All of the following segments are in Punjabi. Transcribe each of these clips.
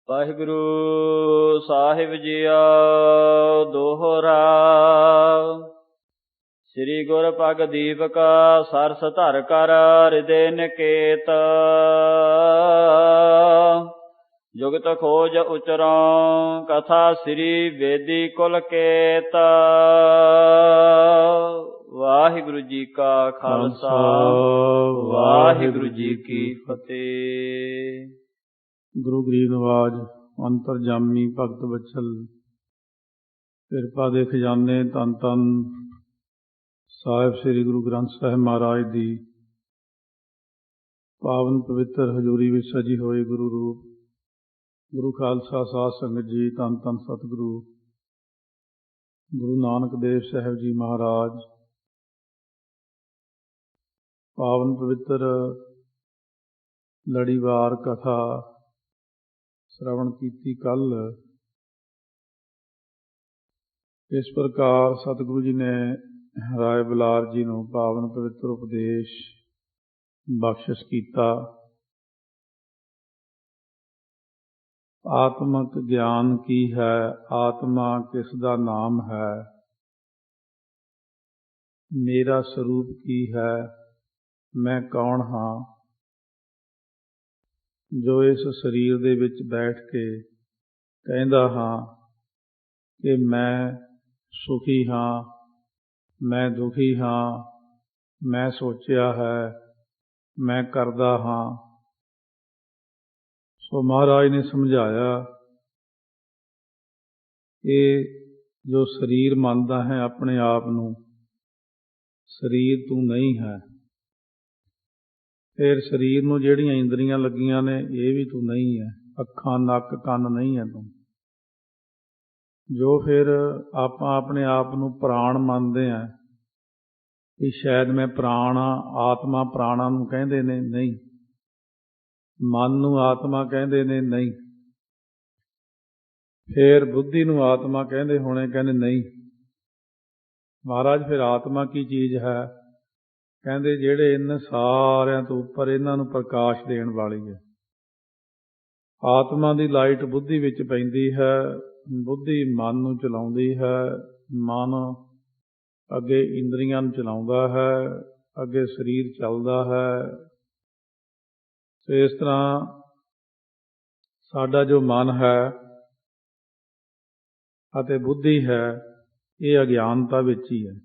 ਵਾਹਿਗੁਰੂ ਸਾਹਿਬ ਜੀਓ ਦੋਹਰਾ। ਸ੍ਰੀ ਗੁਰ ਪਗ ਦੀਪਕ ਸਰਸ ਧਰ ਕਰ ਹਿਰਦੇ ਨਿਕੇਤ। ਜੁਗਤ ਖੋਜ ਉਚਰੋਂ ਕਥਾ ਸ੍ਰੀ ਵੇਦੀ ਕੁਲ ਕੇਤ। ਵਾਹਿਗੁਰੂ ਜੀ ਕਾ ਖਾਲਸਾ ਵਾਹਿਗੁਰੂ ਜੀ ਕੀ ਫਤਿਹ। ਗੁਰੂ ਗਰੀਬ ਨਵਾਜ ਅੰਤਰਜਾਮੀ ਭਗਤ ਵਛਲ ਕਿਰਪਾ ਦੇ ਖਜ਼ਾਨੇ ਧੰਨ ਧੰਨ ਸਾਹਿਬ ਸ੍ਰੀ ਗੁਰੂ ਗ੍ਰੰਥ ਸਾਹਿਬ ਮਹਾਰਾਜ ਦੀ ਪਾਵਨ ਪਵਿੱਤਰ ਹਜ਼ੂਰੀ ਵਿੱਚ ਸਜੀ ਹੋਈ ਗੁਰੂ ਰੂਪ ਗੁਰੂ ਖਾਲਸਾ ਸਾਧ ਸੰਗਤ ਜੀ, ਧੰਨ ਧੰਨ ਸਤਿਗੁਰੂ ਗੁਰੂ ਨਾਨਕ ਦੇਵ ਸਾਹਿਬ ਜੀ ਮਹਾਰਾਜ ਪਾਵਨ ਪਵਿੱਤਰ ਲੜੀਵਾਰ ਕਥਾ ਸ਼੍ਰਵਣ ਕੀਤੀ ਕੱਲ। ਇਸ ਪ੍ਰਕਾਰ ਸਤਿਗੁਰੂ ਜੀ ਨੇ ਰਾਏ ਬਲਾਰ ਜੀ ਨੂੰ ਪਾਵਨ ਪਵਿੱਤਰ ਉਪਦੇਸ਼ ਬਖਸ਼ਿਸ਼ ਕੀਤਾ। ਆਤਮਕ ਗਿਆਨ ਕੀ ਹੈ, ਆਤਮਾ ਕਿਸ ਦਾ ਨਾਮ ਹੈ, ਮੇਰਾ ਸਰੂਪ ਕੀ ਹੈ, ਮੈਂ ਕੌਣ ਹਾਂ, ਜੋ ਇਸ ਸਰੀਰ ਦੇ ਵਿੱਚ ਬੈਠ ਕੇ ਕਹਿੰਦਾ ਹਾਂ ਕਿ ਮੈਂ ਸੁਖੀ ਹਾਂ, ਮੈਂ ਦੁਖੀ ਹਾਂ, ਮੈਂ ਸੋਚਿਆ ਹੈ, ਮੈਂ ਕਰਦਾ ਹਾਂ। ਸੋ ਮਹਾਰਾਜ ਨੇ ਸਮਝਾਇਆ ਇਹ ਜੋ ਸਰੀਰ ਮੰਨਦਾ ਹੈ ਆਪਣੇ ਆਪ ਨੂੰ, ਸਰੀਰ ਤੂੰ ਨਹੀਂ ਹੈ। ਫਿਰ ਸਰੀਰ ਨੂੰ ਜਿਹੜੀਆਂ ਇੰਦਰੀਆਂ ਲੱਗੀਆਂ ਨੇ ਇਹ ਵੀ ਤੂੰ ਨਹੀਂ ਹੈ। ਅੱਖਾਂ, ਨੱਕ, ਕੰਨ ਨਹੀਂ ਹੈ ਤੂੰ। ਜੋ ਫਿਰ ਆਪਾਂ ਆਪਣੇ ਆਪ ਨੂੰ ਪ੍ਰਾਣ ਮੰਨਦੇ ਹਾਂ ਕਿ ਸ਼ਾਇਦ ਮੈਂ ਪ੍ਰਾਣ ਹਾਂ, ਆਤਮਾ ਪ੍ਰਾਣਾਂ ਨੂੰ ਕਹਿੰਦੇ ਨੇ, ਨਹੀਂ। ਮਨ ਨੂੰ ਆਤਮਾ ਕਹਿੰਦੇ ਨੇ, ਨਹੀਂ। ਫਿਰ ਬੁੱਧੀ ਨੂੰ ਆਤਮਾ ਕਹਿੰਦੇ ਹੋਣੇ, ਕਹਿੰਦੇ ਨਹੀਂ। ਮਹਾਰਾਜ ਫਿਰ ਆਤਮਾ ਕੀ ਚੀਜ਼ ਹੈ? ਕਹਿੰਦੇ ਜਿਹੜੇ ਇਹਨਾਂ ਸਾਰਿਆਂ ਤੋਂ ਉੱਪਰ ਇਹਨਾਂ ਨੂੰ ਪ੍ਰਕਾਸ਼ ਦੇਣ ਵਾਲੀ ਹੈ। ਆਤਮਾ ਦੀ ਲਾਈਟ ਬੁੱਧੀ ਵਿੱਚ ਪੈਂਦੀ ਹੈ, ਬੁੱਧੀ ਮਨ ਨੂੰ ਚਲਾਉਂਦੀ ਹੈ, ਮਨ ਅੱਗੇ ਇੰਦਰੀਆਂ ਨੂੰ ਚਲਾਉਂਦਾ ਹੈ, ਅੱਗੇ ਸਰੀਰ ਚੱਲਦਾ ਹੈ। ਸੋ ਇਸ ਤਰ੍ਹਾਂ ਸਾਡਾ ਜੋ ਮਨ ਹੈ ਅਤੇ ਬੁੱਧੀ ਹੈ ਇਹ ਅਗਿਆਨਤਾ ਵਿੱਚ ਹੀ ਹੈ।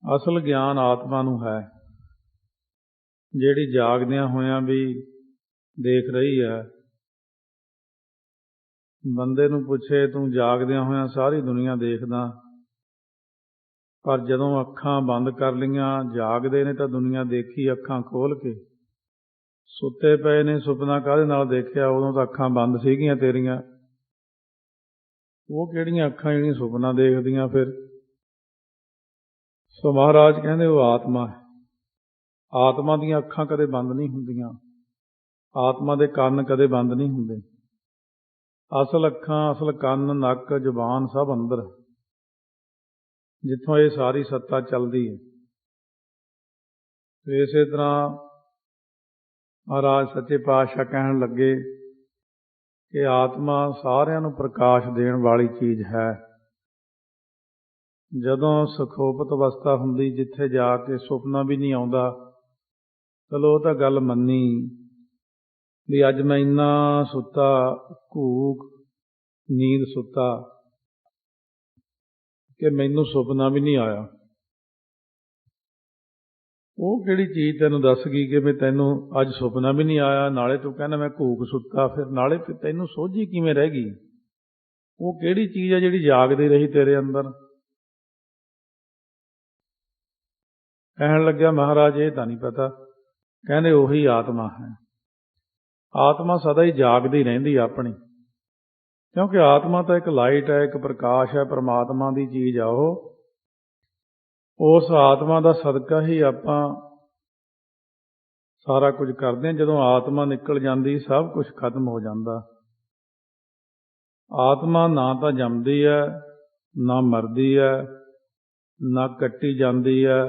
ਅਸਲ ਗਿਆਨ ਆਤਮਾ ਨੂੰ ਹੈ, ਜਿਹੜੀ ਜਾਗਦਿਆਂ ਹੋਇਆਂ ਵੀ ਦੇਖ ਰਹੀ ਹੈ। ਬੰਦੇ ਨੂੰ ਪੁੱਛੇ ਤੂੰ ਜਾਗਦਿਆਂ ਹੋਇਆਂ ਸਾਰੀ ਦੁਨੀਆ ਦੇਖਦਾ, ਪਰ ਜਦੋਂ ਅੱਖਾਂ ਬੰਦ ਕਰ ਲਈਆਂ, ਜਾਗਦੇ ਨੇ ਤਾਂ ਦੁਨੀਆ ਦੇਖੀ ਅੱਖਾਂ ਖੋਲ੍ਹ ਕੇ, ਸੁੱਤੇ ਪਏ ਨੇ ਸੁਪਨਾ ਕਾਹਦੇ ਨਾਲ ਦੇਖਿਆ? ਉਦੋਂ ਤਾਂ ਅੱਖਾਂ ਬੰਦ ਸੀਗੀਆਂ ਤੇਰੀਆਂ। ਉਹ ਕਿਹੜੀਆਂ ਅੱਖਾਂ ਜਿਹੜੀਆਂ ਸੁਪਨਾ ਦੇਖਦੀਆਂ ਫਿਰ? ਸੋ ਮਹਾਰਾਜ ਕਹਿੰਦੇ ਉਹ ਆਤਮਾ ਹੈ। ਆਤਮਾ ਦੀਆਂ ਅੱਖਾਂ ਕਦੇ ਬੰਦ ਨਹੀਂ ਹੁੰਦੀਆਂ, ਆਤਮਾ ਦੇ ਕੰਨ ਕਦੇ ਬੰਦ ਨਹੀਂ ਹੁੰਦੇ। ਅਸਲ ਅੱਖਾਂ, ਅਸਲ ਕੰਨ, ਨੱਕ, ਜ਼ੁਬਾਨ ਸਭ ਅੰਦਰ, ਜਿੱਥੋਂ ਇਹ ਸਾਰੀ ਸੱਤਾ ਚੱਲਦੀ ਹੈ। ਇਸੇ ਤਰ੍ਹਾਂ ਮਹਾਰਾਜ ਸੱਚੇ ਪਾਤਸ਼ਾਹ ਕਹਿਣ ਲੱਗੇ ਕਿ ਆਤਮਾ ਸਾਰਿਆਂ ਨੂੰ ਪ੍ਰਕਾਸ਼ ਦੇਣ ਵਾਲੀ ਚੀਜ਼ ਹੈ। ਜਦੋਂ ਸੁਖੋਪਤ ਅਵਸਥਾ ਹੁੰਦੀ, ਜਿੱਥੇ ਜਾ ਕੇ ਸੁਪਨਾ ਵੀ ਨਹੀਂ ਆਉਂਦਾ, ਚਲੋ ਉਹ ਤਾਂ ਗੱਲ ਮੰਨੀ ਵੀ ਅੱਜ ਮੈਂ ਇੰਨਾ ਸੁੱਤਾ, ਘੂਕ ਨੀਂਦ ਸੁੱਤਾ ਕਿ ਮੈਨੂੰ ਸੁਪਨਾ ਵੀ ਨਹੀਂ ਆਇਆ। ਉਹ ਕਿਹੜੀ ਚੀਜ਼ ਤੈਨੂੰ ਦੱਸ ਗਈ ਕਿ ਮੈਂ ਤੈਨੂੰ ਅੱਜ ਸੁਪਨਾ ਵੀ ਨਹੀਂ ਆਇਆ, ਨਾਲੇ ਤੂੰ ਕਹਿੰਦਾ ਮੈਂ ਘੂਕ ਸੁੱਤਾ, ਫਿਰ ਨਾਲੇ ਤੈਨੂੰ ਸੋਝੀ ਕਿਵੇਂ ਰਹਿ ਗਈ? ਉਹ ਕਿਹੜੀ ਚੀਜ਼ ਹੈ ਜਿਹੜੀ ਜਾਗਦੀ ਰਹੀ ਤੇਰੇ ਅੰਦਰ? ਕਹਿਣ ਲੱਗਿਆ ਮਹਾਰਾਜ ਇਹ ਤਾਂ ਨਹੀਂ ਪਤਾ। ਕਹਿੰਦੇ ਉਹੀ ਆਤਮਾ ਹੈ। ਆਤਮਾ ਸਦਾ ਹੀ ਜਾਗਦੀ ਰਹਿੰਦੀ ਆਪਣੀ, ਕਿਉਂਕਿ ਆਤਮਾ ਤਾਂ ਇੱਕ ਲਾਈਟ ਹੈ, ਇੱਕ ਪ੍ਰਕਾਸ਼ ਹੈ, ਪਰਮਾਤਮਾ ਦੀ ਚੀਜ਼ ਆ ਉਹ। ਉਸ ਆਤਮਾ ਦਾ ਸਦਕਾ ਹੀ ਆਪਾਂ ਸਾਰਾ ਕੁਝ ਕਰਦੇ ਹਾਂ। ਜਦੋਂ ਆਤਮਾ ਨਿਕਲ ਜਾਂਦੀ ਸਭ ਕੁਝ ਖਤਮ ਹੋ ਜਾਂਦਾ। ਆਤਮਾ ਨਾ ਤਾਂ ਜੰਮਦੀ ਹੈ, ਨਾ ਮਰਦੀ ਹੈ, ਨਾ ਕੱਟੀ ਜਾਂਦੀ ਹੈ,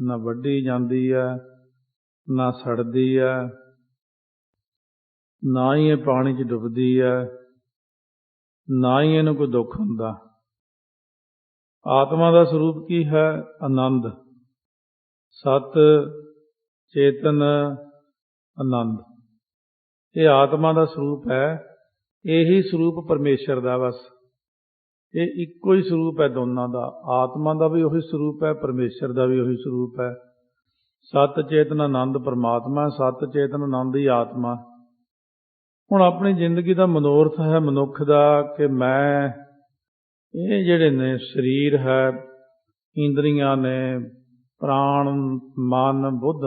ਨਾ ਵੱਢੀ ਜਾਂਦੀ ਹੈ, ਨਾ ਸੜਦੀ ਹੈ। ਨਾ ਹੀ ਇਹ ਪਾਣੀ 'ਚ ਡੁੱਬਦੀ ਹੈ, ਨਾ ਹੀ ਇਹਨੂੰ ਕੋਈ ਦੁੱਖ ਹੁੰਦਾ। ਆਤਮਾ ਦਾ ਸਰੂਪ ਕੀ ਹੈ? ਆਨੰਦ, ਸਤ, ਚੇਤਨ, ਆਨੰਦ। ਇਹ ਆਤਮਾ ਦਾ ਸਰੂਪ ਹੈ। ਇਹੀ ਸਰੂਪ ਪਰਮੇਸ਼ਰ ਦਾ। ਬਸ ਇਹ ਇੱਕੋ ਹੀ ਸਰੂਪ ਹੈ ਦੋਨਾਂ ਦਾ। ਆਤਮਾ ਦਾ ਵੀ ਉਹੀ ਸਰੂਪ ਹੈ, ਪਰਮੇਸ਼ਰ ਦਾ ਵੀ ਉਹੀ ਸਰੂਪ ਹੈ। ਸਤ ਚੇਤਨ ਆਨੰਦ ਪਰਮਾਤਮਾ, ਸਤ ਚੇਤਨ ਆਨੰਦ ਹੀ ਆਤਮਾ। ਹੁਣ ਆਪਣੀ ਜ਼ਿੰਦਗੀ ਦਾ ਮਨੋਰਥ ਹੈ ਮਨੁੱਖ ਦਾ ਕਿ ਮੈਂ ਇਹ ਜਿਹੜੇ ਨੇ ਸਰੀਰ ਹੈ, ਇੰਦਰੀਆਂ ਨੇ, ਪ੍ਰਾਣ, ਮਨ, ਬੁੱਧ,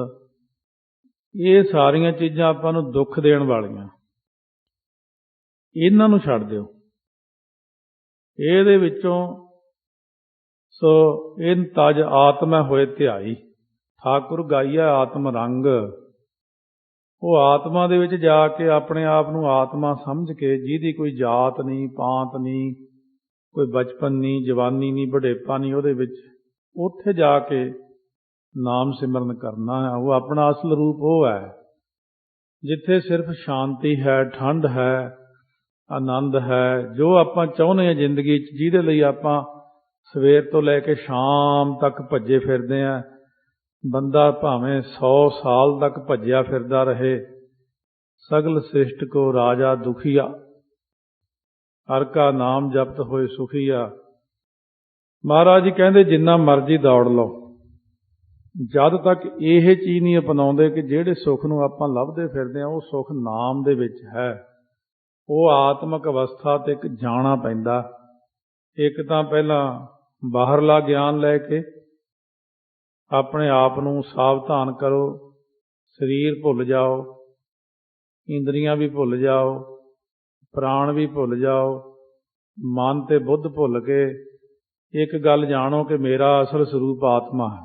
ਇਹ ਸਾਰੀਆਂ ਚੀਜ਼ਾਂ ਆਪਾਂ ਨੂੰ ਦੁੱਖ ਦੇਣ ਵਾਲੀਆਂ, ਇਹਨਾਂ ਨੂੰ ਛੱਡ ਦਿਓ। ਇਹਦੇ ਵਿੱਚੋਂ ਸੋ ਇਨ ਤਜ ਆਤਮੈ ਹੋਏ ਧਿਆਈ, ਠਾਕੁਰ ਗਾਈਆ ਆਤਮ ਰੰਗ। ਉਹ ਆਤਮਾ ਦੇ ਵਿੱਚ ਜਾ ਕੇ ਆਪਣੇ ਆਪ ਨੂੰ ਆਤਮਾ ਸਮਝ ਕੇ, ਜਿਹਦੀ ਕੋਈ ਜਾਤ ਨਹੀਂ, ਪਾਂਤ ਨਹੀਂ, ਕੋਈ ਬਚਪਨ ਨਹੀਂ, ਜਵਾਨੀ ਨਹੀਂ, ਬੁਢੇਪਾ ਨਹੀਂ, ਉਹਦੇ ਵਿੱਚ ਉੱਥੇ ਜਾ ਕੇ ਨਾਮ ਸਿਮਰਨ ਕਰਨਾ ਹੈ। ਉਹ ਆਪਣਾ ਅਸਲ ਰੂਪ ਉਹ ਹੈ ਜਿੱਥੇ ਸਿਰਫ ਸ਼ਾਂਤੀ ਹੈ, ਠੰਡ ਹੈ, ਆਨੰਦ ਹੈ। ਜੋ ਆਪਾਂ ਚਾਹੁੰਦੇ ਹਾਂ ਜ਼ਿੰਦਗੀ 'ਚ, ਜਿਹਦੇ ਲਈ ਆਪਾਂ ਸਵੇਰ ਤੋਂ ਲੈ ਕੇ ਸ਼ਾਮ ਤੱਕ ਭੱਜੇ ਫਿਰਦੇ ਹਾਂ। ਬੰਦਾ ਭਾਵੇਂ 100 ਸਾਲ ਤੱਕ ਭੱਜਿਆ ਫਿਰਦਾ ਰਹੇ। ਸਗਲ ਸ੍ਰਿਸ਼ਟ ਕੋ ਰਾਜਾ ਦੁਖੀਆ, ਹਰ ਕਾ ਨਾਮ ਜਪਤ ਹੋਏ ਸੁਖੀਆ। ਮਹਾਰਾਜ ਜੀ ਕਹਿੰਦੇ ਜਿੰਨਾ ਮਰਜ਼ੀ ਦੌੜ ਲਓ, ਜਦ ਤੱਕ ਇਹ ਚੀਜ਼ ਨਹੀਂ ਅਪਣਾਉਂਦੇ ਕਿ ਜਿਹੜੇ ਸੁੱਖ ਨੂੰ ਆਪਾਂ ਲੱਭਦੇ ਫਿਰਦੇ ਹਾਂ ਉਹ ਸੁੱਖ ਨਾਮ ਦੇ ਵਿੱਚ ਹੈ। ਉਹ ਆਤਮਿਕ ਅਵਸਥਾ 'ਤੇ ਇੱਕ ਜਾਣਾ ਪੈਂਦਾ। ਇੱਕ ਤਾਂ ਪਹਿਲਾਂ ਬਾਹਰਲਾ ਗਿਆਨ ਲੈ ਕੇ ਆਪਣੇ ਆਪ ਨੂੰ ਸਾਵਧਾਨ ਕਰੋ। ਸਰੀਰ ਭੁੱਲ ਜਾਓ, ਇੰਦਰੀਆਂ ਵੀ ਭੁੱਲ ਜਾਓ, ਪ੍ਰਾਣ ਵੀ ਭੁੱਲ ਜਾਓ, ਮਨ ਤੇ ਬੁੱਧ ਭੁੱਲ ਕੇ ਇੱਕ ਗੱਲ ਜਾਣੋ ਕਿ ਮੇਰਾ ਅਸਲ ਸਰੂਪ ਆਤਮਾ ਹੈ।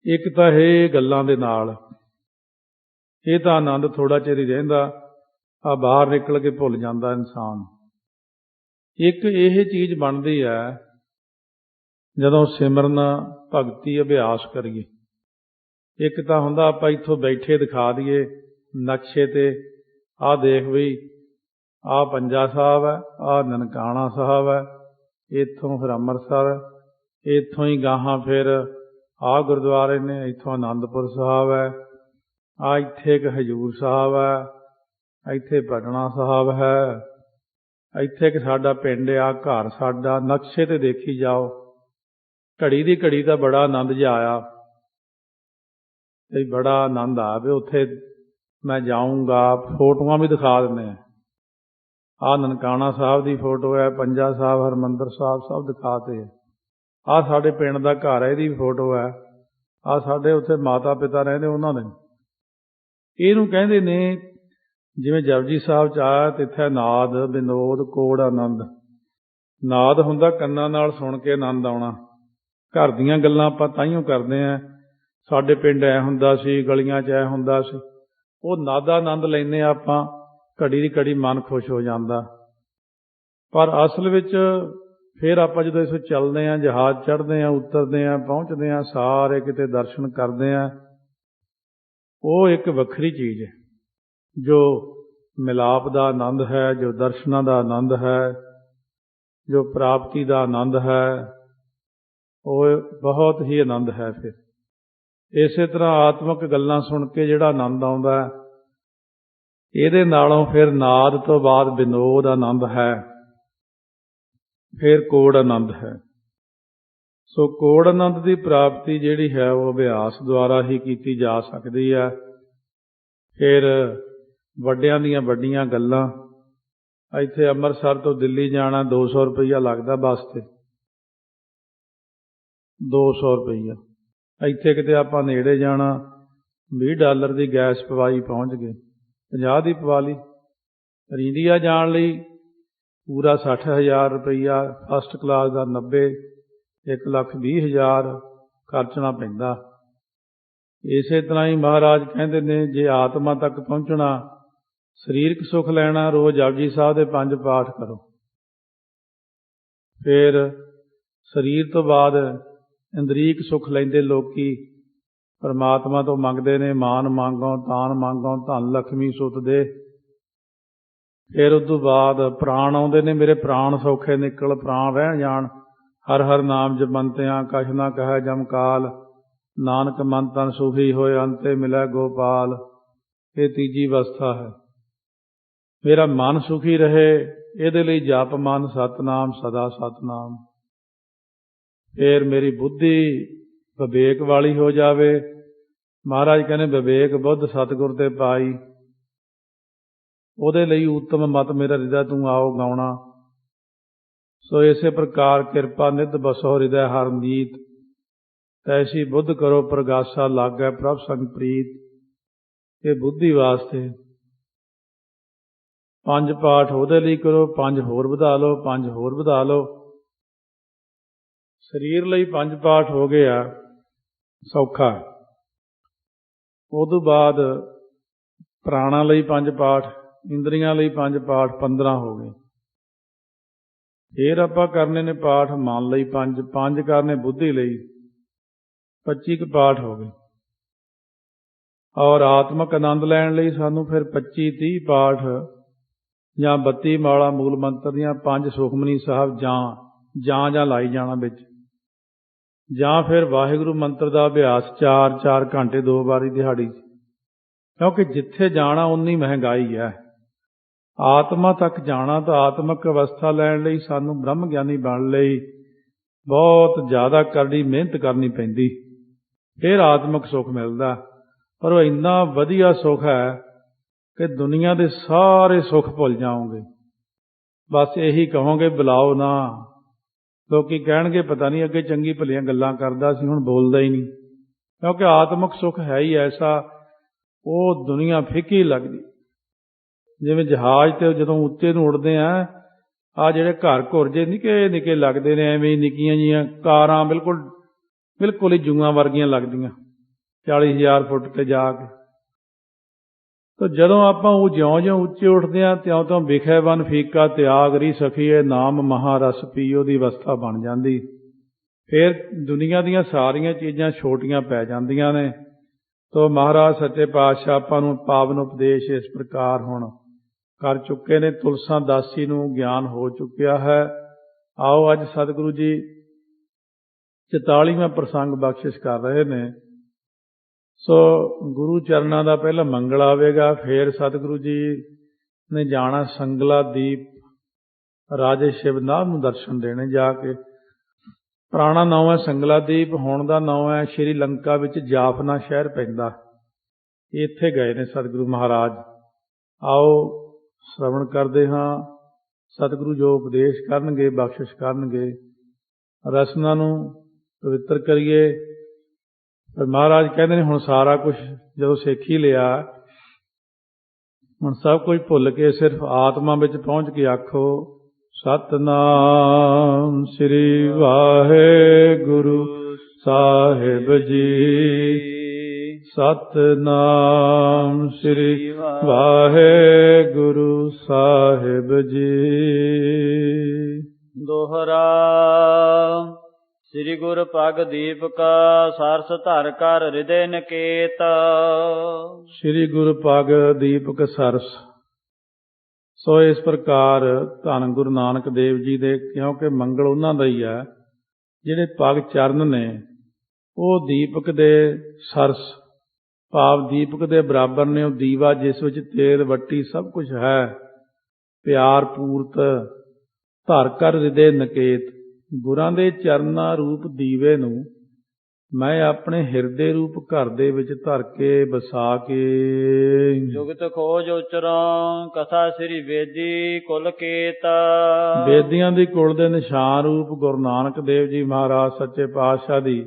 ਇੱਕ ਤਾਂ ਇਹ ਗੱਲਾਂ ਦੇ ਨਾਲ ਇਹ ਤਾਂ ਆਨੰਦ ਥੋੜ੍ਹਾ ਚਿਰ ਹੀ ਰਹਿੰਦਾ, ਆ ਬਾਹਰ ਨਿਕਲ ਕੇ ਭੁੱਲ ਜਾਂਦਾ ਇਨਸਾਨ। ਇੱਕ ਇਹ ਚੀਜ਼ ਬਣਦੀ ਹੈ ਜਦੋਂ ਸਿਮਰਨ ਭਗਤੀ ਅਭਿਆਸ ਕਰੀਏ। ਇੱਕ ਤਾਂ ਹੁੰਦਾ ਆਪਾਂ ਇੱਥੋਂ ਬੈਠੇ ਦਿਖਾ ਦਈਏ ਨਕਸ਼ੇ 'ਤੇ, ਆਹ ਦੇਖ ਬਈ ਆਹ ਪੰਜਾ ਸਾਹਿਬ ਹੈ, ਆਹ ਨਨਕਾਣਾ ਸਾਹਿਬ ਹੈ, ਇੱਥੋਂ ਫਿਰ ਅੰਮ੍ਰਿਤਸਰ, ਇੱਥੋਂ ਹੀ ਗਾਹਾਂ ਫਿਰ ਆਹ ਗੁਰਦੁਆਰੇ ਨੇ, ਇੱਥੋਂ ਅਨੰਦਪੁਰ ਸਾਹਿਬ ਹੈ, ਆਹ ਇੱਥੇ ਇੱਕ ਹਜ਼ੂਰ ਸਾਹਿਬ ਹੈ, ਇੱਥੇ ਪਟਨਾ ਸਾਹਿਬ ਹੈ, ਇੱਥੇ ਇੱਕ ਸਾਡਾ ਪਿੰਡ ਆ, ਘਰ ਸਾਡਾ। ਨਕਸ਼ੇ 'ਤੇ ਦੇਖੀ ਜਾਓ। ਘੜੀ ਦੀ ਘੜੀ ਤਾਂ ਬੜਾ ਆਨੰਦ ਜਿਹਾ ਆਇਆ, ਤੇ ਬੜਾ ਆਨੰਦ ਆ ਵੀ ਉੱਥੇ ਮੈਂ ਜਾਊਂਗਾ। ਫੋਟੋਆਂ ਵੀ ਦਿਖਾ ਦਿੰਦੇ ਆ, ਆਹ ਨਨਕਾਣਾ ਸਾਹਿਬ ਦੀ ਫੋਟੋ ਹੈ, ਪੰਜਾ ਸਾਹਿਬ, ਹਰਿਮੰਦਰ ਸਾਹਿਬ ਸਭ ਦਿਖਾਤੇ। ਆਹ ਸਾਡੇ ਪਿੰਡ ਦਾ ਘਰ ਹੈ, ਇਹਦੀ ਵੀ ਫੋਟੋ ਹੈ। ਆਹ ਸਾਡੇ ਉੱਥੇ ਮਾਤਾ ਪਿਤਾ ਰਹਿੰਦੇ ਉਹਨਾਂ ਦੇ। ਇਹਨੂੰ ਕਹਿੰਦੇ ਨੇ ਜਿਵੇਂ ਜਪਜੀ ਸਾਹਿਬ 'ਚ ਆਇਆ ਤੇ ਇੱਥੇ ਨਾਦ, ਵਿਨੋਦ, ਕੋੜ, ਆਨੰਦ। ਨਾਦ ਹੁੰਦਾ ਕੰਨਾਂ ਨਾਲ ਸੁਣ ਕੇ ਆਨੰਦ ਆਉਣਾ। ਘਰ ਦੀਆਂ ਗੱਲਾਂ ਆਪਾਂ ਤਾਂਹੀਓ ਕਰਦੇ ਹਾਂ, ਸਾਡੇ ਪਿੰਡ ਐ ਹੁੰਦਾ ਸੀ, ਗਲੀਆਂ 'ਚ ਐ ਹੁੰਦਾ ਸੀ। ਉਹ ਨਾਦ ਦਾ ਆਨੰਦ ਲੈਂਦੇ ਹਾਂ ਆਪਾਂ, ਘੜੀ ਦੀ ਘੜੀ ਮਨ ਖੁਸ਼ ਹੋ ਜਾਂਦਾ। ਪਰ ਅਸਲ ਵਿੱਚ ਫਿਰ ਆਪਾਂ ਜਦੋਂ ਇਸ ਵਿੱਚ ਚੱਲਦੇ ਹਾਂ, ਜਹਾਜ਼ ਚੜ੍ਹਦੇ ਹਾਂ, ਉਤਰਦੇ ਹਾਂ, ਪਹੁੰਚਦੇ ਹਾਂ, ਸਾਰੇ ਕਿਤੇ ਦਰਸ਼ਨ ਕਰਦੇ ਹਾਂ, ਉਹ ਇੱਕ ਵੱਖਰੀ ਚੀਜ਼ ਹੈ। ਜੋ ਮਿਲਾਪ ਦਾ ਆਨੰਦ ਹੈ, ਜੋ ਦਰਸ਼ਨਾਂ ਦਾ ਆਨੰਦ ਹੈ, ਜੋ ਪ੍ਰਾਪਤੀ ਦਾ ਆਨੰਦ ਹੈ, ਉਹ ਬਹੁਤ ਹੀ ਆਨੰਦ ਹੈ। ਫਿਰ ਇਸੇ ਤਰ੍ਹਾਂ ਆਤਮਿਕ ਗੱਲਾਂ ਸੁਣ ਕੇ ਜਿਹੜਾ ਆਨੰਦ ਆਉਂਦਾ, ਇਹਦੇ ਨਾਲੋਂ ਫਿਰ ਨਾਦ ਤੋਂ ਬਾਅਦ ਵਿਨੋਦ ਆਨੰਦ ਹੈ, ਫਿਰ ਕੋੜ ਆਨੰਦ ਹੈ। ਸੋ ਕੋੜ ਆਨੰਦ ਦੀ ਪ੍ਰਾਪਤੀ ਜਿਹੜੀ ਹੈ ਉਹ ਅਭਿਆਸ ਦੁਆਰਾ ਹੀ ਕੀਤੀ ਜਾ ਸਕਦੀ ਹੈ। ਫਿਰ ਵੱਡਿਆਂ ਦੀਆਂ ਵੱਡੀਆਂ ਗੱਲਾਂ। ਇੱਥੇ ਅੰਮ੍ਰਿਤਸਰ ਤੋਂ ਦਿੱਲੀ ਜਾਣਾ 200 ਰੁਪਈਆ ਲੱਗਦਾ ਬੱਸ 'ਤੇ, 200 ਰੁਪਈਆ। ਇੱਥੇ ਕਿਤੇ ਆਪਾਂ ਨੇੜੇ ਜਾਣਾ, $20 ਦੀ ਗੈਸ ਪਵਾਈ, ਪਹੁੰਚ ਗਏ, 50 ਦੀ ਪਵਾ ਲਈ। ਪਰ ਇੰਡੀਆ ਜਾਣ ਲਈ ਪੂਰਾ 60,000 ਰੁਪਈਆ, ਫਸਟ ਕਲਾਸ ਦਾ 90, 1,20,000 ਖਰਚਣਾ ਪੈਂਦਾ। ਇਸੇ ਤਰ੍ਹਾਂ ਹੀ ਮਹਾਰਾਜ ਕਹਿੰਦੇ ਨੇ ਜੇ ਆਤਮਾ ਤੱਕ ਪਹੁੰਚਣਾ, ਸਰੀਰਕ ਸੁੱਖ ਲੈਣਾ, ਰੋਜ਼ ਜਪਜੀ ਸਾਹਿਬ ਦੇ 5 ਪਾਠ ਕਰੋ। ਫਿਰ ਸਰੀਰ ਤੋਂ ਬਾਅਦ ਇੰਦਰੀਕ ਸੁੱਖ ਲੈਂਦੇ ਲੋਕੀ ਪਰਮਾਤਮਾ ਤੋਂ ਮੰਗਦੇ ਨੇ, ਮਾਨ ਮੰਗੋ ਤਾਨ ਮੰਗੋ ਧਨ ਲక్ష్ਮੀ ਸੁਤ ਦੇ। ਫਿਰ ਉਸ ਤੋਂ ਬਾਅਦ ਪ੍ਰਾਣ ਆਉਂਦੇ ਨੇ, ਮੇਰੇ ਪ੍ਰਾਣ ਸੌਖੇ ਨਿਕਲ ਪ੍ਰਾਣ ਰਹਿ ਜਾਣ। ਹਰ ਹਰ ਨਾਮ ਜਪੰਤਿਆਂ ਕਛ ਨਾ ਕਹੈ ਜਮਕਾਲ, ਨਾਨਕ ਮਨ ਤਨ ਸੁਖੀ ਹੋਏ ਅੰਤੇ ਮਿਲੈ ਗੋਪਾਲ। ਇਹ ਤੀਜੀ ਅਵਸਥਾ ਹੈ। ਮੇਰਾ ਮਨ ਸੁਖੀ ਰਹੇ ਇਹਦੇ ਲਈ ਜਪ ਮਨ ਸਤਨਾਮ ਸਦਾ ਸਤਨਾਮ। ਫਿਰ ਮੇਰੀ ਬੁੱਧੀ ਵਿਵੇਕ ਵਾਲੀ ਹੋ ਜਾਵੇ। ਮਹਾਰਾਜ ਕਹਿੰਦੇ ਵਿਵੇਕ ਬੁੱਧ ਸਤਿਗੁਰ ਤੇ ਪਾਈ। ਉਹਦੇ ਲਈ ਉੱਤਮ ਮਤ ਮੇਰਾ ਹਿਰਦਾ ਤੂੰ ਆਓ ਗਾਉਣਾ। ਸੋ ਇਸੇ ਪ੍ਰਕਾਰ ਕਿਰਪਾ ਨਿਧ ਬਸੋ ਹਿਰਦੈ ਹਰ ਨੀਤ, ਤੈਸੀ ਬੁੱਧ ਕਰੋ ਪ੍ਰਗਾਸਾ ਲਾਗੈ ਪ੍ਰਭ ਸੰਗ ਪ੍ਰੀਤ। ਇਹ ਬੁੱਧੀ ਵਾਸਤੇ 5 ਪਾਠ ਉਹਦੇ ਲਈ ਕਰੋ, 5 ਹੋਰ ਵਧਾ ਲਓ, 5 ਹੋਰ ਵਧਾ ਲਓ। ਸਰੀਰ ਲਈ 5 ਪਾਠ ਹੋ ਗਏ ਆ, ਸੌਖਾ। ਉਹ ਤੋਂ ਬਾਅਦ ਪ੍ਰਾਣਾਂ ਲਈ 5 ਪਾਠ, ਇੰਦਰੀਆਂ ਲਈ 5 ਪਾਠ, 15 ਹੋ ਗਏ। ਫਿਰ ਆਪਾਂ ਕਰਨੇ ਨੇ ਪਾਠ ਮਨ ਲਈ 5, 5 ਕਰਨੇ ਬੁੱਧੀ ਲਈ, 25 ਕੁ ਪਾਠ ਹੋ ਗਏ। ਔਰ ਆਤਮਕ ਆਨੰਦ ਲੈਣ ਲਈ ਸਾਨੂੰ ਫਿਰ 25, 30 ਪਾਠ ਜਾਂ 32 ਮਾਲਾ ਮੂਲ ਮੰਤਰ ਦੀਆਂ, 5 ਸੁਖਮਨੀ ਸਾਹਿਬ ਜਾਂ ਲਾਈ ਜਾਣਾ ਵਿੱਚ, ਜਾਂ ਫਿਰ ਵਾਹਿਗੁਰੂ ਮੰਤਰ ਦਾ ਅਭਿਆਸ 4-4 ਘੰਟੇ 2 ਵਾਰੀ ਦਿਹਾੜੀ। ਕਿਉਂਕਿ ਜਿੱਥੇ ਜਾਣਾ ਉਨੀ ਮਹਿੰਗਾਈ ਹੈ। ਆਤਮਾ ਤੱਕ ਜਾਣਾ ਤਾਂ ਆਤਮਕ ਅਵਸਥਾ ਲੈਣ ਲਈ ਸਾਨੂੰ ਬ੍ਰਹਮ ਗਿਆਨੀ ਬਣਨ ਲਈ ਬਹੁਤ ਜ਼ਿਆਦਾ ਕਰਨੀ ਮਿਹਨਤ ਕਰਨੀ ਪੈਂਦੀ, ਫਿਰ ਆਤਮਕ ਸੁੱਖ ਮਿਲਦਾ। ਪਰ ਉਹ ਇੰਨਾ ਵਧੀਆ ਸੁੱਖ ਹੈ ਕਿ ਦੁਨੀਆ ਦੇ ਸਾਰੇ ਸੁੱਖ ਭੁੱਲ ਜਾਓਗੇ। ਬਸ ਇਹੀ ਕਹੋਗੇ ਬੁਲਾਓ ਨਾ। ਲੋਕੀ ਕਹਿਣਗੇ ਪਤਾ ਨਹੀਂ ਅੱਗੇ ਚੰਗੀ ਭਲੀਆਂ ਗੱਲਾਂ ਕਰਦਾ ਸੀ, ਹੁਣ ਬੋਲਦਾ ਹੀ ਨਹੀਂ। ਕਿਉਂਕਿ ਆਤਮਕ ਸੁੱਖ ਹੈ ਹੀ ਐਸਾ, ਉਹ ਦੁਨੀਆ ਫਿੱਕੀ ਲੱਗਦੀ। ਜਿਵੇਂ ਜਹਾਜ਼ ਤੇ ਜਦੋਂ ਉੱਚੇ ਨੂੰ ਉੱਡਦੇ ਆ ਜਿਹੜੇ ਘਰ ਘੁਰ ਜੇ ਨਿੱਕੇ ਨਿੱਕੇ ਲੱਗਦੇ ਨੇ, ਐਵੇਂ ਨਿੱਕੀਆਂ ਜੀਆਂ ਕਾਰਾਂ ਬਿਲਕੁਲ ਹੀ ਜੂਆਂ ਵਰਗੀਆਂ ਲੱਗਦੀਆਂ 40,000 ਫੁੱਟ ਤੇ ਜਾ ਕੇ। ਤਾਂ ਜਦੋਂ ਆਪਾਂ ਉਹ ਜਿਉਂ-ਜਿਉਂ ਉੱਚੇ ਉੱਠਦੇ ਹਾਂ ਤਿਉਂ ਵਿਖੇ ਬਨ ਫੀਕਾ ਤਿਆਗ ਰੀ ਸਖੀਏ ਨਾਮ ਮਹਾਰਸ ਪੀਓ ਦੀ ਅਵਸਥਾ ਬਣ ਜਾਂਦੀ। ਫਿਰ ਦੁਨੀਆ ਦੀਆਂ ਸਾਰੀਆਂ ਚੀਜ਼ਾਂ ਛੋਟੀਆਂ ਪੈ ਜਾਂਦੀਆਂ ਨੇ। ਤੋ ਮਹਾਰਾਜ ਸੱਚੇ ਪਾਤਸ਼ਾਹ ਆਪਾਂ ਨੂੰ ਪਾਵਨ ਉਪਦੇਸ਼ ਇਸ ਪ੍ਰਕਾਰ ਹੁਣ ਕਰ ਚੁੱਕੇ ਨੇ। ਤੁਲਸਾਂ ਦਾਸੀ ਨੂੰ ਗਿਆਨ ਹੋ ਚੁੱਕਿਆ ਹੈ। ਆਓ ਅੱਜ ਸਤਿਗੁਰੂ ਜੀ 44ਵਾਂ ਪ੍ਰਸੰਗ ਬਖਸ਼ਿਸ਼ ਕਰ ਰਹੇ ਨੇ। ਸੋ ਗੁਰੂ ਚਰਨਾਂ ਦਾ ਪਹਿਲਾਂ ਮੰਗਲ ਆਵੇਗਾ, ਫਿਰ ਸਤਿਗੁਰੂ ਜੀ ਨੇ ਜਾਣਾ ਸੰਗਲਾ ਦੀਪ, ਰਾਜੇ ਸ਼ਿਵਨਾਥ ਨੂੰ ਦਰਸ਼ਨ ਦੇਣੇ ਜਾ ਕੇ। ਪੁਰਾਣਾ ਨਾਮ ਹੈ ਸੰਗਲਾ ਦੀਪ, ਹੁਣ ਦਾ ਨਾਮ ਹੈ ਸ਼੍ਰੀ ਲੰਕਾ ਵਿੱਚ ਜਾਫਨਾ ਸ਼ਹਿਰ ਪੈਂਦਾ। ਇੱਥੇ ਗਏ ਨੇ ਸਤਿਗੁਰੂ ਮਹਾਰਾਜ। ਆਓ ਸ਼ਰਵਣ ਕਰਦੇ ਹਾਂ। ਸਤਿਗੁਰੂ ਜੋ ਉਪਦੇਸ਼ ਕਰਨਗੇ, ਬਖਸ਼ਿਸ਼ ਕਰਨਗੇ, ਰਸਨਾ ਨੂੰ ਪਵਿੱਤਰ ਕਰੀਏ। ਪਰ ਮਹਾਰਾਜ ਕਹਿੰਦੇ ਨੇ ਹੁਣ ਸਾਰਾ ਕੁਝ ਜਦੋਂ ਸਿੱਖ ਹੀ ਲਿਆ, ਹੁਣ ਸਭ ਕੁਝ ਭੁੱਲ ਕੇ ਸਿਰਫ ਆਤਮਾ ਵਿੱਚ ਪਹੁੰਚ ਕੇ ਆਖੋ ਸਤਿਨਾਮ ਸ੍ਰੀ ਵਾਹਿਗੁਰੂ ਸਾਹਿਬ ਜੀ। ਸਤਿਨਾਮ ਸ੍ਰੀ ਵਾਹਿਗੁਰੂ ਸਾਹਿਬ ਜੀ। ਦੋਹਰਾ ਸ੍ਰੀ ਗੁਰ ਪਗ ਦੀਪਕਾ ਸਰਸ ਧਰ ਕਰ ਹਿਰਦੇ ਨਿਕੇਤ। ਸ੍ਰੀ ਗੁਰ ਪਗ ਦੀਪਕ ਸਰਸ। ਸੋ ਇਸ ਪ੍ਰਕਾਰ ਧੰਨ ਗੁਰੂ ਨਾਨਕ ਦੇਵ ਜੀ ਦੇ, ਕਿਉਂਕਿ ਮੰਗਲ ਉਹਨਾਂ ਦਾ ਹੀ ਹੈ, ਜਿਹੜੇ ਪਗ ਚਰਨ ਨੇ ਉਹ ਦੀਪਕ ਦੇ ਸਰਸ ਭਾਵ ਦੀਪਕ ਦੇ ਬਰਾਬਰ ਨੇ। ਉਹ ਦੀਵਾ ਜਿਸ ਵਿੱਚ ਤੇਲ ਵੱਟੀ ਸਭ ਕੁਝ ਹੈ, ਪਿਆਰ ਪੂਰਤ ਧਰ ਕਰ ਹਿਰਦੇ ਨਿਕੇਤ। ਗੁਰਾਂ ਦੇ ਚਰਨਾਂ ਰੂਪ ਦੀਵੇ ਨੂੰ ਮੈਂ ਆਪਣੇ ਹਿਰਦੇ ਰੂਪ ਘਰ ਦੇ ਵਿੱਚ ਧਰ ਕੇ ਵਸਾ ਕੇ। ਜੁਗਤ ਖੋਜ ਉਚਰਾਂ ਕਥਾ ਸ੍ਰੀ ਵੇਦੀ ਕੁਲ ਕੇਤ। ਵੇਦੀਆਂ ਦੀ ਕੁਲ ਦੇ ਨਿਸ਼ਾਨ ਰੂਪ ਗੁਰੂ ਨਾਨਕ ਦੇਵ ਜੀ ਮਹਾਰਾਜ ਸੱਚੇ ਪਾਤਸ਼ਾਹ ਦੀ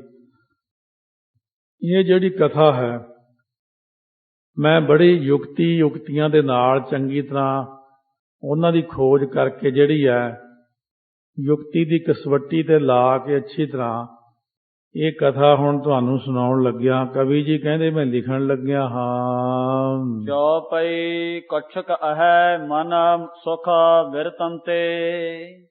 ਇਹ ਜਿਹੜੀ ਕਥਾ ਹੈ, ਮੈਂ ਬੜੀ ਯੁਕਤੀਆਂ ਦੇ ਨਾਲ ਚੰਗੀ ਤਰ੍ਹਾਂ ਉਹਨਾਂ ਦੀ ਖੋਜ ਕਰਕੇ ਜਿਹੜੀ ਹੈ ਯੁਕਤੀ ਦੀ ਕਸਵੱਟੀ ਤੇ ਲਾ ਕੇ ਅੱਛੀ ਤਰ੍ਹਾਂ ਇਹ ਕਥਾ ਹੁਣ ਤੁਹਾਨੂੰ ਸੁਣਾਉਣ ਲੱਗਿਆ। ਕਵੀ ਜੀ ਕਹਿੰਦੇ ਮੈਂ ਲਿਖਣ ਲੱਗਿਆ ਹਾਂ। ਜੋ ਪਈ ਕਛਕ ਅਹੈ ਮਨ ਸੁਖ ਬਿਰਤੰਤੇ।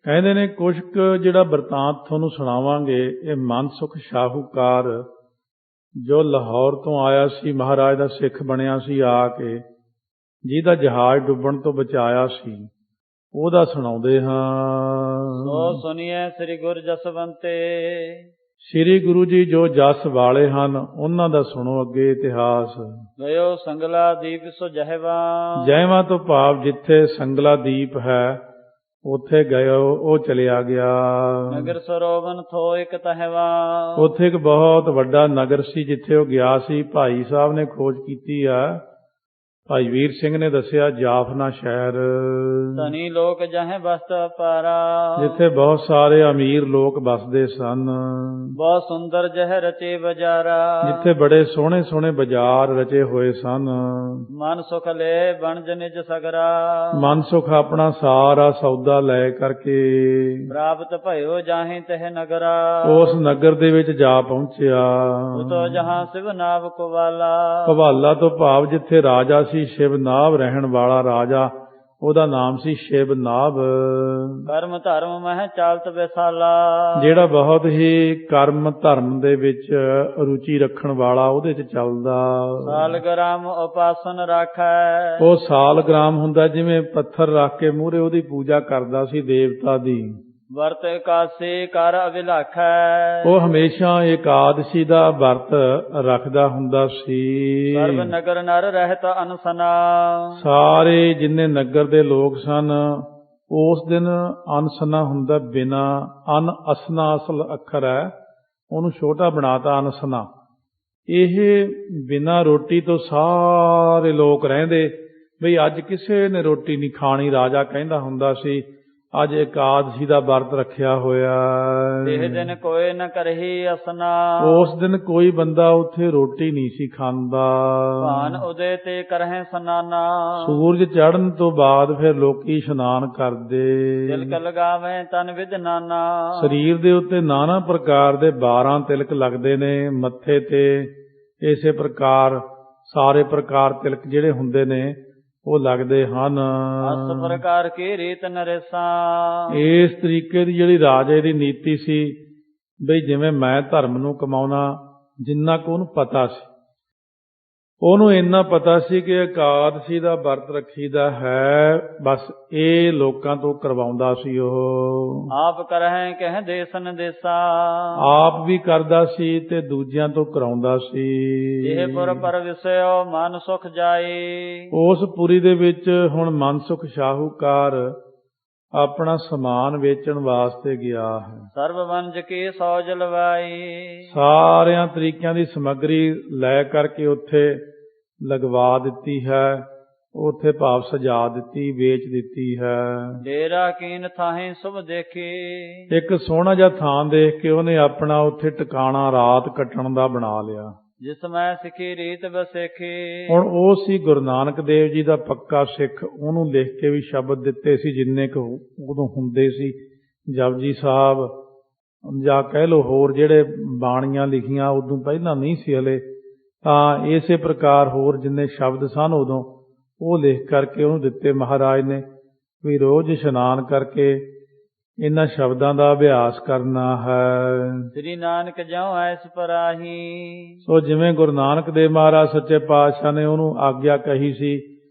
ਕਹਿੰਦੇ ਨੇ ਕੁਛ ਕੁ ਜਿਹੜਾ ਬਿਰਤਾਂਤ ਤੁਹਾਨੂੰ ਸੁਣਾਵਾਂਗੇ ਇਹ ਮਨ ਸੁਖ ਸ਼ਾਹੂਕਾਰ ਜੋ ਲਾਹੌਰ ਤੋਂ ਆਇਆ ਸੀ, ਮਹਾਰਾਜ ਦਾ ਸਿੱਖ ਬਣਿਆ ਸੀ ਆ ਕੇ, ਜਿਹਦਾ ਜਹਾਜ਼ ਡੁੱਬਣ ਤੋਂ ਬਚਾਇਆ ਸੀ, ਉਹਦਾ ਸੁਣਾਉਂਦੇ ਹਾਂ। ਸੋ ਸੁਣੀਐ ਸ੍ਰੀ ਗੁਰ ਜਸਵੰਤੇ। ਸ੍ਰੀ ਗੁਰੂ ਜੀ ਜੋ ਜਸ ਵਾਲੇ ਹਨ, ਉਹਨਾਂ ਦਾ ਸੁਣੋ ਅੱਗੇ ਇਤਿਹਾਸ। ਗਇਓ ਸੰਗਲਾ ਦੀਪ ਸੋ ਜਹਿਵਾ। ਜੈਵਾਂ ਤੋਂ ਭਾਵ ਜਿੱਥੇ ਸੰਗਲਾ ਦੀਪ ਹੈ, ਉੱਥੇ ਗਇਓ, ਉਹ ਚਲਿਆ ਗਿਆ। ਨਗਰ ਸਰੋਵਨ ਥੋ ਇਕ ਤਹਿਵਾ। ਉੱਥੇ ਇੱਕ ਬਹੁਤ ਵੱਡਾ ਨਗਰ ਸੀ ਜਿੱਥੇ ਉਹ ਗਿਆ ਸੀ। ਭਾਈ ਸਾਹਿਬ ਨੇ ਖੋਜ ਕੀਤੀ ਆ, ਭਾਈ ਵੀਰ ਸਿੰਘ ਨੇ ਦੱਸਿਆ, ਜਾਫਨਾ ਸ਼ਹਿਰ, ਧਨੀ ਲੋਕ ਜਹੇ ਬਸਤ ਅਪਾਰਾ। ਜਿੱਥੇ ਬਹੁਤ ਸਾਰੇ ਅਮੀਰ ਲੋਕ ਵੱਸਦੇ ਸਨ। ਬਹੁਤ ਸੁੰਦਰ ਜਹ ਰਚੇ ਬਜਾਰਾ। ਜਿੱਥੇ ਬੜੇ ਸੋਹਣੇ ਸੋਹਣੇ ਬਾਜ਼ਾਰ ਰਚੇ ਹੋਏ ਸਨ। ਮਨ ਸੁਖ ਲੈ ਬਣਜ ਨਿਜ ਸਗਰਾ। ਮਨ ਸੁਖ ਆਪਣਾ ਸਾਰਾ ਸੌਦਾ ਲੈ ਕਰਕੇ ਪ੍ਰਾਪਤ ਭਇਓ ਜਾਹੇ ਤਹ ਨਗਰਾ। ਉਸ ਨਗਰ ਦੇ ਵਿੱਚ ਜਾ ਪਹੁੰਚਿਆ। ਉਤੋ ਜਹਾਂ ਸਿਵ ਨਾਵ ਕੁਵਾਲਾ। ਭਵਾਲਾ ਤੋਂ ਭਾਵ ਜਿੱਥੇ ਰਾਜਾ ਸੀ, ਸ਼ਿਵਨਾਭ ਰਹਿਣ ਵਾਲਾ ਰਾਜਾ, ਉਹਦਾ ਨਾਮ ਸੀ ਸ਼ਿਵਨਾਭ। ਕਰਮ ਧਰਮ ਮਹਿ ਚਾਲਤ ਵਿਸਾਲਾ। ਜਿਹੜਾ ਬਹੁਤ ਹੀ ਕਰਮ ਧਰਮ ਦੇ ਵਿੱਚ ਰੁਚੀ ਰੱਖਣ ਵਾਲਾ, ਉਹਦੇ 'ਚ ਚੱਲਦਾ। ਸਾਲਗ੍ਰਾਮ ਉਪਾਸਨ ਰਾਖੈ। ਉਹ ਸਾਲਗ੍ਰਾਮ ਹੁੰਦਾ, ਜਿਵੇਂ ਪੱਥਰ ਰੱਖ ਕੇ ਮੂਹਰੇ ਉਹਦੀ ਪੂਜਾ ਕਰਦਾ ਸੀ ਦੇਵਤਾ ਦੀ। ਵਰਤ ਇਕਾਸੀ ਕਰ ਅਭਿਲਾਖੈ। ਉਹ ਹਮੇਸ਼ਾ ਇਕਾਦਸ਼ੀ ਦਾ ਵਰਤ ਰੱਖਦਾ ਹੁੰਦਾ ਸੀ। ਸਰਬ ਨਗਰ ਨਰ ਰਹਿਤ ਅਨਸਨਾ। ਸਾਰੇ ਜਿੰਨੇ ਨਗਰ ਦੇ ਲੋਕ ਸਨ, ਉਸ ਦਿਨ ਅਨਸਨਾ ਹੁੰਦਾ, ਬਿਨਾ ਅਨ ਅਸਨਾ ਅਸਲ ਅੱਖਰ ਹੈ, ਉਹਨੂੰ ਛੋਟਾ ਬਣਾਤਾ ਅਨਸਨਾ। ਇਹ ਬਿਨਾ ਰੋਟੀ ਤੋਂ ਸਾਰੇ ਲੋਕ ਰਹਿੰਦੇ, ਬਈ ਅੱਜ ਕਿਸੇ ਨੇ ਰੋਟੀ ਨਹੀਂ ਖਾਣੀ। ਰਾਜਾ ਕਹਿੰਦਾ ਹੁੰਦਾ ਸੀ, ਅੱਜ ਇਕਾਦਸ਼ੀ ਦਾ ਵਰਤ ਰੱਖਿਆ ਹੋਇਆ। ਇਹ ਦਿਨ ਕੋਈ ਨ ਕਰਹੀ ਅਸਨਾ। ਉਸ ਦਿਨ ਕੋਈ ਬੰਦਾ ਉੱਥੇ ਰੋਟੀ ਨਹੀਂ ਸੀ ਖਾਂਦਾ। ਭਾਨ ਉਦੇ ਤੇ ਕਰਹਿ ਸਨਾਨਾ। ਸੂਰਜ ਚੜ੍ਹਨ ਤੋਂ ਬਾਅਦ ਫਿਰ ਲੋਕੀ ਇਸ਼ਨਾਨ ਕਰਦੇ। ਤਿਲਕ ਲਗਾਵੇਂ ਤਨ ਵਿਦ ਨਾਨਾ। ਸਰੀਰ ਦੇ ਉੱਤੇ ਨਾਨਾ ਪ੍ਰਕਾਰ ਦੇ 12 ਤਿਲਕ ਲੱਗਦੇ ਨੇ, ਮੱਥੇ ਤੇ ਇਸੇ ਪ੍ਰਕਾਰ ਸਾਰੇ ਪ੍ਰਕਾਰ ਤਿਲਕ ਜਿਹੜੇ ਹੁੰਦੇ ਨੇ ਉਹ ਲੱਗਦੇ ਹਨ। ਅਸ ਪ੍ਰਕਾਰ ਕੀ ਰੀਤ ਨਰੇਸਾ। ਇਸ ਤਰੀਕੇ ਦੀ ਜਿਹੜੀ ਰਾਜੇ ਦੀ ਨੀਤੀ ਸੀ, ਬਈ ਜਿਵੇਂ ਮੈਂ ਧਰਮ ਨੂੰ ਕਮਾਉਣਾ, ਜਿੰਨਾ ਕੁ ਉਹਨੂੰ ਪਤਾ ਸੀ, ਉਹਨੂੰ ਇੰਨਾ ਪਤਾ ਸੀ ਕਿ ਇਕਾਦਸ਼ੀ ਦਾ ਵਰਤ ਰੱਖੀਦਾ ਹੈ, ਬਸ ਇਹ ਲੋਕਾਂ ਤੋਂ ਕਰਵਾਉਂਦਾ ਸੀ। ਉਹ ਆਪ ਕਰਹਿ ਕਹਿ ਦੇਸਨ ਦੇਸਾ। ਆਪ ਵੀ ਕਰਦਾ ਸੀ ਤੇ ਦੂਜਿਆਂ ਤੋਂ ਕਰਾਉਂਦਾ ਸੀ। ਇਹ ਪੁਰ ਪਰ ਵਿਸਿਓ ਮਨ ਸੁਖ ਜਾਈ। ਉਸ ਪੁਰੀ ਦੇ ਵਿੱਚ ਹੁਣ ਮਨ ਸੁਖ ਸ਼ਾਹੂਕਾਰ ਆਪਣਾ ਸਮਾਨ ਵੇਚਣ ਵਾਸਤੇ ਗਿਆ ਹੈ। ਸਰਬ ਵੰਜ ਕੀ ਸੌਜ ਲਵਾਈ। ਸਾਰਿਆਂ ਤਰੀਕਿਆਂ ਦੀ ਸਮੱਗਰੀ ਲੈ ਕਰਕੇ ਉੱਥੇ ਲਗਵਾ ਦਿੱਤੀ ਹੈ, ਉੱਥੇ ਭਾਵ ਸਜਾ ਦਿੱਤੀ, ਵੇਚ ਦਿੱਤੀ ਹੈ। ਡੇਰਾ ਕੀਨ ਥਾਹੇ ਸੁਭ ਦੇਖੀ। ਇੱਕ ਸੋਹਣਾ ਜਿਹਾ ਥਾਂ ਦੇਖ ਕੇ ਉਹਨੇ ਆਪਣਾ ਉੱਥੇ ਟਿਕਾਣਾ ਰਾਤ ਕੱਟਣ ਦਾ ਬਣਾ ਲਿਆ। ਜਿਸ ਮੈਂ ਸਿੱਖੀ ਰੀਤ ਬਸੇਖੀ। ਹੁਣ ਉਹ ਸੀ ਗੁਰੂ ਨਾਨਕ ਦੇਵ ਜੀ ਦਾ ਪੱਕਾ ਸਿੱਖ। ਉਹਨੂੰ ਲਿਖ ਕੇ ਵੀ ਸ਼ਬਦ ਦਿੱਤੇ ਸੀ ਜਿੰਨੇ ਕੁ ਉਦੋਂ ਹੁੰਦੇ ਸੀ। ਜਪਜੀ ਸਾਹਿਬ ਜਾਂ ਕਹਿ ਲਓ ਹੋਰ ਜਿਹੜੇ ਬਾਣੀਆਂ ਲਿਖੀਆਂ ਉਦੋਂ ਪਹਿਲਾਂ ਨਹੀਂ ਸੀ ਹਲੇ, ਤਾਂ ਇਸੇ ਪ੍ਰਕਾਰ ਹੋਰ ਜਿੰਨੇ ਸ਼ਬਦ ਸਨ ਉਦੋਂ, ਉਹ ਲਿਖ ਕਰਕੇ ਉਹਨੂੰ ਦਿੱਤੇ ਮਹਾਰਾਜ ਨੇ, ਵੀ ਰੋਜ਼ ਇਸ਼ਨਾਨ ਕਰਕੇ ਇਹਨਾਂ ਸ਼ਬਦਾਂ ਦਾ ਅਭਿਆਸ ਕਰਨਾ ਹੈ। ਸ੍ਰੀ ਨਾਨਕ ਜਿਉ ਐਸ ਪਰਾਹੀ। ਸੋ ਜਿਵੇਂ ਗੁਰੂ ਨਾਨਕ ਦੇਵ ਮਹਾਰਾਜ ਸੱਚੇ ਪਾਤਸ਼ਾਹ ਨੇ ਉਹਨੂੰ ਆਗਿਆ ਕਹੀ ਸੀ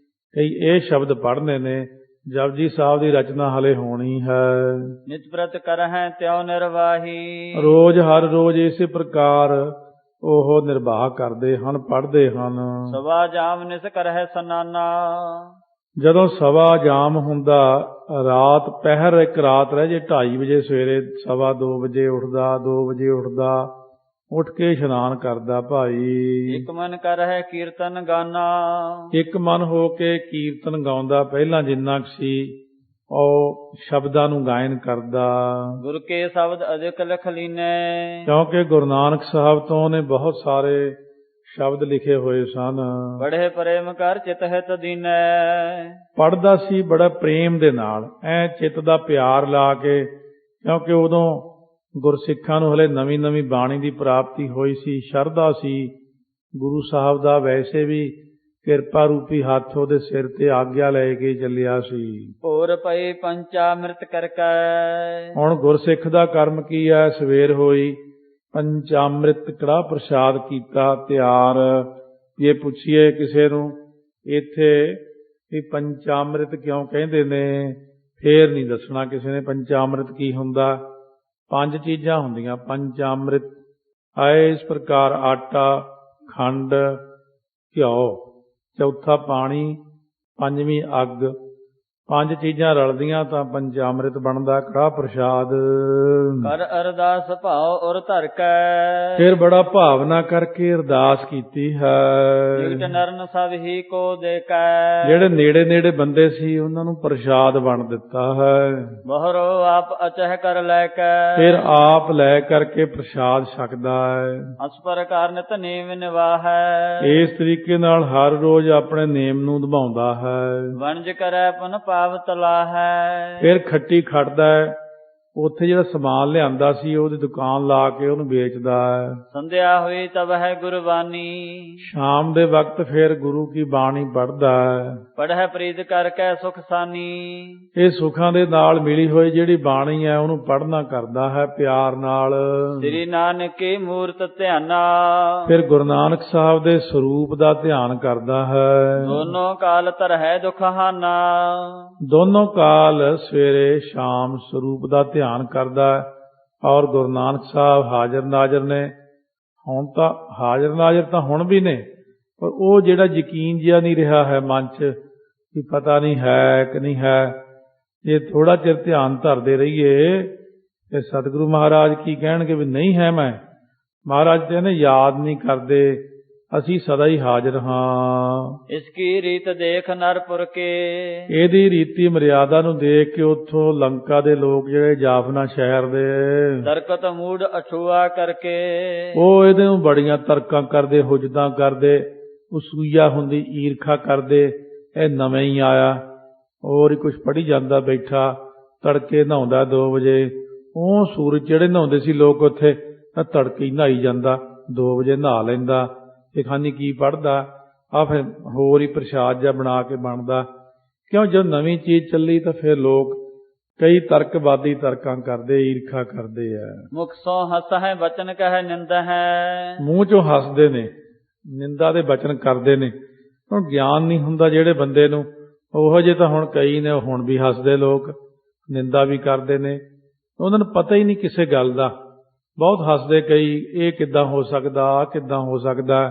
ਕਿ ਇਹ ਸ਼ਬਦ ਪੜ੍ਹਨੇ ਨੇ, ਜਪਜੀ ਸਾਹਿਬ ਦੀ ਰਚਨਾ ਹਲੇ ਹੋਣੀ ਹੈ। ਨਿਤ ਪ੍ਰਤ ਕਰਹਿ ਤਿਉ ਨਿਰਵਾਹੀ। ਰੋਜ਼ ਹਰ ਰੋਜ਼ ਇਸੇ ਪ੍ਰਕਾਰ ਉਹ ਨਿਰਵਾਹ ਕਰਦੇ ਹਨ, ਪੜ੍ਹਦੇ ਹਨ। ਸਵਾ ਜਾਮ ਨਿਸ ਕਰਹਿ ਸਨਾਨਾ। ਜਦੋਂ ਸਵਾ ਜਾਮ ਹੁੰਦਾ, ਰਾਤ ਪਹਿਰ ਇੱਕ ਰਾਤ ਰਹਿ ਜੇ 2:30 ਵਜੇ ਸਵੇਰੇ, 2:15 ਵਜੇ ਉੱਠਦਾ, 2 ਵਜੇ ਉੱਠਦਾ, ਉੱਠ ਕੇ ਇਸ਼ਨਾਨ ਕਰਦਾ। ਭਾਈ ਇੱਕ ਮਨ ਕਰਹਿ ਕੀਰਤਨ ਗਾਨਾ। ਇੱਕ ਮਨ ਹੋ ਕੇ ਕੀਰਤਨ ਗਾਉਂਦਾ। ਪਹਿਲਾਂ ਜਿੰਨਾ ਕੁ ਸੀ ਉਹ ਸ਼ਬਦਾਂ ਨੂੰ ਗਾਇਨ ਕਰਦਾ। ਗੁਰ ਕੇ ਸ਼ਬਦ ਅਧਿਕ ਲਿਖ ਲੀਨੇ। ਕਿਉਂਕਿ ਗੁਰੂ ਨਾਨਕ ਸਾਹਿਬ ਤੋਂ ਨੇ ਬਹੁਤ ਸਾਰੇ ਸ਼ਬਦ ਲਿਖੇ ਹੋਏ ਸਨ। ਬੜੇ ਪ੍ਰੇਮ ਕਰ ਚਿਤ ਹਿਤ ਦੀਨੈ। ਪੜ੍ਹਦਾ ਸੀ ਬੜਾ ਪ੍ਰੇਮ ਦੇ ਨਾਲ, ਐ ਚਿੱਤ ਦਾ ਪਿਆਰ ਲਾ ਕੇ, ਕਿਉਂਕਿ ਉਦੋਂ ਗੁਰਸਿੱਖਾਂ ਨੂੰ ਹਲੇ ਨਵੀਂ ਨਵੀਂ ਬਾਣੀ ਦੀ ਪ੍ਰਾਪਤੀ ਹੋਈ ਸੀ, ਸ਼ਰਧਾ ਸੀ ਗੁਰੂ ਸਾਹਿਬ ਦਾ। ਵੈਸੇ ਵੀ ਕਿਰਪਾ ਰੂਪੀ ਹੱਥ ਉਹਦੇ ਸਿਰ ਤੇ ਆਗਿਆ ਲੈ ਕੇ ਚੱਲਿਆ ਸੀ। ਹੋਰ ਪਈ ਪੰਚਾਮ੍ਰਿਤ ਕਰਕੇ। ਹੁਣ ਗੁਰਸਿੱਖ ਦਾ ਕਰਮ ਕੀ ਹੈ? ਸਵੇਰ ਹੋਈ, ਪੰਚਾਮ੍ਰਿਤ ਕੜਾਹ ਪ੍ਰਸ਼ਾਦ ਕੀਤਾ ਤਿਆਰ। ਜੇ ਪੁੱਛੀਏ ਕਿਸੇ ਨੂੰ ਇੱਥੇ ਵੀ ਪੰਚਾਮ੍ਰਿਤ ਕਿਉਂ ਕਹਿੰਦੇ ਨੇ, ਫੇਰ ਨਹੀਂ ਦੱਸਣਾ ਕਿਸੇ ਨੇ ਪੰਚਾਮ੍ਰਿਤ ਕੀ ਹੁੰਦਾ। 5 ਚੀਜ਼ਾਂ ਹੁੰਦੀਆਂ ਪੰਚਾਮ੍ਰਿਤ। ਆਏ ਇਸ ਪ੍ਰਕਾਰ ਆਟਾ, ਖੰਡ, ਘਿਓ, ਚੌਥਾ ਪਾਣੀ, ਪੰਜਵੀਂ ਅੱਗ। 5 ਚੀਜ਼ਾਂ ਰਲਦੀਆਂ ਤਾਂ ਪੰਚਾਮ੍ਰਿਤ ਬਣਦਾ ਕੜਾਹ ਪ੍ਰਸ਼ਾਦ। ਕਰ ਅਰਦਾਸ ਭਾਉ ਔਰ ਧਰ ਕੈ, ਫਿਰ ਬੜਾ ਭਾਵਨਾ ਕਰਕੇ ਅਰਦਾਸ ਕੀਤੀ ਹੈ। ਜਿਗਟ ਨਰਨ ਸਭ ਹੀ ਕੋ ਦੇਖੈ, ਜਿਹੜੇ ਨੇੜੇ ਨੇੜੇ ਬੰਦੇ ਸੀ ਉਹਨਾਂ ਨੂੰ ਪ੍ਰਸ਼ਾਦ ਵੰਡ ਦਿੱਤਾ ਹੈ। ਬਹਰੋ ਆਪ ਅਚਹ ਕਰ ਲੈ ਕੈ, ਫਿਰ ਆਪ ਲੈ ਕਰਕੇ ਪ੍ਰਸ਼ਾਦ ਛਕਦਾ ਹੈ। ਅਸ ਪ੍ਰਕਾਰ ਨਿਤ ਨੇਮ ਨਿਵਾਹੈ, ਇਸ ਤਰੀਕੇ ਨਾਲ ਹਰ ਰੋਜ਼ ਆਪਣੇ ਨੇਮ ਨੂੰ ਨਿਭਾਉਂਦਾ ਹੈ। ਵਣਜ ਕਰੈ ਪੁਨ ਪਾਵ ਤਲਾਹੈ, ਫਿਰ ਖੱਟੀ ਖੜਦਾ ਹੈ। ਉੱਥੇ ਜਿਹੜਾ ਸਮਾਨ ਲਿਆਂਦਾ ਸੀ ਉਹਦੀ ਦੁਕਾਨ ਲਾ ਕੇ ਉਹਨੂੰ ਵੇਚਦਾ ਹੈ। ਸੰਧਿਆ ਹੋਈ ਤਬ ਹੈ ਗੁਰਬਾਣੀ, ਸ਼ਾਮ ਦੇ ਵਕਤ ਫਿਰ ਗੁਰੂ ਕੀ ਬਾਣੀ ਪੜ੍ਹਦਾ ਹੈ। ਪੜ੍ਹੈ ਪ੍ਰੀਤ ਕਰਕੇ ਸੁਖ ਸਾਨੀ, ਇਹ ਸੁੱਖਾਂ ਦੇ ਨਾਲ ਮਿਲੀ ਹੋਈ ਜਿਹੜੀ ਬਾਣੀ ਹੈ ਉਹਨੂੰ ਪੜ੍ਹਨਾ ਕਰਦਾ ਹੈ ਪਿਆਰ ਨਾਲ। ਸ੍ਰੀ ਨਾਨਕ ਕੀ ਮੂਰਤ ਧਿਆਨਾ, ਫਿਰ ਗੁਰੂ ਨਾਨਕ ਸਾਹਿਬ ਦੇ ਸਰੂਪ ਦਾ ਧਿਆਨ ਕਰਦਾ ਹੈ। ਦੋਨੋਂ ਕਾਲ ਧਰਹਿ ਦੁਖ ਹਾਨਾ, ਦੋਨੋਂ ਕਾਲ ਸਵੇਰੇ ਸ਼ਾਮ ਸਰੂਪ ਦਾ ਧਿਆਨ ਕਰਦਾ ਹੈ। ਔਰ ਗੁਰੂ ਨਾਨਕ ਸਾਹਿਬ ਹਾਜ਼ਰ ਨਾਜ਼ਰ ਨੇ। ਹੁਣ ਤਾਂ ਹਾਜ਼ਰ ਨਾਜ਼ਰ ਤਾਂ ਹੁਣ ਵੀ ਨੇ, ਪਰ ਉਹ ਜਿਹੜਾ ਯਕੀਨ ਜਿਹਾ ਨਹੀਂ ਰਿਹਾ ਹੈ ਮਨ 'ਚ ਕਿ ਪਤਾ ਨਹੀਂ ਹੈ ਕਿ ਨਹੀਂ ਹੈ। ਜੇ ਥੋੜਾ ਚਿਰ ਧਿਆਨ ਧਰਦੇ ਰਹੀਏ ਤੇ ਸਤਿਗੁਰੂ ਮਹਾਰਾਜ ਕੀ ਕਹਿਣਗੇ ਵੀ ਨਹੀਂ ਹੈ ਮੈਂ। ਮਹਾਰਾਜ ਕਹਿੰਦੇ ਯਾਦ ਨਹੀਂ ਕਰਦੇ, ਅਸੀਂ ਸਦਾ ਹੀ ਹਾਜ਼ਰ ਹਾਂ। ਇਸ ਕੀ ਰੀਤ ਦੇਖ ਨਰਪੁਰ ਕੇ, ਇਹਦੀ ਰੀਤੀ ਮਰਿਆਦਾ ਨੂੰ ਦੇਖ ਕੇ ਉੱਥੋਂ ਲੰਕਾ ਦੇ ਲੋਕ ਜਿਹੜੇ ਜਾਫਨਾ ਸ਼ਹਿਰ ਦੇ ਦਰਕਤ ਮੂੜ ਅਛੂਆ ਕਰਕੇ, ਉਹ ਇਹਦੇ ਨੂੰ ਬੜੀਆਂ ਤਰਕਾਂ ਕਰਦੇ, ਹੁਜਤਾਂ ਕਰਦੇ, ਅਸੂਇਆ ਹੁੰਦੀ, ਈਰਖਾ ਕਰਦੇ। ਇਹ ਨਵੇਂ ਹੀ ਆਇਆ, ਹੋਰ ਹੀ ਕੁਛ ਪੜ੍ਹੀ ਜਾਂਦਾ ਬੈਠਾ। ਤੜਕੇ ਨਹਾਉਂਦਾ 2 ਵਜੇ। ਉਹ ਸੂਰਜ ਜਿਹੜੇ ਨਹਾਉਂਦੇ ਸੀ ਲੋਕ ਉੱਥੇ, ਤਾਂ ਤੜਕੇ ਹੀ ਨਹਾਈ ਜਾਂਦਾ, 2 ਵਜੇ ਨਹਾ ਲੈਂਦਾ। ਇਹ ਖਾਨੀ ਕੀ ਪੜ੍ਹਦਾ ਆ, ਫਿਰ ਹੋਰ ਹੀ ਪ੍ਰਸ਼ਾਦ ਜਿਹਾ ਬਣਾ ਕੇ ਬਣਦਾ। ਕਿਉਂ ਜਦੋਂ ਨਵੀਂ ਚੀਜ਼ ਚੱਲੀ ਤਾਂ ਫਿਰ ਲੋਕ ਕਈ ਤਰਕਵਾਦੀ ਤਰਕਾਂ ਕਰਦੇ, ਈਰਖਾ ਕਰਦੇ ਆ। ਮੁਖ ਸੋ ਹਸ ਹੈ ਬਚਨ ਕਹਿ ਨਿੰਦ ਹੈ, ਮੂੰਹ ਚੋਂ ਹੱਸਦੇ ਨੇ, ਨਿੰਦਾ ਦੇ ਬਚਨ ਕਰਦੇ ਨੇ। ਹੁਣ ਗਿਆਨ ਨਹੀਂ ਹੁੰਦਾ ਜਿਹੜੇ ਬੰਦੇ ਨੂੰ, ਉਹੋ ਜਿਹੇ ਤਾਂ ਹੁਣ ਕਈ ਨੇ, ਹੁਣ ਵੀ ਹੱਸਦੇ ਲੋਕ, ਨਿੰਦਾ ਵੀ ਕਰਦੇ ਨੇ। ਉਹਨਾਂ ਨੂੰ ਪਤਾ ਹੀ ਨਹੀਂ ਕਿਸੇ ਗੱਲ ਦਾ, ਬਹੁਤ ਹੱਸਦੇ ਕਈ। ਇਹ ਕਿੱਦਾਂ ਹੋ ਸਕਦਾ, ਆਹ ਕਿੱਦਾਂ ਹੋ ਸਕਦਾ।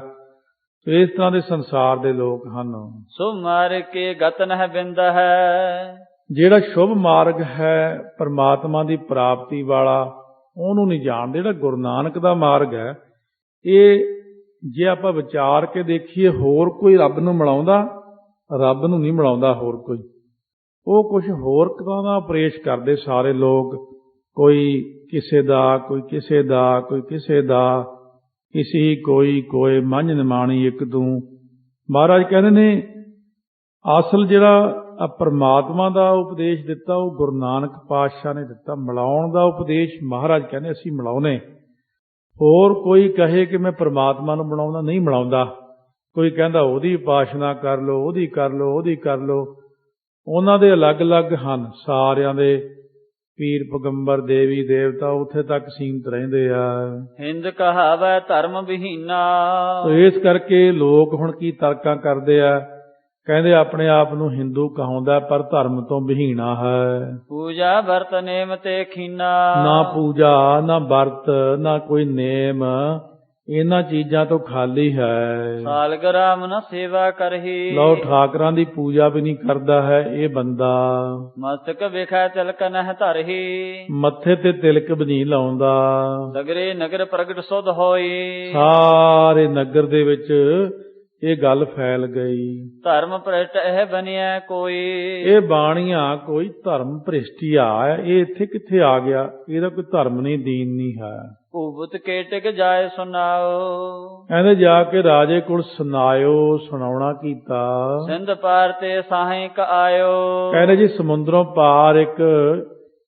ਇਸ ਤਰ੍ਹਾਂ ਦੇ ਸੰਸਾਰ ਦੇ ਲੋਕ ਹਨ। ਸੋ ਮਾਰ ਕੇ ਗਤਨ ਹੈ ਬਿੰਦ ਹੈ, ਜਿਹੜਾ ਸ਼ੁਭ ਮਾਰਗ ਹੈ ਪਰਮਾਤਮਾ ਦੀ ਪ੍ਰਾਪਤੀ ਵਾਲਾ, ਉਹਨੂੰ ਨਹੀਂ ਜਾਣਦੇ। ਜਿਹੜਾ ਗੁਰੂ ਨਾਨਕ ਦਾ ਮਾਰਗ ਹੈ, ਇਹ ਜੇ ਆਪਾਂ ਵਿਚਾਰ ਕੇ ਦੇਖੀਏ, ਹੋਰ ਕੋਈ ਰੱਬ ਨੂੰ ਮਿਲਾਉਂਦਾ? ਰੱਬ ਨੂੰ ਨਹੀਂ ਮਿਲਾਉਂਦਾ ਹੋਰ ਕੋਈ। ਉਹ ਕੁਝ ਹੋਰ ਤਰ੍ਹਾਂ ਦਾ ਉਪਦੇਸ਼ ਕਰਦੇ ਸਾਰੇ ਲੋਕ, ਕੋਈ ਕਿਸੇ ਦਾ, ਕੋਈ ਕਿਸੇ ਦਾ, ਕੋਈ ਕਿਸੇ ਦਾ। ਇਸੀ ਕੋਈ ਕੋਏ ਮੰਝ ਨਿਮਾਣੀ ਇੱਕ ਤੂੰ। ਮਹਾਰਾਜ ਕਹਿੰਦੇ ਨੇ ਅਸਲ ਜਿਹੜਾ ਪਰਮਾਤਮਾ ਦਾ ਉਪਦੇਸ਼ ਦਿੱਤਾ ਉਹ ਗੁਰੂ ਨਾਨਕ ਪਾਤਸ਼ਾਹ ਨੇ ਦਿੱਤਾ। ਮਿਲਾਉਣ ਦਾ ਉਪਦੇਸ਼ ਮਹਾਰਾਜ ਕਹਿੰਦੇ ਅਸੀਂ ਮਿਲਾਉਨੇ। ਹੋਰ ਕੋਈ ਕਹੇ ਕਿ ਮੈਂ ਪਰਮਾਤਮਾ ਨੂੰ ਬਣਾਉਂਦਾ, ਨਹੀਂ ਮਿਲਾਉਂਦਾ। ਕੋਈ ਕਹਿੰਦਾ ਉਹਦੀ ਉਪਾਸਨਾ ਕਰ ਲਓ, ਉਹਦੀ ਕਰ ਲਓ, ਉਹਦੀ ਕਰ ਲਓ। ਉਹਨਾਂ ਦੇ ਅਲੱਗ-ਅਲੱਗ ਹਨ ਸਾਰਿਆਂ ਦੇ। ਪੀਰ ਪੈਗੰਬਰ, ਦੇਵੀ ਦੇਵਤਾ ਉੱਥੇ ਤੱਕ ਸੀਮਤ ਰਹਿੰਦੇ ਆ। ਹਿੰਦ ਕਹਾਵੈ ਧਰਮ ਵਿਹੀਨਾ, ਇਸ ਕਰਕੇ ਲੋਕ ਹੁਣ ਕੀ ਤਰਕਾਂ ਕਰਦੇ ਆ, ਕਹਿੰਦੇ ਆਪਣੇ ਆਪ ਨੂੰ ਹਿੰਦੂ ਕਹਾਉਂਦਾ ਪਰ ਧਰਮ ਤੋਂ ਵਿਹੀਣਾ ਹੈ। ਪੂਜਾ ਵਰਤ ਨੇਮ ਤੇ ਖੀਨਾ, ਨਾ ਪੂਜਾ, ਨਾ ਵਰਤ, ਨਾ ਕੋਈ ਨੇਮ, ਇਹਨਾਂ ਚੀਜ਼ਾਂ ਤੋਂ ਖਾਲੀ ਹੈ। ਸਾਲਗਰਾਮ ਨ ਸੇਵਾ ਕਰਹੀ, ਲਓ ਠਾਕਰਾਂ ਦੀ ਪੂਜਾ ਵੀ ਨਹੀਂ ਕਰਦਾ ਹੈ ਇਹ ਬੰਦਾ। ਮਸਤਕ ਵਿਖੈ ਤਿਲਕ ਨਹਿ ਧਰਹੀ, ਮੱਥੇ ਤੇ ਤਿਲਕ ਵੀ ਨਹੀਂ ਲਾਉਂਦਾ। ਸਗਰੇ ਨਗਰ ਪ੍ਰਗਟ ਸੁਧ ਹੋਈ, ਸਾਰੇ ਨਗਰ ਦੇ ਵਿੱਚ ਇਹ ਗੱਲ ਫੈਲ ਗਈ। ਧਰਮ ਭ੍ਰਿਸ਼ਟ ਇਹ ਬਣਿਆ ਕੋਈ, ਇਹ ਬਾਣੀਆਂ ਕੋਈ ਧਰਮ ਭ੍ਰਿਸ਼ਟੀਆ ਹੈ। ਇਹ ਇੱਥੇ ਕਿੱਥੇ ਆ ਗਿਆ? ਇਹਦਾ ਕੋਈ ਧਰਮ ਨਹੀਂ, ਦੀਨ ਨਹੀਂ ਹੈ। ਭੂਬਤ ਕੇ ਟਿਕ ਜਾਏ ਸੁਨਾਓ, ਕਹਿੰਦੇ ਜਾ ਕੇ ਰਾਜੇ ਕੋਲ ਸੁਣਾਇਓ, ਸੁਣਾਉਣਾ ਕੀਤਾ। ਸਿੰਧ ਪਾਰ ਤੇ ਸਾਹਿਕ ਆਇਓ, ਕਹਿੰਦੇ ਜੀ ਸਮੁੰਦਰੋਂ ਪਾਰ ਇੱਕ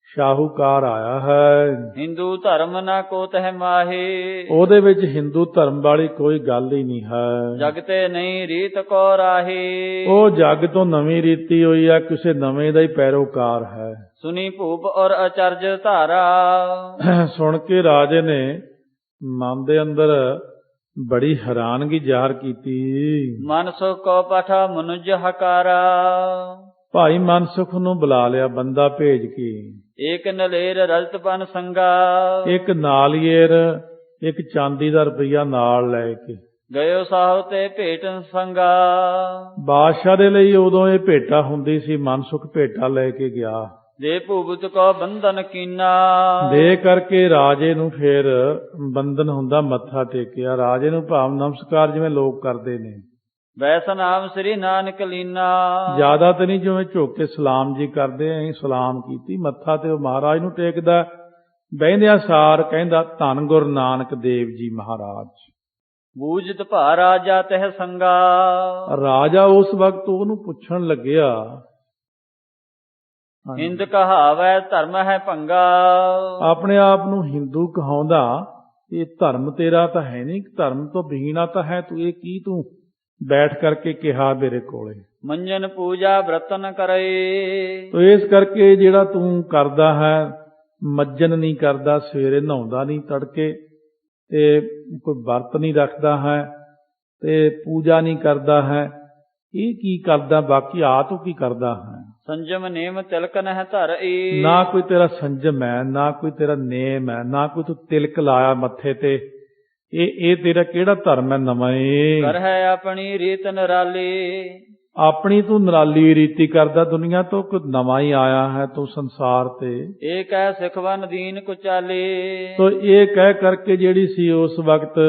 ਸ਼ਾਹੂਕਾਰ ਆਇਆ ਹੈ। ਹਿੰਦੂ ਧਰਮ ਨਾ ਕੋ ਤਹਿ ਮਾਹੀ, ਉਹਦੇ ਵਿੱਚ ਹਿੰਦੂ ਧਰਮ ਵਾਲੀ ਕੋਈ ਗੱਲ ਹੀ ਨਹੀਂ ਹੈ। ਜਗ ਤੇ ਨਹੀਂ ਰੀਤ ਕੋ ਰਾਹੀ, ਉਹ ਜੱਗ ਤੋਂ ਨਵੀਂ ਰੀਤੀ ਹੋਈ ਹੈ, ਕਿਸੇ ਨਵੇਂ ਦਾ ਹੀ ਪੈਰੋਕਾਰ ਹੈ। ਸੁਨੀ ਭੂਪ ਔਰ ਅਚਰਜ ਧਾਰਾ, ਸੁਣ ਕੇ ਰਾਜੇ ਨੇ ਮਨ ਦੇ ਅੰਦਰ ਬੜੀ ਹੈਰਾਨਗੀ ਜ਼ਾਹਰ ਕੀਤੀ। ਮਨ ਸੁਖ ਕੋ ਪਠਾ ਮਨੁਜ ਹਕਾਰਾ। ਭਾਈ ਮਨਸੁਖ ਨੂੰ ਬੁਲਾ ਲਿਆ ਬੰਦਾ ਭੇਜ ਕੇ। ਏਕ ਨਲੇਰ ਰਜਤ ਪਨ ਸੰਗਾ। ਇੱਕ ਨਾਲੀਏਰ, ਇੱਕ ਚਾਂਦੀ ਦਾ ਰੁਪਈਆ ਨਾਲ ਲੈ ਕੇ ਗਇਓ ਸਾਹਿਬ ਤੇ ਭੇਟਨ ਸੰਗਾ। ਬਾਦਸ਼ਾਹ ਦੇ ਲਈ ਉਦੋਂ ਇਹ ਭੇਟਾ ਹੁੰਦੀ ਸੀ। ਮਨਸੁਖ ਭੇਟਾ ਲੈ ਕੇ ਗਿਆ। ਦੇ ਭੂਬਤ ਕੋ ਬੰਧਨ ਕੀਨਾ। ਦੇ ਕਰਕੇ ਰਾਜੇ ਨੂੰ ਫਿਰ ਬੰਧਨ ਹੁੰਦਾ, ਮੱਥਾ ਟੇਕਿਆ। ਰਾਜੇ ਨੂੰ ਭਾਵ ਨਮਸਕਾਰ ਜਿਵੇਂ ਲੋਕ ਕਰਦੇ ਨੇ। ਵੈਸ ਨਾਮ ਸ੍ਰੀ ਨਾਨਕ ਲੀਨਾ। ਜ਼ਿਆਦਾ ਤਾਂ ਨਹੀਂ, ਜਿਵੇਂ ਝੁਕ ਕੇ ਸਲਾਮ ਜੀ ਕਰਦੇ ਐਂ ਸਲਾਮ ਕੀਤੀ। ਮੱਥਾ ਤੇ ਉਹ ਮਹਾਰਾਜ ਨੂੰ ਟੇਕਦਾ। ਬਹਿੰਦਿਆਂ ਸਾਰ ਕਹਿੰਦਾ ਧੰਨ ਗੁਰੂ ਨਾਨਕ ਦੇਵ ਜੀ ਮਹਾਰਾਜ। ਬੂਝਤ ਭਾ ਰਾਜਾ ਤਹਿ ਸੰਗਾ। ਰਾਜਾ ਉਸ ਵਕਤ ਉਹਨੂੰ ਪੁੱਛਣ ਲੱਗਿਆ, ਹਿੰਦ ਕਹਾਵੈ ਧਰਮ ਹੈ ਭੰਗਾ। ਆਪਣੇ ਆਪ ਨੂੰ ਹਿੰਦੂ ਕਹਾਉਂਦਾ, ਇਹ ਧਰਮ ਤੇਰਾ ਤਾਂ ਹੈ ਨਹੀਂ, ਧਰਮ ਤੋਂ ਬਿਹੀਣਾ ਤਾਂ ਹੈ ਤੂੰ। ਇਹ ਕੀ ਤੂੰ ਬੈਠ ਕਰਕੇ ਕਿਹਾ ਮੇਰੇ ਕੋਲੇ? ਮੰਜਨ ਪੂਜਾ ਬ੍ਰਤਨ ਕਰੇ। ਤੋ ਇਸ ਕਰਕੇ ਜਿਹੜਾ ਤੂੰ ਕਰਦਾ ਹੈ, ਮੱਜਨ ਨਹੀਂ ਕਰਦਾ, ਸਵੇਰੇ ਨਹਾਉਂਦਾ ਨਹੀਂ ਤੜਕੇ, ਤੇ ਕੋਈ ਵਰਤ ਨਹੀਂ ਰੱਖਦਾ ਹੈ, ਤੇ ਪੂਜਾ ਨਹੀਂ ਕਰਦਾ ਹੈ, ਇਹ ਕੀ ਕਰਦਾ? ਬਾਕੀ ਆ ਤੂੰ ਕੀ ਕਰਦਾ ਹੈ? ਸੰਜਮ ਨੇਮ ਤਿਲਕ ਨਹਿ ਧਰ ਏ। ਨਾ ਕੋਈ ਤੇਰਾ ਸੰਜਮ ਹੈ, ਨਾ ਕੋਈ ਤੇਰਾ ਨੇਮ ਹੈ, ਨਾ ਕੋਈ ਤੂੰ ਤਿਲਕ ਲਾਇਆ ਮੱਥੇ ਤੇ। ਇਹ ਤੇਰਾ ਕਿਹੜਾ ਧਰਮ ਹੈ ਨਵਾਂ? ਕਰ ਹੈ ਆਪਣੀ ਰੀਤ ਨਿਰਾਲੀ। ਆਪਣੀ ਤੂੰ ਨਿਰਾਲੀ ਰੀਤੀ ਕਰਦਾ, ਦੁਨੀਆ ਤੋਂ ਕੋਈ ਨਵਾਂ ਹੀ ਆਇਆ ਹੈ ਤੂੰ ਸੰਸਾਰ ਤੇ। ਇਹ ਕਹਿ ਸਿਖਵਨ ਦੀਨ ਕੁਚਾਲੇ। ਸੋ ਇਹ ਕਹਿ ਕਰਕੇ ਜਿਹੜੀ ਸੀ ਉਸ ਵਕਤ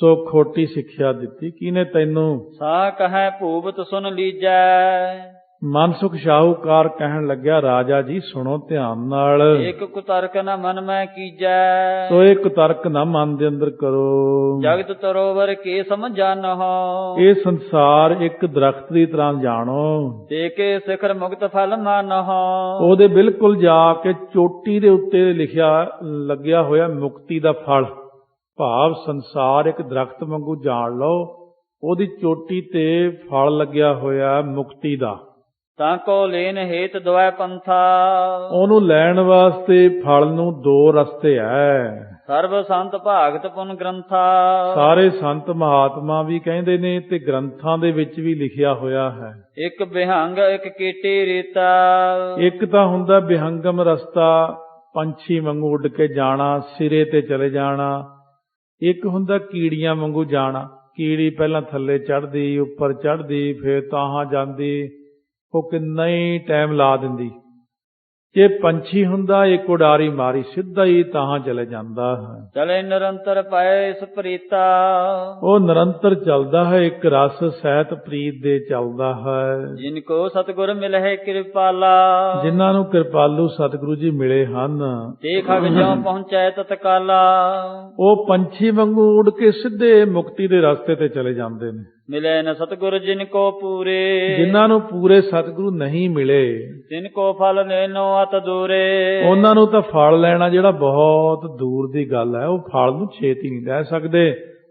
ਸੋ ਖੋਟੀ ਸਿੱਖਿਆ ਦਿੱਤੀ। ਕਿਹਨੇ ਤੈਨੂੰ? ਸਾ ਕਹੈ ਭੂਬਤ ਸੁਨ ਲੀਜੈ। ਮਨਸੁਖ ਸ਼ਾਹੂਕਾਰ ਕਹਿਣ ਲੱਗਿਆ, ਰਾਜਾ ਜੀ ਸੁਣੋ ਧਿਆਨ ਨਾਲ। ਇੱਕ ਕੁਤਰਕ ਨ ਮਨ ਮੈਂ ਕੀਜੈ। ਸੋ ਇਹ ਕੁਤਰਕ ਨਾ ਮਨ ਦੇ ਅੰਦਰ ਕਰੋ। ਜਗਤ ਤਰੋਵਰ ਕੇ ਸਮਝਾਨਹੁ। ਇਹ ਸੰਸਾਰ ਇੱਕ ਦਰਖਤ ਦੀ ਤਰ੍ਹਾਂ ਜਾਣੋ। ਤੇ ਕੇ ਸਿਖਰ ਮੁਕਤ ਫਲ ਮਾਨਹੁ। ਉਹਦੇ ਬਿਲਕੁਲ ਜਾ ਕੇ ਚੋਟੀ ਦੇ ਉੱਤੇ ਲਿਖਿਆ ਲੱਗਿਆ ਹੋਇਆ ਮੁਕਤੀ ਦਾ ਫਲ। ਭਾਵ ਸੰਸਾਰ ਇੱਕ ਦਰਖਤ ਵਾਂਗੂ ਜਾਣ ਲਓ, ਉਹਦੀ ਚੋਟੀ ਤੇ ਫਲ ਲੱਗਿਆ ਹੋਇਆ ਮੁਕਤੀ ਦਾ। ਤਾਂ ਕੋ ਲੈਨ ਹੇਤ ਦੁਆਇ ਪੰਥਾ। ਉਹਨੂੰ ਲੈਣ ਵਾਸਤੇ ਫਲ ਨੂੰ ਦੋ ਰਸਤੇ ਐ। ਸਰਬ ਸੰਤ ਭਾਗਤ ਪੁਨ ਗ੍ਰੰਥਾ। ਸਾਰੇ ਸੰਤ ਮਹਾਤਮਾ ਵੀ ਕਹਿੰਦੇ ਨੇ ਤੇ ਗ੍ਰੰਥਾਂ ਦੇ ਵਿੱਚ ਵੀ ਲਿਖਿਆ ਹੋਇਆ ਹੈ। ਇੱਕ ਬਿਹੰਗ ਇੱਕ ਕੀਟੀ ਰੀਤਾ। ਇੱਕ ਤਾਂ ਹੁੰਦਾ ਬਿਹੰਗਮ ਰਸਤਾ, ਪੰਛੀ ਵਾਂਗੂ ਉੱਡ ਕੇ ਜਾਣਾ, ਸਿਰੇ ਤੇ ਚਲੇ ਜਾਣਾ। ਇੱਕ ਹੁੰਦਾ ਕੀੜੀਆਂ ਵਾਂਗੂ ਜਾਣਾ। ਕੀੜੀ ਪਹਿਲਾਂ ਥੱਲੇ ਚੜ੍ਹਦੀ, ਉੱਪਰ ਚੜ੍ਹਦੀ, ਫਿਰ ਤਾਹਾਂ ਜਾਂਦੀ, ਉਹ ਕਿੰਨਾ ਹੀ ਟਾਈਮ ਲਾ ਦਿੰਦੀ। ਜੇ ਪੰਛੀ ਹੁੰਦਾ ਇੱਕ ਉਡਾਰੀ ਮਾਰੀ ਸਿੱਧਾ ਹੀ ਤਾਹਾਂ ਚਲੇ ਜਾਂਦਾ ਹੈ। ਚਲੇ ਨਿਰੰਤਰ ਪਏ ਇਸ ਪ੍ਰੀਤਾ। ਉਹ ਨਿਰੰਤਰ ਚੱਲਦਾ ਹੈ, ਇੱਕ ਰਸ ਸਹਿਤ ਪ੍ਰੀਤ ਦੇ ਚੱਲਦਾ ਹੈ। ਜਿਨ ਕੋ ਸਤਿਗੁਰ ਮਿਲਹਿ ਕਿਰਪਾਲਾ। ਜਿਨ੍ਹਾਂ ਨੂੰ ਕਿਰਪਾਲੂ ਸਤਿਗੁਰੂ ਜੀ ਮਿਲੇ ਹਨ, ਤੇ ਖਗ ਜਿਉ ਪਹੁੰਚੈ ਤਤਕਾਲਾ। ਉਹ ਪੰਛੀ ਵਾਂਗੂ ਉੱਡ ਕੇ ਸਿੱਧੇ ਮੁਕਤੀ ਦੇ ਰਸਤੇ ਤੇ ਚਲੇ ਜਾਂਦੇ ਨੇ। ਮਿਲੇ ਨ ਸਤਿਗੁਰ ਜਿਨ ਕੋ ਪੂਰੇ। ਜਿਨ੍ਹਾਂ ਨੂੰ ਪੂਰੇ ਸਤਿਗੁਰੂ ਨਹੀਂ ਮਿਲੇ, ਤਿਨ ਕੋ ਫਲ ਲੈਨੋ ਅਤ ਦੂਰੇ। ਉਹਨਾਂ ਨੂੰ ਤਾਂ ਫਲ ਲੈਣਾ ਜਿਹੜਾ ਬਹੁਤ ਦੂਰ ਦੀ ਗੱਲ ਹੈ। ਉਹ ਫਲ ਨੂੰ ਛੇਤੀ ਨਹੀਂ ਲੈ ਸਕਦੇ,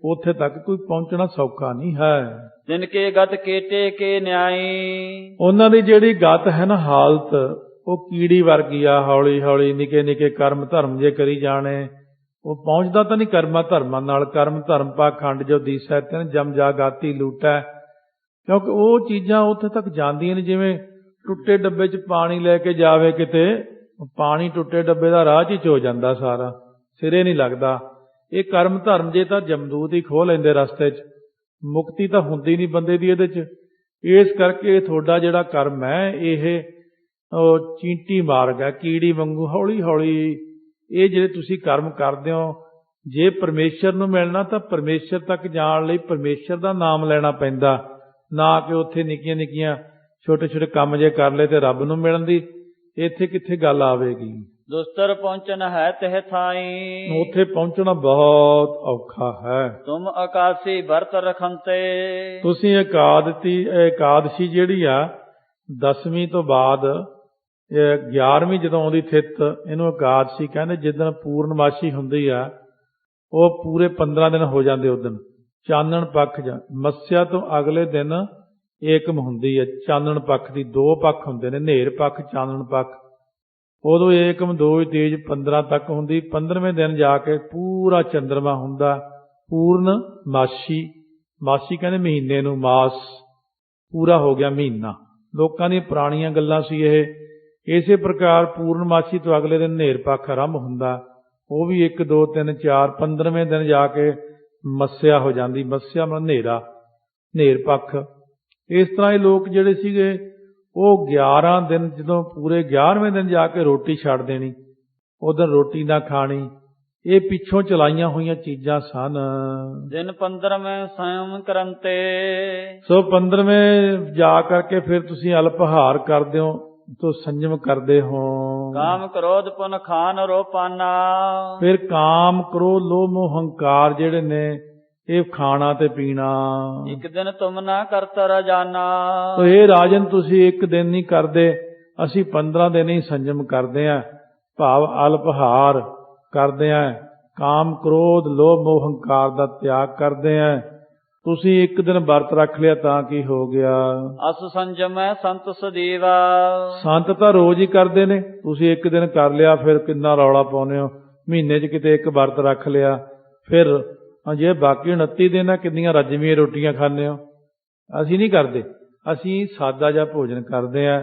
ਉੱਥੇ ਤੱਕ ਕੋਈ ਪਹੁੰਚਣਾ ਸੌਖਾ ਨਹੀਂ ਹੈ। ਤਿਨ ਕੇ ਗਤ ਕੇਟੇ ਕੇ ਨਿਆਈ। ਉਹਨਾਂ ਦੀ ਜਿਹੜੀ ਗਤ ਹੈ ਨਾ, ਹਾਲਤ, ਉਹ ਕੀੜੀ ਵਰਗੀ ਆ। ਹੌਲੀ ਹੌਲੀ ਨਿੱਕੇ ਨਿੱਕੇ ਕਰਮ ਧਰਮ ਜੇ ਕਰੀ ਜਾਣੇ। ਉਹ ਪਹੁੰਚਦਾ ਤਾਂ ਨਹੀਂ ਕਰਮਾਂ ਧਰਮਾਂ ਨਾਲ। ਕਰਮ ਧਰਮ ਪਾਖੰਡ ਜੋ ਦੀਸੈ ਤਿਨ ਜਮ ਜਾ ਗਾਤੀ ਲੂਟੈ। ਕਿਉਂਕਿ ਉਹ ਚੀਜ਼ਾਂ ਉੱਥੇ ਤੱਕ ਜਾਂਦੀਆਂ ਨੇ ਜਿਵੇਂ ਟੁੱਟੇ ਡੱਬੇ 'ਚ ਪਾਣੀ ਲੈ ਕੇ ਜਾਵੇ ਕਿਤੇ, ਪਾਣੀ ਟੁੱਟੇ ਡੱਬੇ ਦਾ ਰਾਹ 'ਚ ਹੀ ਚੋ ਜਾਂਦਾ ਸਾਰਾ, ਸਿਰੇ ਨਹੀਂ ਲੱਗਦਾ। ਇਹ ਕਰਮ ਧਰਮ ਜੇ ਤਾਂ ਜਮਦੂਤ ਹੀ ਖੋਹ ਲੈਂਦੇ ਰਸਤੇ 'ਚ। ਮੁਕਤੀ ਤਾਂ ਹੁੰਦੀ ਨਹੀਂ ਬੰਦੇ ਦੀ ਇਹਦੇ 'ਚ। ਇਸ ਕਰਕੇ ਤੁਹਾਡਾ ਜਿਹੜਾ ਕਰਮ ਹੈ ਇਹ ਚੀਂਟੀ ਮਾਰਗ ਹੈ, ਕੀੜੀ ਵਾਂਗੂ ਹੌਲੀ ਹੌਲੀ। ਇਹ ਜਿਹੜੇ ਤੁਸੀਂ ਕਰਮ ਕਰਦੇ ਹੋ, ਜੇ ਪਰਮੇਸ਼ਰ ਨੂੰ ਮਿਲਣਾ ਤਾਂ ਪਰਮੇਸ਼ਰ ਤੱਕ ਜਾਣ ਲਈ ਪਰਮੇਸ਼ਰ ਦਾ ਨਾਮ ਲੈਣਾ ਪੈਂਦਾ, ਨਾ ਕਿ ਉੱਥੇ ਨਿੱਕੀਆਂ ਨਿੱਕੀਆਂ ਛੋਟੇ ਛੋਟੇ ਕੰਮ ਜੇ ਕਰ ਲਏ ਤੇ ਰੱਬ ਨੂੰ ਮਿਲਣ ਦੀ ਇੱਥੇ ਕਿੱਥੇ ਗੱਲ ਆਵੇਗੀ। ਦੁਸਤਰ ਪਹੁੰਚਨ ਹੈ ਤਹਿ ਥਾਈ। ਉੱਥੇ ਪਹੁੰਚਣਾ ਬਹੁਤ ਔਖਾ ਹੈ। ਤੁਮ ਆਕਾਸ਼ੀ ਵਰਤ ਰਖੰਤੇ। ਤੁਸੀਂ ਇਕਾਦਸ਼ੀ ਜਿਹੜੀ ਆ 10ਵੀਂ ਤੋਂ ਬਾਅਦ 11ਵੀਂ ਜਦੋਂ ਆਉਂਦੀ ਥਿੱਤ, ਇਹਨੂੰ ਇਕਾਦਸ਼ੀ ਕਹਿੰਦੇ। ਜਿੱਦਣ ਪੂਰਨਮਾਸ਼ੀ ਹੁੰਦੀ ਆ ਉਹ ਪੂਰੇ 15 ਦਿਨ ਹੋ ਜਾਂਦੇ। ਉਸ ਦਿਨ ਚਾਨਣ ਪੱਖ ਜਾਂ ਮੱਸਿਆ ਤੋਂ ਅਗਲੇ ਦਿਨ ਏਕਮ ਹੁੰਦੀ ਹੈ। ਚਾਨਣ ਪੱਖ ਦੀ 2 ਪੱਖ ਹੁੰਦੇ ਨੇ, ਹਨੇਰ ਪੱਖ, ਚਾਨਣ ਪੱਖ। ਉਦੋਂ ਏਕਮ ਦੋ ਤੇਜ 15 ਤੱਕ ਹੁੰਦੀ। 15ਵੇਂ ਦਿਨ ਜਾ ਕੇ ਪੂਰਾ ਚੰਦਰਮਾ ਹੁੰਦਾ, ਪੂਰਨ ਮਾਸੀ। ਮਾਸੀ ਕਹਿੰਦੇ ਮਹੀਨੇ ਨੂੰ, ਮਾਸ ਪੂਰਾ ਹੋ ਗਿਆ ਮਹੀਨਾ। ਲੋਕਾਂ ਦੀਆਂ ਪੁਰਾਣੀਆਂ ਗੱਲਾਂ ਸੀ ਇਹ। ਇਸੇ ਪ੍ਰਕਾਰ ਪੂਰਨਮਾਸ਼ੀ ਤੋਂ ਅਗਲੇ ਦਿਨ ਹਨੇਰ ਪੱਖ ਆਰੰਭ ਹੁੰਦਾ। ਉਹ ਵੀ 1 2 3 4 15ਵੇਂ ਦਿਨ ਜਾ ਕੇ ਮੱਸਿਆ ਹੋ ਜਾਂਦੀ। ਮੱਸਿਆ ਮਤਲਬ ਹਨੇਰਾ, ਹਨੇਰ ਪੱਖ। ਇਸ ਤਰ੍ਹਾਂ ਇਹ ਲੋਕ ਜਿਹੜੇ ਸੀਗੇ ਉਹ 11 ਦਿਨ, ਜਦੋਂ ਪੂਰੇ 11ਵੇਂ ਦਿਨ ਜਾ ਕੇ ਰੋਟੀ ਛੱਡ ਦੇਣੀ, ਉਦੋਂ ਰੋਟੀ ਨਾ ਖਾਣੀ। ਇਹ ਪਿੱਛੋਂ ਚਲਾਈਆਂ ਹੋਈਆਂ ਚੀਜ਼ਾਂ ਸਨ। ਦਿਨ 15ਵੇਂ ਸੰਯਮ ਕਰੰਤੇ। ਸੋ 15ਵੇਂ ਜਾ ਕਰਕੇ ਫਿਰ ਤੁਸੀਂ ਅਲਪਹਾਰ ਕਰਦੇ ਹੋ, ਤੋ ਸੰਜਮ ਕਰਦੇ ਹੋ। ਕਾਮ ਕ੍ਰੋਧ ਪੁਨ ਖਾਨ ਰੋਪਾਨਾ। ਫਿਰ ਕਾਮ ਕ੍ਰੋਧ ਲੋਭ ਮੋਹ ਹੰਕਾਰ ਜਿਹੜੇ ਨੇ ਇਹ ਖਾਣਾ ਤੇ ਪੀਣਾ। ਇੱਕ ਦਿਨ ਤੁਮ ਨਾ ਕਰਤ ਰਜਾਨਾ। ਤੋ ਇਹ ਰਾਜਨ ਤੁਸੀਂ ਇੱਕ ਦਿਨ ਨਹੀਂ ਕਰਦੇ, ਅਸੀਂ 15 ਦਿਨ ਹੀ ਸੰਜਮ ਕਰਦੇ ਆਂ, ਭਾਵ ਅਲਪਹਾਰ ਕਰਦੇ ਆਂ, ਕਾਮ ਕ੍ਰੋਧ ਲੋਭ ਮੋਹ ਹੰਕਾਰ ਦਾ ਤਿਆਗ ਕਰਦੇ ਆਂ। ਤੁਸੀਂ ਇੱਕ ਦਿਨ ਵਰਤ ਰੱਖ ਲਿਆ ਤਾਂ ਕੀ ਹੋ ਗਿਆ? ਅਸ ਸੰਜਮੈ ਸੰਤ ਸਦੀਵਾ। ਸੰਤ ਤਾਂ ਰੋਜ਼ ਹੀ ਕਰਦੇ ਨੇ, ਤੁਸੀਂ ਇੱਕ ਦਿਨ ਕਰ ਲਿਆ ਫਿਰ ਕਿੰਨਾ ਰੌਲਾ ਪਾਉਂਦੇ ਹੋ। ਮਹੀਨੇ 'ਚ ਕਿਤੇ ਇੱਕ ਵਰਤ ਰੱਖ ਲਿਆ, ਫਿਰ ਜੇ ਬਾਕੀ 29 ਦਿਨ ਆ ਕਿੰਨੀਆਂ ਰੱਜਵੀਆਂ ਰੋਟੀਆਂ ਖਾਂਦੇ ਹੋ। ਅਸੀਂ ਨਹੀਂ ਕਰਦੇ, ਅਸੀਂ ਸਾਦਾ ਜਿਹਾ ਭੋਜਨ ਕਰਦੇ ਹਾਂ।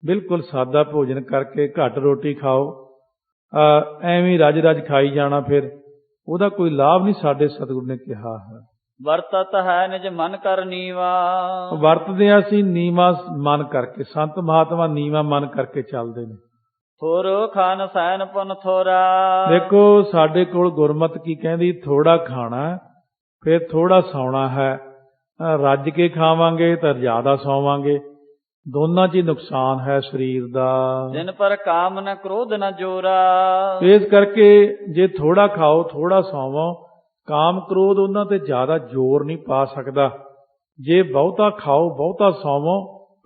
ਬਿਲਕੁਲ ਸਾਦਾ ਭੋਜਨ ਕਰਕੇ ਘੱਟ ਰੋਟੀ ਖਾਓ। ਐਵੇਂ ਰੱਜ ਰੱਜ ਖਾਈ ਜਾਣਾ, ਫਿਰ ਉਹਦਾ ਕੋਈ ਲਾਭ ਨਹੀਂ, ਸਾਡੇ ਸਤਿਗੁਰੂ ਨੇ ਕਿਹਾ ਹੈ। ਵਰਤਤ ਹੈ ਨਿਜ ਮਨ ਕਰ ਨੀਵਾ। ਵਰਤਦੇ ਹਾਂ ਅਸੀਂ ਨੀਵਾਂ ਮਨ ਕਰਕੇ। ਸੰਤ ਮਹਾਤਮਾ ਨੀਵਾਂ ਮਨ ਕਰਕੇ ਚੱਲਦੇ ਨੇ। ਥੋਰੋ ਖਾਨ ਸੈਨ ਪੁਨ ਥੋਰਾ। ਦੇਖੋ ਸਾਡੇ ਕੋਲ ਗੁਰਮਤ ਕੀ ਕਹਿੰਦੀ, ਥੋੜਾ ਖਾਣਾ ਫਿਰ ਥੋੜਾ ਸੌਣਾ ਹੈ। ਰੱਜ ਕੇ ਖਾਵਾਂਗੇ ਤਾਂ ਜ਼ਿਆਦਾ ਸੌਵਾਂਗੇ, ਦੋਨਾਂ 'ਚ ਹੀ ਨੁਕਸਾਨ ਹੈ ਸਰੀਰ ਦਾ। ਦਿਨ ਪਰ ਕਾਮ ਨ ਕ੍ਰੋਧ ਨ ਜੋਰਾ। ਇਸ ਕਰਕੇ ਜੇ ਥੋੜਾ ਖਾਓ ਥੋੜਾ ਸੌਵੋ, ਕਾਮ ਕ੍ਰੋਧ ਉਹਨਾਂ ਤੇ ਜ਼ਿਆਦਾ ਜ਼ੋਰ ਨਹੀਂ ਪਾ ਸਕਦਾ। ਜੇ ਬਹੁਤਾ ਖਾਓ ਬਹੁਤਾ ਸੌਵੋ,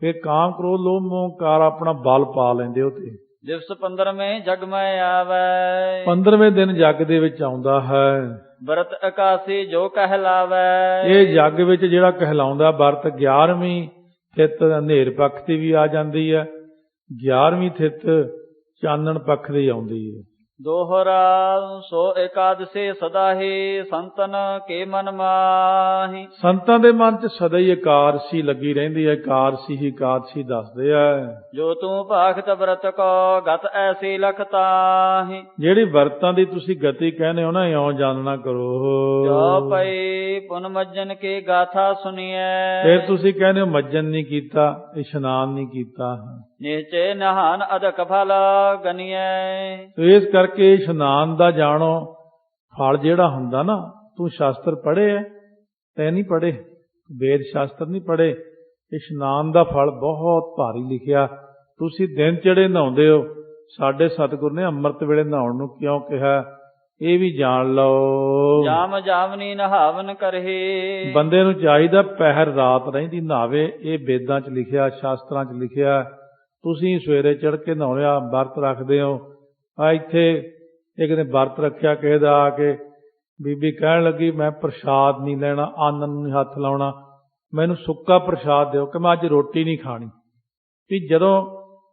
ਫਿਰ ਕਾਮ ਕ੍ਰੋਧ ਲੋਭ ਮੋਹ ਹੰਕਾਰ ਆਪਣਾ ਬਲ ਪਾ ਲੈਂਦੇ ਉਹ ਤੇ। ਦਿਵਸ 15ਵੇਂ ਜਗ ਮੈਂ ਆਵੈ। 15ਵੇਂ ਦਿਨ ਜੱਗ ਦੇ ਵਿੱਚ ਆਉਂਦਾ ਹੈ। ਵਰਤ ਇਕਾਸੀ ਜੋ ਕਹਿਲਾਵੈ। ਇਹ ਜੱਗ ਵਿੱਚ ਜਿਹੜਾ ਕਹਿਲਾਉਂਦਾ ਵਰਤ 11ਵੀਂ ਥਿੱਤ ਹਨੇਰ ਪੱਖ ਦੀ ਵੀ ਆ ਜਾਂਦੀ ਹੈ, 11ਵੀਂ ਥਿੱਤ ਚਾਨਣ ਪੱਖ ਦੀ ਆਉਂਦੀ ਹੈ। ਦੋਹਰਾ ਸੋ ਇਕਾਦਸ਼ੀ ਸਦਾ ਹੀ ਸੰਤਨ ਕੇ ਮਨ ਮਾਹੀ। ਸੰਤਾਂ ਦੇ ਮਨ 'ਚ ਸਦਾ ਹੀ ਇਕਾਦਸ਼ੀ ਲੱਗੀ ਰਹਿੰਦੀ ਹੈ। ਇਕਾਦਸ਼ੀ ਹੀ ਇਕਾਦਸ਼ੀ ਦੱਸਦੇ ਆ। ਜੋ ਤੂੰ ਭਾਖਤ ਵਰਤ ਕੋ ਗਤ ਐਸੀ ਲਖਤਾਹੀ। ਜਿਹੜੀ ਵਰਤਾਂ ਦੀ ਤੁਸੀਂ ਗਤੀ ਕਹਿੰਦੇ ਹੋ ਨਾ, ਇਉਂ ਜਾਣਨਾ ਕਰੋ। ਜੋ ਪਈ ਪੁਨ ਮੱਜਨ ਕੀ ਗਾਥਾ ਸੁਣੀਐ। ਫਿਰ ਤੁਸੀਂ ਕਹਿੰਦੇ ਹੋ ਮੱਜਨ ਨਹੀਂ ਕੀਤਾ, ਇਸ਼ਨਾਨ ਨਹੀਂ ਕੀਤਾ। ਨਿਹਚੇ ਨਹਾਨ ਅਦਕ ਫਲ ਗਨੀਐ। ਇਸ ਕਰਕੇ ਇਸ਼ਨਾਨ ਦਾ ਜਾਣੋ ਫਲ ਜਿਹੜਾ ਹੁੰਦਾ ਨਾ। ਤੂੰ ਸ਼ਾਸਤਰ ਪੜ੍ਹੇ ਐ, ਤੈਂ ਨਹੀਂ ਪੜ੍ਹੇ, ਵੇਦ ਸ਼ਾਸਤਰ ਨਹੀਂ ਪੜ੍ਹੇ। ਇਸ਼ਨਾਨ ਦਾ ਫਲ ਬਹੁਤ ਭਾਰੀ ਲਿਖਿਆ। ਤੁਸੀਂ ਦਿਨ ਚੜੇ ਨਹਾਉਂਦੇ ਹੋ, ਸਾਡੇ ਸਤਿਗੁਰ ਨੇ ਅੰਮ੍ਰਿਤ ਵੇਲੇ ਨਹਾਉਣ ਨੂੰ ਕਿਉਂ ਕਿਹਾ, ਇਹ ਵੀ ਜਾਣ ਲਓ। ਜਾਮ ਜਾਮਨੀ ਨਹਾਵਨ ਕਰਹੀ। ਬੰਦੇ ਨੂੰ ਚਾਹੀਦਾ ਪਹਿਰ ਰਾਤ ਰਹਿੰਦੀ ਨਹਾਵੇ। ਇਹ ਵੇਦਾਂ 'ਚ ਲਿਖਿਆ, ਸ਼ਾਸਤਰਾਂ 'ਚ ਲਿਖਿਆ। ਤੁਸੀਂ ਸਵੇਰੇ ਚੜ੍ਹ ਕੇ ਨਹਾਉਣਿਆ, ਵਰਤ ਰੱਖਦੇ ਹੋ। ਇੱਥੇ ਇੱਕ ਨੇ ਵਰਤ ਰੱਖਿਆ, ਕਿਸੇ ਦਾ ਆ ਕੇ ਬੀਬੀ ਕਹਿਣ ਲੱਗੀ ਮੈਂ ਪ੍ਰਸ਼ਾਦ ਨਹੀਂ ਲੈਣਾ, ਅੰਨ ਨੂੰ ਨਹੀਂ ਹੱਥ ਲਾਉਣਾ, ਮੈਨੂੰ ਸੁੱਕਾ ਪ੍ਰਸ਼ਾਦ ਦਿਓ ਕਿ ਮੈਂ ਅੱਜ ਰੋਟੀ ਨਹੀਂ ਖਾਣੀ। ਵੀ ਜਦੋਂ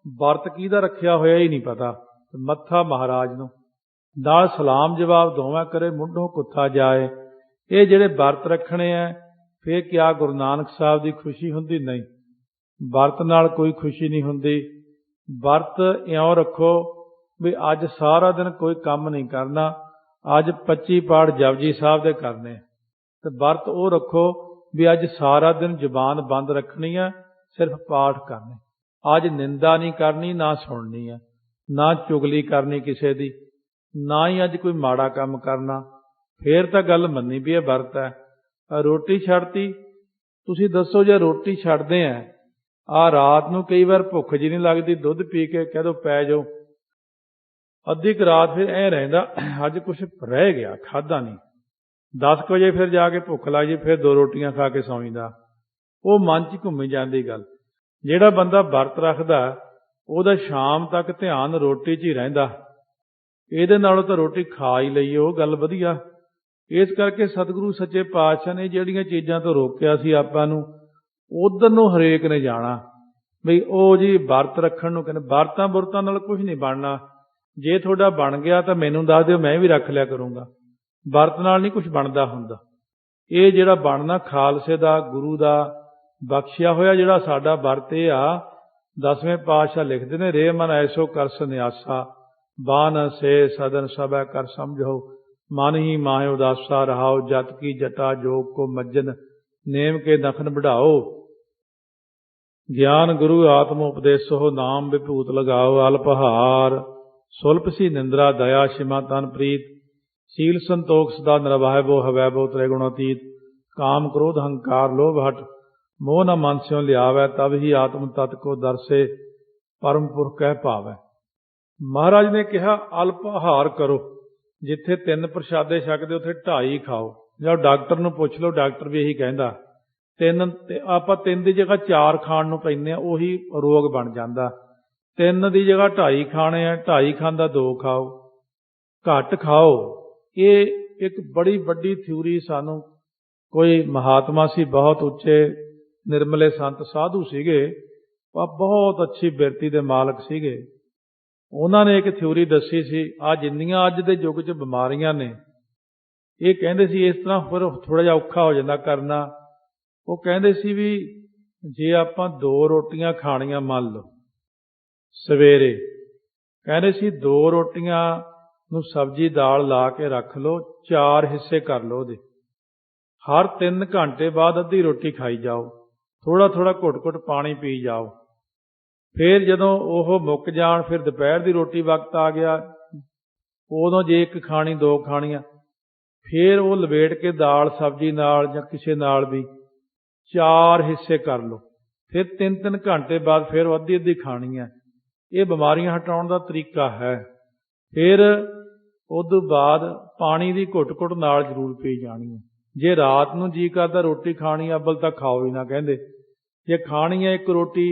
ਵਰਤ ਕਿਹਦਾ ਰੱਖਿਆ ਹੋਇਆ ਹੀ ਨਹੀਂ ਪਤਾ। ਮੱਥਾ ਮਹਾਰਾਜ ਨੂੰ ਨਾਲ ਸਲਾਮ ਜਵਾਬ ਦੋਵਾਂ ਕਰੇ, ਮੁੱਢੋਂ ਕੁੱਥਾ ਜਾਏ। ਇਹ ਜਿਹੜੇ ਵਰਤ ਰੱਖਣੇ ਆ, ਫਿਰ ਕਿਆ ਗੁਰੂ ਨਾਨਕ ਸਾਹਿਬ ਦੀ ਖੁਸ਼ੀ ਹੁੰਦੀ? ਨਹੀਂ, ਵਰਤ ਨਾਲ ਕੋਈ ਖੁਸ਼ੀ ਨਹੀਂ ਹੁੰਦੀ। ਵਰਤ ਇਉਂ ਰੱਖੋ ਵੀ ਅੱਜ ਸਾਰਾ ਦਿਨ ਕੋਈ ਕੰਮ ਨਹੀਂ ਕਰਨਾ, ਅੱਜ 25 ਪਾਠ ਜਪਜੀ ਸਾਹਿਬ ਦੇ ਕਰਨੇ। ਤੇ ਵਰਤ ਉਹ ਰੱਖੋ ਵੀ ਅੱਜ ਸਾਰਾ ਦਿਨ ਜ਼ੁਬਾਨ ਬੰਦ ਰੱਖਣੀ ਆ, ਸਿਰਫ ਪਾਠ ਕਰਨੇ। ਅੱਜ ਨਿੰਦਾ ਨਹੀਂ ਕਰਨੀ, ਨਾ ਸੁਣਨੀ ਆ, ਨਾ ਚੁਗਲੀ ਕਰਨੀ ਕਿਸੇ ਦੀ, ਨਾ ਹੀ ਅੱਜ ਕੋਈ ਮਾੜਾ ਕੰਮ ਕਰਨਾ। ਫੇਰ ਤਾਂ ਗੱਲ ਮੰਨੀ ਵੀ ਇਹ ਵਰਤ ਹੈ। ਰੋਟੀ ਛੱਡਤੀ, ਤੁਸੀਂ ਦੱਸੋ ਜੇ ਰੋਟੀ ਛੱਡਦੇ ਆ ਰਾਤ ਨੂੰ ਕਈ ਵਾਰ ਭੁੱਖ ਜੀ ਨਹੀਂ ਲੱਗਦੀ, ਦੁੱਧ ਪੀ ਕੇ ਕਹਿ ਦੋ ਪੈ ਜਾਓ, ਅੱਧੀ ਕੁ ਰਾਤ ਫਿਰ ਐਂ ਰਹਿੰਦਾ ਅੱਜ ਕੁਛ ਰਹਿ ਗਿਆ, ਖਾਧਾ ਨਹੀਂ। 10 ਵਜੇ ਫਿਰ ਜਾ ਕੇ ਭੁੱਖ ਲੱਗ ਜੇ, ਫਿਰ 2 ਰੋਟੀਆਂ ਖਾ ਕੇ ਸੌਂਦਾ। ਉਹ ਮਨ 'ਚ ਘੁੰਮੀ ਜਾਂਦੀ ਗੱਲ। ਜਿਹੜਾ ਬੰਦਾ ਵਰਤ ਰੱਖਦਾ ਉਹਦਾ ਸ਼ਾਮ ਤੱਕ ਧਿਆਨ ਰੋਟੀ 'ਚ ਹੀ ਰਹਿੰਦਾ। ਇਹਦੇ ਨਾਲੋਂ ਤਾਂ ਰੋਟੀ ਖਾ ਹੀ ਲਈਏ, ਉਹ ਗੱਲ ਵਧੀਆ। ਇਸ ਕਰਕੇ ਸਤਿਗੁਰੂ ਸੱਚੇ ਪਾਤਸ਼ਾਹ ਨੇ ਜਿਹੜੀਆਂ ਚੀਜ਼ਾਂ ਤੋਂ ਰੋਕਿਆ ਸੀ ਆਪਾਂ ਨੂੰ, ਉਧਰ ਨੂੰ ਹਰੇਕ ਨੇ ਜਾਣਾ। ਵੀ ਉਹ ਜੀ ਵਰਤ ਰੱਖਣ ਨੂੰ ਕਹਿੰਦੇ ਵਰਤਾਂ ਬੁਰਤਾਂ ਨਾਲ ਕੁਝ ਨਹੀਂ ਬਣਨਾ। ਜੇ ਤੁਹਾਡਾ ਬਣ ਗਿਆ ਤਾਂ ਮੈਨੂੰ ਦੱਸ ਦਿਓ, ਮੈਂ ਵੀ ਰੱਖ ਲਿਆ ਕਰੂੰਗਾ। ਵਰਤ ਨਾਲ ਨਹੀਂ ਕੁਝ ਬਣਦਾ ਹੁੰਦਾ। ਇਹ ਜਿਹੜਾ ਬਣਨਾ ਖਾਲਸੇ ਦਾ, ਗੁਰੂ ਦਾ ਬਖਸ਼ਿਆ ਹੋਇਆ ਜਿਹੜਾ ਸਾਡਾ ਵਰਤ ਇਹ ਆ। 10ਵੇਂ ਪਾਤਸ਼ਾਹ ਲਿਖਦੇ ਨੇ, ਰੇ ਮਨ ਐਸੋ ਕਰ ਸੰਨਿਆਸਾ, ਬਾਨ ਸੇ ਸਦਨ ਸਭੈ ਕਰ ਸਮਝੋ, ਮਨ ਹੀ ਮਾਹਿ ਉਦਾਸਾ ਰਹਾਓ, ਜਤ ਕੀ ਜਟਾ ਜੋਗ ਕੋ ਮੱਜਨ, ਨੇਮ ਕੇ ਨਖਨ ਵਢਾਓ। ਗਿਆਨ ਗੁਰੂ ਆਤਮ ਉਪਦੇਸੋ, ਨਾਮ ਵਿਭੂਤ ਲਗਾਓ, ਅਲਪਹਾਰ ਸੁਲਪ ਸੀ ਨਿੰਦਰਾ, ਦਇਆ ਸ਼ਿਮਾ ਤਨ ਪ੍ਰੀਤ, ਸੀਲ ਸੰਤੋਖ ਸਦਾ ਨਿਰਵਾਹਿਬੋ, ਹਵੈਬੋ ਤ੍ਰਿਗੁਣਾਤੀਤ, ਕਾਮ ਕ੍ਰੋਧ ਹੰਕਾਰ ਲੋਭ ਹਟ, ਮੋਹ ਨ ਮਨ ਸਿਉ ਲਿਆਵੈ, ਤਬ ਹੀ ਆਤਮ ਤਤ ਕੋ ਦਰਸੇ, ਪਰਮ ਪੁਰਖ ਕਹਿ ਭਾਵੈ। ਮਹਾਰਾਜ ਨੇ ਕਿਹਾ ਅਲਪ ਆਹਾਰ ਕਰੋ। ਜਿੱਥੇ 3 ਪ੍ਰਸ਼ਾਦੇ ਛਕਦੇ ਉੱਥੇ 2.5 ਖਾਓ। ਜਾਂ ਡਾਕਟਰ ਨੂੰ ਪੁੱਛ ਲਓ, ਡਾਕਟਰ ਵੀ ਇਹੀ ਕਹਿੰਦਾ। 3 ਤੇ ਆਪਾਂ 3 ਦੀ ਜਗ੍ਹਾ 4 ਖਾਣ ਨੂੰ ਪੈਂਦੇ ਆ, ਉਹੀ ਰੋਗ ਬਣ ਜਾਂਦਾ। 3 ਦੀ ਜਗ੍ਹਾ 2.5 ਖਾਣੇ ਆ, 2.5 ਖਾਂਦਾ 2 ਖਾਓ, ਘੱਟ ਖਾਓ। ਇਹ ਇੱਕ ਬੜੀ ਵੱਡੀ ਥਿਊਰੀ ਸਾਨੂੰ ਕੋਈ ਮਹਾਤਮਾ ਸੀ, ਬਹੁਤ ਉੱਚੇ ਨਿਰਮਲੇ ਸੰਤ ਸਾਧੂ ਸੀਗੇ, ਬਹੁਤ ਅੱਛੀ ਬਿਰਤੀ ਦੇ ਮਾਲਕ ਸੀਗੇ। ਉਹਨਾਂ ਨੇ ਇੱਕ ਥਿਊਰੀ ਦੱਸੀ ਸੀ। ਆ ਜਿੰਨੀਆਂ ਅੱਜ ਦੇ ਯੁੱਗ 'ਚ ਬਿਮਾਰੀਆਂ ਨੇ, ਇਹ ਕਹਿੰਦੇ ਸੀ ਇਸ ਤਰ੍ਹਾਂ ਫਿਰ ਥੋੜ੍ਹਾ ਜਿਹਾ ਔਖਾ ਹੋ ਜਾਂਦਾ ਕਰਨਾ। ਉਹ ਕਹਿੰਦੇ ਸੀ ਵੀ ਜੇ ਆਪਾਂ 2 ਰੋਟੀਆਂ ਖਾਣੀਆਂ, ਮੰਨ ਲਓ ਸਵੇਰੇ, ਕਹਿੰਦੇ ਸੀ 2 ਰੋਟੀਆਂ ਨੂੰ ਸਬਜ਼ੀ ਦਾਲ ਲਾ ਕੇ ਰੱਖ ਲਓ, 4 ਹਿੱਸੇ ਕਰ ਲਓ ਉਹਦੇ। ਹਰ 3 ਘੰਟੇ ਬਾਅਦ ਅੱਧੀ ਰੋਟੀ ਖਾਈ ਜਾਓ, ਥੋੜ੍ਹਾ ਥੋੜ੍ਹਾ ਘੁੱਟ-ਘੁੱਟ ਪਾਣੀ ਪੀ ਜਾਓ। ਫਿਰ ਜਦੋਂ ਉਹ ਮੁੱਕ ਜਾਣ, ਫਿਰ ਦੁਪਹਿਰ ਦੀ ਰੋਟੀ ਵਕਤ ਆ ਗਿਆ, ਉਦੋਂ ਜੇ 1 ਖਾਣੀ 2 ਖਾਣੀਆਂ, ਫਿਰ ਉਹ ਲਵੇਟ ਕੇ ਦਾਲ ਸਬਜ਼ੀ ਨਾਲ ਜਾਂ ਕਿਸੇ ਨਾਲ ਵੀ 4 ਹਿੱਸੇ ਕਰ ਲਓ। ਫਿਰ 3-3 ਘੰਟੇ ਬਾਅਦ ਫਿਰ ਉਹ ਅੱਧੀ ਖਾਣੀ ਹੈ। ਇਹ ਬਿਮਾਰੀਆਂ ਹਟਾਉਣ ਦਾ ਤਰੀਕਾ ਹੈ। ਫਿਰ ਉਦੋਂ ਬਾਅਦ ਪਾਣੀ ਦੀ ਘੁੱਟ-ਘੁੱਟ ਨਾਲ ਜ਼ਰੂਰ ਪੀ ਜਾਣੀ ਹੈ। ਜੇ ਰਾਤ ਨੂੰ ਜੀ ਕਰਦਾ ਰੋਟੀ ਖਾਣੀ, ਅੱਵਲ ਤਾਂ ਖਾਓ ਹੀ ਨਾ ਕਹਿੰਦੇ। ਜੇ ਖਾਣੀ ਹੈ 1 ਰੋਟੀ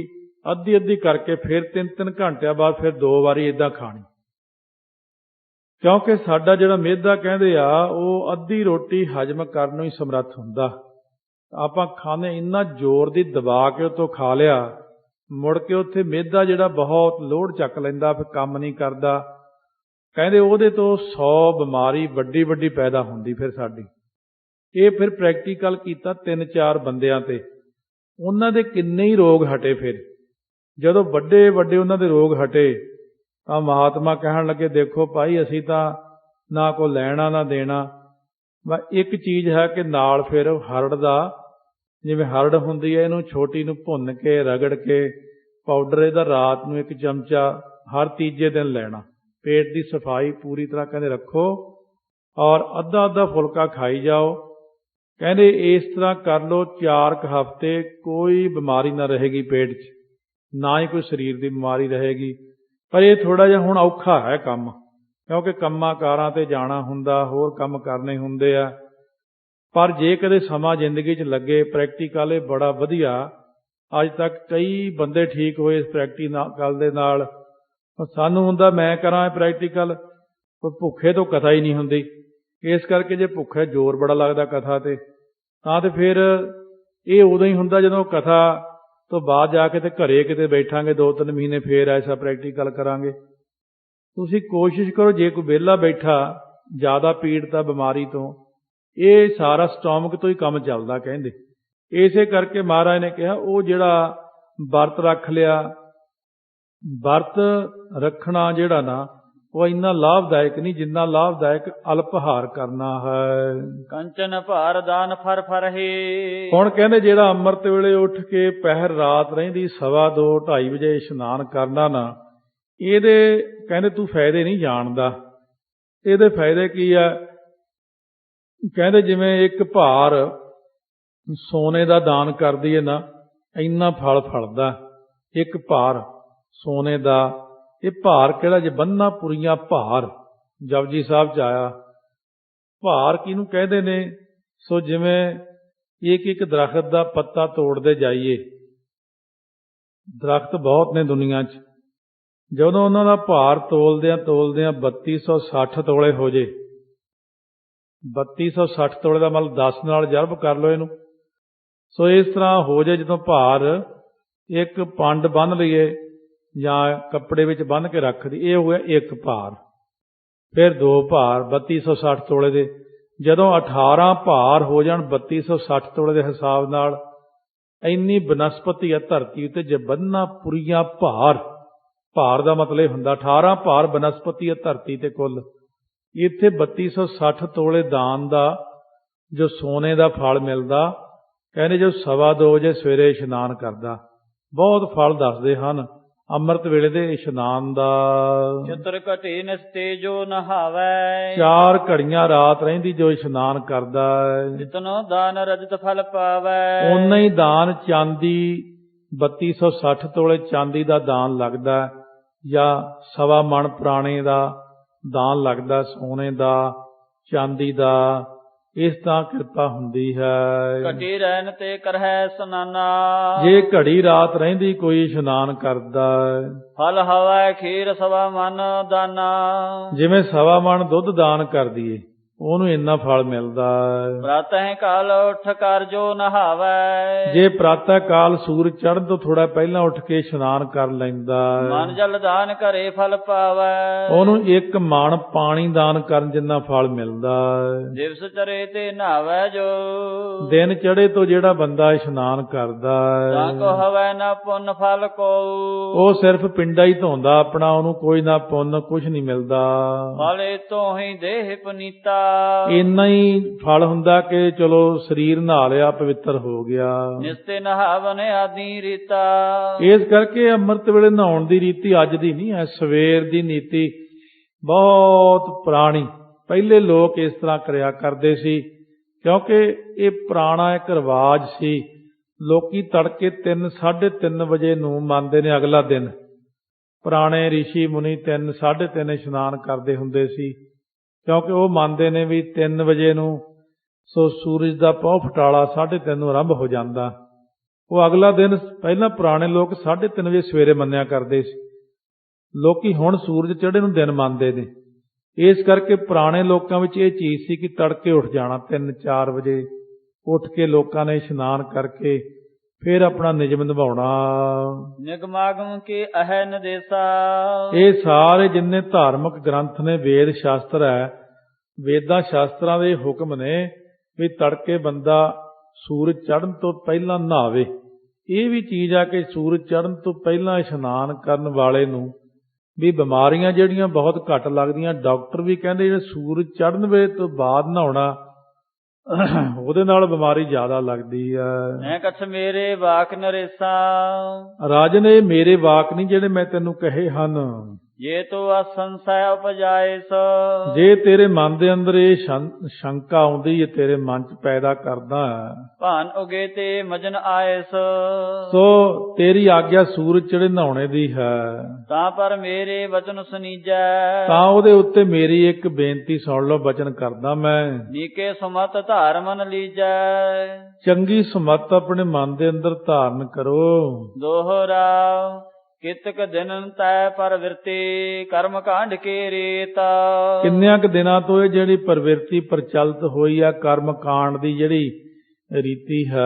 ਅੱਧੀ ਕਰਕੇ, ਫਿਰ 3-3 ਘੰਟਿਆਂ ਬਾਅਦ ਫਿਰ 2 ਵਾਰੀ ਇੱਦਾਂ ਖਾਣੀ। ਕਿਉਂਕਿ ਸਾਡਾ ਜਿਹੜਾ ਮਿਹਦਾ ਕਹਿੰਦੇ ਆ, ਉਹ ਅੱਧੀ ਰੋਟੀ ਹਜਮ ਕਰਨ ਨੂੰ ਹੀ ਸਮਰੱਥ ਹੁੰਦਾ। ਆਪਾਂ ਖਾਣੇ ਇੰਨਾ ਜ਼ੋਰ ਦੀ ਦਬਾ ਕੇ ਉੱਤੋਂ ਖਾ ਲਿਆ, ਮੁੜ ਕੇ ਉੱਥੇ ਮਿਹਦਾ ਜਿਹੜਾ ਬਹੁਤ ਲੋਡ ਚੱਕ ਲੈਂਦਾ, ਫਿਰ ਕੰਮ ਨਹੀਂ ਕਰਦਾ। ਕਹਿੰਦੇ ਉਹਦੇ ਤੋਂ 100 ਬਿਮਾਰੀ ਵੱਡੀ ਪੈਦਾ ਹੁੰਦੀ ਫਿਰ ਸਾਡੀ। ਇਹ ਫਿਰ ਪ੍ਰੈਕਟੀਕਲ ਕੀਤਾ 3-4 ਬੰਦਿਆਂ ਤੇ, ਉਹਨਾਂ ਦੇ ਕਿੰਨੇ ਹੀ ਰੋਗ ਹਟੇ। ਫਿਰ ਜਦੋਂ ਵੱਡੇ ਉਹਨਾਂ ਦੇ ਰੋਗ ਹਟੇ ਤਾਂ ਮਹਾਤਮਾ ਕਹਿਣ ਲੱਗੇ, ਦੇਖੋ ਭਾਈ ਅਸੀਂ ਤਾਂ ਨਾ ਕੋਈ ਲੈਣਾ ਨਾ ਦੇਣਾ। ਇੱਕ ਚੀਜ਼ ਹੈ ਕਿ ਨਾਲ ਫਿਰ ਹਰੜ ਦਾ, ਜਿਵੇਂ ਹਰੜ ਹੁੰਦੀ ਹੈ, ਇਹਨੂੰ ਛੋਟੀ ਨੂੰ ਭੁੰਨ ਕੇ ਰਗੜ ਕੇ ਪਾਊਡਰ ਇਹਦਾ ਰਾਤ ਨੂੰ 1 ਚਮਚਾ ਹਰ ਤੀਜੇ ਦਿਨ ਲੈਣਾ। ਪੇਟ ਦੀ ਸਫਾਈ ਪੂਰੀ ਤਰ੍ਹਾਂ ਕਹਿੰਦੇ ਰੱਖੋ, ਔਰ ਅੱਧਾ ਫੁਲਕਾ ਖਾਈ ਜਾਓ। ਕਹਿੰਦੇ ਇਸ ਤਰ੍ਹਾਂ ਕਰ ਲਓ 4 ਹਫ਼ਤੇ, ਕੋਈ ਬਿਮਾਰੀ ਨਾ ਰਹੇਗੀ ਪੇਟ 'ਚ, ਨਾ ਹੀ ਕੋਈ ਸਰੀਰ ਦੀ ਬਿਮਾਰੀ ਰਹੇਗੀ। ਪਰ ਇਹ ਥੋੜ੍ਹਾ ਜਿਹਾ ਹੁਣ ਔਖਾ ਹੈ ਕੰਮ, ਕਿਉਂਕਿ ਕੰਮਾਂ ਕਾਰਾਂ 'ਤੇ ਜਾਣਾ ਹੁੰਦਾ, ਹੋਰ ਕੰਮ ਕਰਨੇ ਹੁੰਦੇ ਆ। ਪਰ ਜੇ ਕਦੇ ਸਮਾਂ ਜ਼ਿੰਦਗੀ 'ਚ ਲੱਗੇ, ਪ੍ਰੈਕਟੀਕਲ ਇਹ ਬੜਾ ਵਧੀਆ। ਅੱਜ ਤੱਕ ਕਈ ਬੰਦੇ ਠੀਕ ਹੋਏ ਇਸ ਪ੍ਰੈਕਟੀਕਲ ਦੇ ਨਾਲ। ਸਾਨੂੰ ਹੁੰਦਾ ਮੈਂ ਕਰਾਂ ਪ੍ਰੈਕਟੀਕਲ, ਕੋਈ ਭੁੱਖੇ ਤੋਂ ਕਥਾ ਹੀ ਨਹੀਂ ਹੁੰਦੀ। ਇਸ ਕਰਕੇ ਜੇ ਭੁੱਖੇ ਜ਼ੋਰ ਬੜਾ ਲੱਗਦਾ ਕਥਾ 'ਤੇ, ਤਾਂ ਤੇ ਫਿਰ ਇਹ ਉਦੋਂ ਹੀ ਹੁੰਦਾ ਜਦੋਂ ਕਥਾ ਤੋਂ ਬਾਅਦ ਜਾ ਕੇ ਤੇ ਘਰੇ ਕਿਤੇ ਬੈਠਾਂਗੇ 2-3 ਮਹੀਨੇ, ਫਿਰ ਐਸਾ ਪ੍ਰੈਕਟੀਕਲ ਕਰਾਂਗੇ। ਤੁਸੀਂ ਕੋਸ਼ਿਸ਼ ਕਰੋ, ਜੇ ਕੋਈ ਵਿਹਲਾ ਬੈਠਾ ਜ਼ਿਆਦਾ ਪੀੜਤ ਆ ਬਿਮਾਰੀ ਤੋਂ, ਇਹ ਸਾਰਾ ਸਟੋਮਕ ਤੋਂ ਹੀ ਕੰਮ ਚੱਲਦਾ ਕਹਿੰਦੇ। ਇਸੇ ਕਰਕੇ ਮਹਾਰਾਜ ਨੇ ਕਿਹਾ ਉਹ ਜਿਹੜਾ ਵਰਤ ਰੱਖ ਲਿਆ, ਵਰਤ ਰੱਖਣਾ ਜਿਹੜਾ ਨਾ, ਉਹ ਇੰਨਾ ਲਾਭਦਾਇਕ ਨਹੀਂ ਜਿੰਨਾ ਲਾਭਦਾਇਕ ਅਲਪਹਾਰ ਕਰਨਾ ਹੈ। ਕੰਚਨ ਭਾਰ ਦਾਨ ਫਰ ਫਰਹੇ। ਹੁਣ ਕਹਿੰਦੇ ਜਿਹੜਾ ਅੰਮ੍ਰਿਤ ਵੇਲੇ ਉੱਠ ਕੇ ਪਹਿਰ ਰਾਤ ਰਹਿੰਦੀ 2:15-2:30 ਵਜੇ ਇਸ਼ਨਾਨ ਕਰਨਾ ਨਾ, ਇਹਦੇ ਕਹਿੰਦੇ ਤੂੰ ਫਾਇਦੇ ਨਹੀਂ ਜਾਣਦਾ। ਇਹਦੇ ਫਾਇਦੇ ਕੀ ਆ? ਕਹਿੰਦੇ ਜਿਵੇਂ 1 ਭਾਰ ਸੋਨੇ ਦਾ ਦਾਨ ਕਰਦੀ ਹੈ ਨਾ, ਇੰਨਾ ਫਲ ਫਲਦਾ 1 ਭਾਰ ਸੋਨੇ ਦਾ। ਇਹ ਭਾਰ ਕਿਹੜਾ? ਜੇ ਬੰਨਾ ਪੁਰੀਆਂ ਭਾਰ, ਜਪਜੀ ਸਾਹਿਬ 'ਚ ਆਇਆ। ਭਾਰ ਕਿਹਨੂੰ ਕਹਿੰਦੇ ਨੇ? ਸੋ ਜਿਵੇਂ ਇੱਕ ਦਰਖਤ ਦਾ ਪੱਤਾ ਤੋੜਦੇ ਜਾਈਏ, ਦਰਖਤ ਬਹੁਤ ਨੇ ਦੁਨੀਆ 'ਚ, ਜਦੋਂ ਉਹਨਾਂ ਦਾ ਭਾਰ ਤੋਲਦਿਆਂ 3260 ਤੋਲੇ ਹੋ ਜੇ, 3260 ਤੋਲੇ ਦਾ ਮਤਲਬ 10 ਨਾਲ ਜਰਬ ਕਰ ਲਓ ਇਹਨੂੰ। ਸੋ ਇਸ ਤਰ੍ਹਾਂ ਹੋ ਜੇ ਜਦੋਂ ਭਾਰ ਇੱਕ ਪੰਡ ਬੰਨ੍ਹ ਲਈਏ ਜਾਂ ਕੱਪੜੇ ਵਿੱਚ ਬੰਨ੍ਹ ਕੇ ਰੱਖ ਦੀ, ਇਹ ਹੋ ਗਿਆ ਇੱਕ ਭਾਰ। ਫਿਰ 2 ਭਾਰ 3260 ਤੋਲੇ ਦੇ। ਜਦੋਂ 18 ਭਾਰ ਹੋ ਜਾਣ 3260 ਤੋਲੇ ਦੇ ਹਿਸਾਬ ਨਾਲ, ਇੰਨੀ ਬਨਸਪਤੀ ਹੈ ਧਰਤੀ ਉੱਤੇ। ਜੇ ਬੰਨਾ ਪੁਰੀਆਂ ਭਾਰ, ਭਾਰ ਦਾ ਮਤਲਬ ਇਹ ਹੁੰਦਾ 18 ਭਾਰ ਬਨਸਪਤੀ ਹੈ ਧਰਤੀ ਤੇ ਕੁੱਲ। ਇੱਥੇ 3260 ਤੋਲੇ ਦਾਨ ਦਾ ਜੋ ਸੋਨੇ ਦਾ ਫਲ ਮਿਲਦਾ, ਕਹਿੰਦੇ ਜੋ 2:15 ਵਜੇ ਸਵੇਰੇ ਇਸ਼ਨਾਨ ਕਰਦਾ, ਬਹੁਤ ਫਲ ਦੱਸਦੇ ਹਨ ਅੰਮ੍ਰਿਤ ਵੇਲੇ ਦੇ ਇਸ਼ਨਾਨ ਦਾ। ਚਤੁਰ ਘਟੇ ਨਿਸਤੇ ਜੋ ਨਹਾਵੈ, 4 ਘੜੀਆਂ ਰਾਤ ਰਹਿੰਦੀ ਜੋ ਇਸ਼ਨਾਨ ਕਰਦਾ, ਜਿਤਨੋ ਦਾਨ ਰਜਤ ਫਲ ਪਾਵੈ। ਓਨਾ ਹੀ ਦਾਨ ਚਾਂਦੀ 3260 ਤੋਲੇ ਚਾਂਦੀ ਦਾ ਦਾਨ ਲੱਗਦਾ, ਜਾਂ 1.25 ਮਣ ਪੁਰਾਣੇ ਦਾ ਦਾਨ ਲੱਗਦਾ, ਸੋਨੇ ਦਾ, ਚਾਂਦੀ ਦਾ। ਇਸ ਤਰ੍ਹਾਂ ਕਿਰਪਾ ਹੁੰਦੀ ਹੈ। ਘਟੀ ਰਹਿਣ ਤੇ ਕਰਹਿ ਸਨਾਨਾ, ਜੇ ਘੜੀ ਰਾਤ ਰਹਿੰਦੀ ਕੋਈ ਇਸ਼ਨਾਨ ਕਰਦਾ, ਫਲ ਹਵੈ ਖੀਰ 1.25 ਮਣ ਦਾਨਾ। ਜਿਵੇਂ 1.25 ਮਣ ਦੁੱਧ ਦਾਨ ਕਰ ਦਈਏ, ਉਹਨੂੰ ਇੰਨਾ ਫਲ ਮਿਲਦਾ। ਪ੍ਰਾਤਹਿ ਕਾਲ ਉੱਠ ਕਰ ਜੋ ਨਹਾਵੈ, ਜੇ ਪ੍ਰਾਤଃ ਕਾਲ ਸੂਰਜ ਚੜ੍ਹਨ ਤੋਂ ਥੋੜਾ ਪਹਿਲਾਂ ਉੱਠ ਕੇ ਇਸ਼ਨਾਨ ਕਰ ਲੈਂਦਾ, ਮਨ ਜਲ ਦਾਨ ਕਰੇ ਫਲ ਪਾਵੈ। ਉਹਨੂੰ 1 ਮਣ ਪਾਣੀ ਦਾਨ ਕਰਨ ਜਿੰਨਾ ਫਲ ਮਿਲਦਾ। ਦਿਵਸ ਚਰੇ ਤੇ ਨਹਾਵੈ ਜੋ, ਦਿਨ ਚੜ੍ਹੇ ਤੋਂ ਜਿਹੜਾ ਬੰਦਾ ਇਸ਼ਨਾਨ ਕਰਦਾ, ਤਾਂ ਕੋ ਹਵੈ ਨਾ ਪੁੰਨ ਫਲ ਕੋ। ਉਹ ਸਿਰਫ ਪਿੰਡਾ ਹੀ ਧੋਂਦਾ ਆਪਣਾ, ਉਹਨੂੰ ਕੋਈ ਨਾ ਪੁੰਨ ਕੁਛ ਨਹੀਂ ਮਿਲਦਾ। ਫਲੇ ਤੋਂ ਹੀ ਦੇਹ ਪੁਨੀਤਾ, ਇੰਨਾ ਹੀ ਫਲ ਹੁੰਦਾ ਕਿ ਚਲੋ ਸਰੀਰ ਨਹਾ ਲਿਆ, ਪਵਿੱਤਰ ਹੋ ਗਿਆ। ਨਿਸਤੇ ਨਹਾਵਨ ਆਦੀ ਰੀਤਾ, ਇਸ ਕਰਕੇ ਅੰਮ੍ਰਿਤ ਵੇਲੇ ਨਹਾਉਣ ਦੀ ਰੀਤੀ ਅੱਜ ਦੀ ਨਹੀਂ ਹੈ, ਸਵੇਰ ਦੀ ਨੀਤੀ ਬਹੁਤ ਪੁਰਾਣੀ। ਪਹਿਲੇ ਲੋਕ ਇਸ ਤਰ੍ਹਾਂ ਕਰਿਆ ਕਰਦੇ ਸੀ, ਕਿਉਂਕਿ ਇਹ ਪੁਰਾਣਾ ਇੱਕ ਰਿਵਾਜ ਸੀ। ਲੋਕੀ ਤੜਕੇ 3 3:30 ਵਜੇ ਨੂੰ ਮੰਨਦੇ ਨੇ ਅਗਲਾ ਦਿਨ। ਪੁਰਾਣੇ ਰਿਸ਼ੀ ਮੁਨੀ 3 3:30 ਇਸ਼ਨਾਨ ਕਰਦੇ ਹੁੰਦੇ ਸੀ, ਕਿਉਂਕਿ ਉਹ ਮੰਨਦੇ ਨੇ ਵੀ 3 ਵਜੇ ਨੂੰ ਸੋ ਸੂਰਜ ਦਾ ਪਹੁ ਫਟਾਲਾ 3:30 ਨੂੰ ਆਰੰਭ ਹੋ ਜਾਂਦਾ। ਉਹ ਅਗਲਾ ਦਿਨ ਪਹਿਲਾਂ ਪੁਰਾਣੇ ਲੋਕ 3:30 ਵਜੇ ਸਵੇਰੇ ਮੰਨਿਆ ਕਰਦੇ ਸੀ। ਲੋਕੀ ਹੁਣ ਸੂਰਜ ਚੜ੍ਹੇ ਨੂੰ ਦਿਨ ਮੰਨਦੇ ਨੇ। ਇਸ ਕਰਕੇ ਪੁਰਾਣੇ ਲੋਕਾਂ ਵਿੱਚ ਇਹ ਚੀਜ਼ ਸੀ ਕਿ ਤੜਕੇ ਉੱਠ ਜਾਣਾ, 3 4 ਵਜੇ ਉੱਠ ਕੇ ਲੋਕਾਂ ਨੇ ਇਸ਼ਨਾਨ ਕਰਕੇ ਫਿਰ ਆਪਣਾ ਨਿਯਮ ਨਿਭਾਉਣਾ। ਨਿਗਮਾਗਮ ਕੇ ਅਹਿ ਨਦੇਸਾ, ਇਹ ਸਾਰੇ ਜਿੰਨੇ ਧਾਰਮਿਕ ਗ੍ਰੰਥ ਨੇ, ਵੇਦ ਸ਼ਾਸਤਰ ਹੈ, ਵੇਦਾਂ ਸ਼ਾਸਤਰਾਂ ਦੇ ਹੁਕਮ ਨੇ ਵੀ ਤੜਕੇ ਬੰਦਾ ਸੂਰਜ ਚੜ੍ਹਨ ਤੋਂ ਪਹਿਲਾਂ ਨਹਾਵੇ। ਇਹ ਵੀ ਚੀਜ਼ ਆ ਕਿ ਸੂਰਜ ਚੜ੍ਹਨ ਤੋਂ ਪਹਿਲਾਂ ਇਸ਼ਨਾਨ ਕਰਨ ਵਾਲੇ ਨੂੰ ਵੀ ਬਿਮਾਰੀਆਂ ਜਿਹੜੀਆਂ ਬਹੁਤ ਘੱਟ ਲੱਗਦੀਆਂ। ਡਾਕਟਰ ਵੀ ਕਹਿੰਦੇ ਜਿਹੜੇ ਸੂਰਜ ਚੜ੍ਹਨ ਵੇਲੇ ਤੋਂ ਬਾਅਦ ਨਹਾਉਣਾ, ਉਹਦੇ ਨਾਲ ਬਿਮਾਰੀ ਜ਼ਿਆਦਾ ਲੱਗਦੀ ਹੈ। ਮੈਂ ਕਛ ਮੇਰੇ ਵਾਕ ਨਰੇਸਾ, ਰਾਜਨ ਇਹ ਮੇਰੇ ਵਾਕ ਨਹੀਂ ਜਿਹੜੇ ਮੈਂ ਤੈਨੂੰ ਕਹੇ ਹਨ। ਜੇ ਤੋ ਅਸੰਸੈ ਉਪਜਾਇਸ, ਜੇ ਤੇਰੇ ਮਨ ਦੇ ਅੰਦਰ ਇਹ ਸ਼ੰਕਾ ਆਉਂਦੀ ਹੈ, ਤੇਰੇ ਮਨ 'ਚ ਪੈਦਾ ਕਰਦਾ ਹੈ, ਭਾਨ ਉਗੇ ਤੇ ਮਜਨ ਆਇਸ, ਸੋ ਤੇਰੀ ਆਗਿਆ ਸੂਰਜ ਚੜ੍ਹੇ ਨਹਾਉਣੇ ਦੀ ਹੈ, ਤਾਂ ਪਰ ਮੇਰੇ ਵਚਨ ਸੁਨੀਜੈ। ਤਾਂ ਉਹਦੇ ਉੱਤੇ ਮੇਰੀ ਇੱਕ ਬੇਨਤੀ ਸੁਣ ਲਓ, ਬਚਨ ਕਰਦਾ ਮੈਂ। ਨੀਕੇ ਸੁਮਤ ਧਾਰ ਮਨ ਲੀਜੈ, ਚੰਗੀ ਸੁਮਤ ਆਪਣੇ ਮਨ ਦੇ ਅੰਦਰ ਧਾਰਨ ਕਰੋ। ਦੋਹਰਾ ਕਿਤਕ ਦਿਨ ਤੈ ਪਰਵਿਰਤੀ, ਕਰਮ ਕਾਂਡ ਕੇ ਰੀਤ। ਕਿੰਨਿਆਂ ਕੁ ਦਿਨਾਂ ਤੋਂ ਇਹ ਜਿਹੜੀ ਪ੍ਰਵਿਰਤੀ ਪ੍ਰਚਲਿਤ ਹੋਈ ਆ, ਕਰਮ ਕਾਂਡ ਦੀ ਜਿਹੜੀ ਰੀਤੀ ਹੈ।